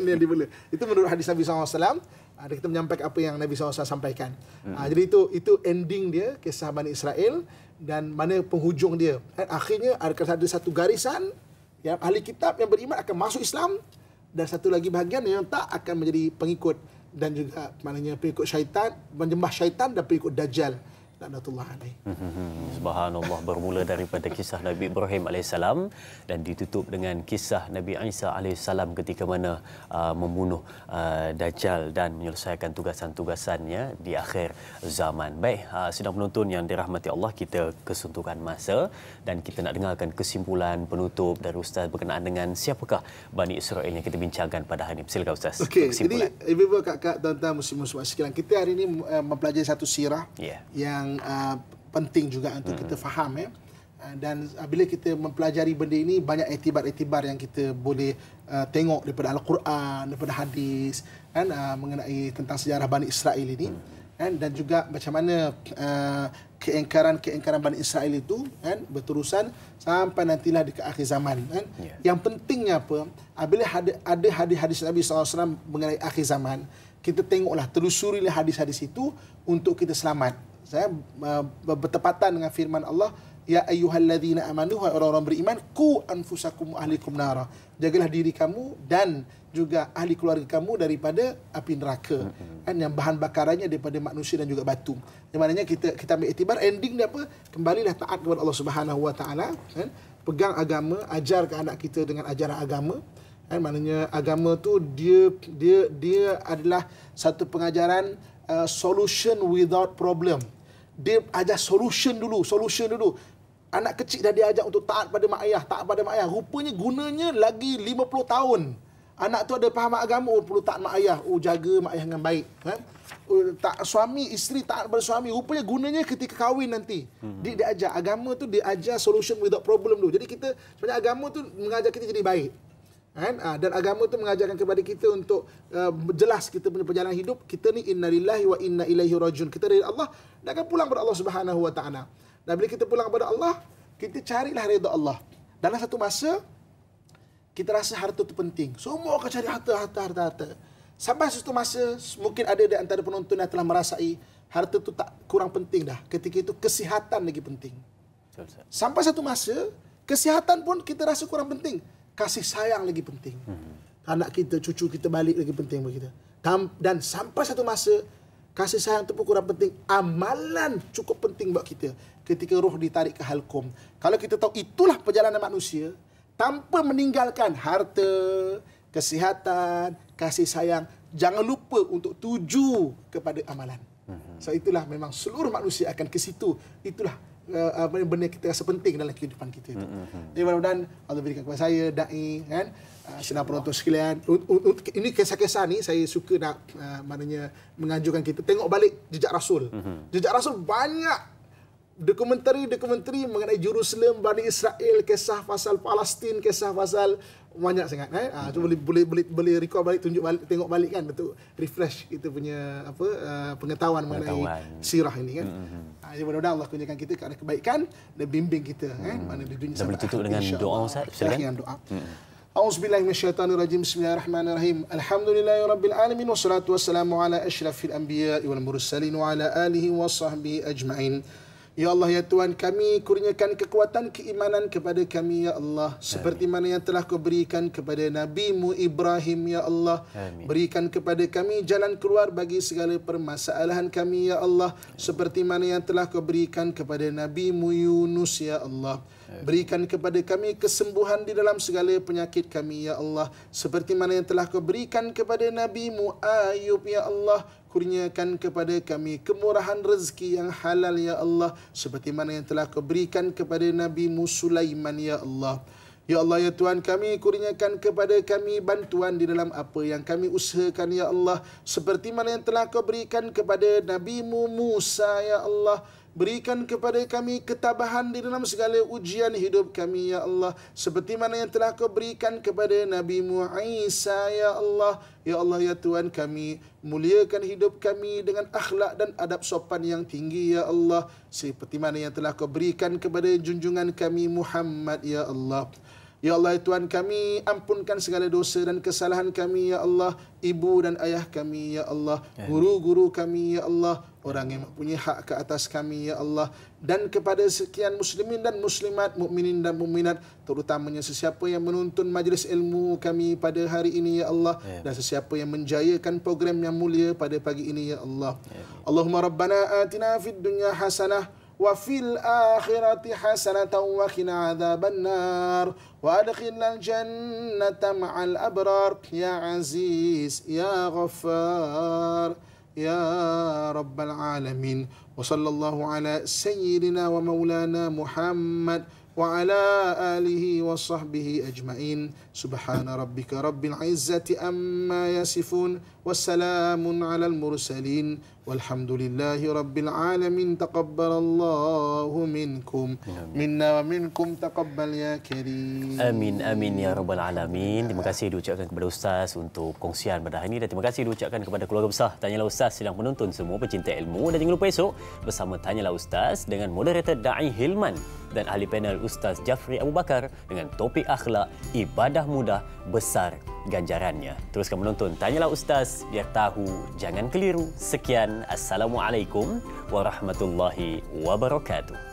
yang dibela. Itu menurut hadis Nabi SAW. Kita menyampaikan apa yang Nabi SAW sampaikan. Jadi itu ending dia, kisah Bani Israel, dan mana penghujung dia. Akhirnya ada satu garisan yang ahli kitab yang beriman akan masuk Islam, dan satu lagi bahagian yang tak akan menjadi pengikut, dan juga maknanya pengikut syaitan, menyembah syaitan dan pengikut Dajjal. Laknatullah alaih. Subhanallah, bermula daripada kisah Nabi Ibrahim AS dan ditutup dengan kisah Nabi Isa AS ketika mana membunuh Dajjal dan menyelesaikan tugasan-tugasannya di akhir zaman. Baik, sidang penonton yang dirahmati Allah, kita kesuntukan masa dan kita nak dengarkan kesimpulan penutup dari Ustaz berkenaan dengan siapakah Bani Israel yang kita bincangkan pada hari ini. Silakan Ustaz. Okey, jadi ibu-ibu, kakak, tuan-tuan, muslim-muslimat sekalian, kita hari ini mempelajari satu sirah yang penting juga untuk kita faham, dan bila kita mempelajari benda ini, banyak iktibar-iktibar yang kita boleh tengok daripada Al-Quran, daripada hadis, kan, mengenai tentang sejarah Bani Israel ini, kan, dan juga macam mana keingkaran Bani Israel itu, kan, berterusan sampai nantilah di akhir zaman, kan. Yang pentingnya apa, bila ada hadis-hadis Nabi SAW mengenai akhir zaman, kita tengoklah, telusurilah hadis-hadis itu untuk kita selamat. Saya bertepatan dengan firman Allah, ya ayyuhalladzina amanu, wahai orang-orang beriman, qu anfusakum wa ahlikum nara, jagalah diri kamu dan juga ahli keluarga kamu daripada api neraka, kan, yang bahan bakarannya daripada manusia dan juga batu. Yang maknanya kita ambil iktibar, ending dia apa, kembalilah taat kepada Allah Subhanahu wa taala, kan, pegang agama, ajarkan anak kita dengan ajaran agama, kan, maknanya agama tu dia adalah satu pengajaran solution without problem. Dia ajar solution dulu. Anak kecil dah diajak untuk taat pada mak ayah. Rupanya gunanya lagi 50 tahun. Anak tu ada faham agama, perlu taat mak ayah. Jaga mak ayah dengan baik. Kan? Suami, isteri taat pada suami. Rupanya gunanya ketika kahwin nanti. Dia diajar. Agama tu dia ajar solution without problem dulu. Jadi kita, sebenarnya agama tu mengajar kita jadi baik. Kan? Dan agama tu mengajarkan kepada kita untuk jelas kita punya perjalanan hidup. Kita ni inna lillahi wa inna ilaihi rajiun. Kita dari Allah dan akan pulang kepada Allah Subhanahu wa taala. Dan bila kita pulang kepada Allah, kita carilah redha Allah. Dalam satu masa kita rasa harta itu penting. Semua akan cari harta. Sampai satu masa, mungkin ada di antara penonton yang telah merasai harta itu tak kurang penting dah. Ketika itu kesihatan lagi penting. Sampai satu masa, kesihatan pun kita rasa kurang penting. Kasih sayang lagi penting. Anak kita, cucu kita balik lagi penting bagi kita. Dan sampai satu masa, kasih sayang itu pun kurang penting. Amalan cukup penting buat kita ketika roh ditarik ke halqum. Kalau kita tahu itulah perjalanan manusia, tanpa meninggalkan harta, kesihatan, kasih sayang, jangan lupa untuk tuju kepada amalan. So itulah memang seluruh manusia akan ke situ. Itulah benda kita rasa penting dalam kehidupan kita itu. Jadi mudah-mudahan Allah berikan kepada saya, da'i, kan, senang penonton sekalian. Ini kisah-kisah ni saya suka nak maknanya menganjurkan kita tengok balik jejak Rasul. Jejak Rasul banyak dokumentari mengenai Jerusalem, Bani Israel, kisah pasal Palestin, kisah pasal banyak sangat. Cuba boleh recall balik, tunjuk balik, tengok balik, kan, betul, refresh kita punya pengetahuan mengenai sirah ini, kan. Jadi mudah-mudahan Allah kurniakan kita kerana kebaikan dan bimbing kita, kan, mana di dunia sampai tutup dengan doa, Ustaz. Silakan doa. A'udzubillahi minasyaitonirrajim. Bismillahirrahmanirrahim. Alhamdulillahirabbil alamin wassalatu wassalamu ala asyrafil anbiya'i wal mursalin wa ala alihi washabbihi ajmain. Ya Allah, ya Tuhan kami, kurniakan kekuatan keimanan kepada kami, ya Allah. Seperti mana yang telah Kau berikan kepada Nabi-Mu Ibrahim, ya Allah. Amin. Berikan kepada kami jalan keluar bagi segala permasalahan kami, ya Allah. Seperti mana yang telah Kau berikan kepada Nabi-Mu Yunus, ya Allah. Berikan kepada kami kesembuhan di dalam segala penyakit kami, ya Allah. Seperti mana yang telah Kau berikan kepada Nabi-Mu Ayub, ya Allah. Kurniakan kepada kami kemurahan rezeki yang halal, ya Allah. Seperti mana yang telah Kau berikan kepada Nabi-Mu Sulaiman, ya Allah. Ya Allah, ya Tuhan kami, kurniakan kepada kami bantuan di dalam apa yang kami usahakan, ya Allah. Seperti mana yang telah kau berikan kepada Nabi-Mu Musa, ya Allah. Berikan kepada kami ketabahan di dalam segala ujian hidup kami, ya Allah. Seperti mana yang telah kau berikan kepada Nabi-Mu Isa, ya Allah. Ya Allah, ya Tuhan kami, muliakan hidup kami dengan akhlak dan adab sopan yang tinggi, ya Allah. Seperti mana yang telah kau berikan kepada junjungan kami Muhammad, ya Allah. Ya Allah, ya Tuhan kami, ampunkan segala dosa dan kesalahan kami, ya Allah. Ibu dan ayah kami, ya Allah. Guru-guru kami, ya Allah. Orang yang mempunyai hak ke atas kami, ya Allah. Dan kepada sekian muslimin dan muslimat, mukminin dan mukminat, terutamanya sesiapa yang menuntun majlis ilmu kami pada hari ini, ya Allah. Dan sesiapa yang menjayakan program yang mulia pada pagi ini, ya Allah. Allahumma rabbana atina fid dunya hasanah wa fil akhirati hasanatan wa qina adzaban nar wa adkhilnal jannata ma'al abrar ya aziz ya ghaffar ya rabbal alamin. Wa sallallahu ala sayyidina wa maulana Muhammad wa ala alihi wa sahbihi ajma'in. Subhana rabbika rabbil izzati amma yasifun wassalamun alal mursalin walhamdulillahi rabbil alamin. Taqabbalallahu minkum minna wa minkum taqabbal ya karim. Amin amin ya rabbal alamin. Terima kasih diucapkan kepada Ustaz untuk kongsian pada hari ini, dan terima kasih diucapkan kepada keluarga besar Tanyalah Ustaz sedang menonton semua pecinta ilmu. Dan jangan lupa esok bersama Tanyalah Ustaz dengan moderator Da'i Hilman dan ahli panel Ustaz Jafri Abu Bakar dengan topik akhlak, ibadah mudah, besar ganjarannya. Teruskan menonton Tanyalah Ustaz, biar tahu jangan keliru. Sekian, Assalamualaikum warahmatullahi wabarakatuh.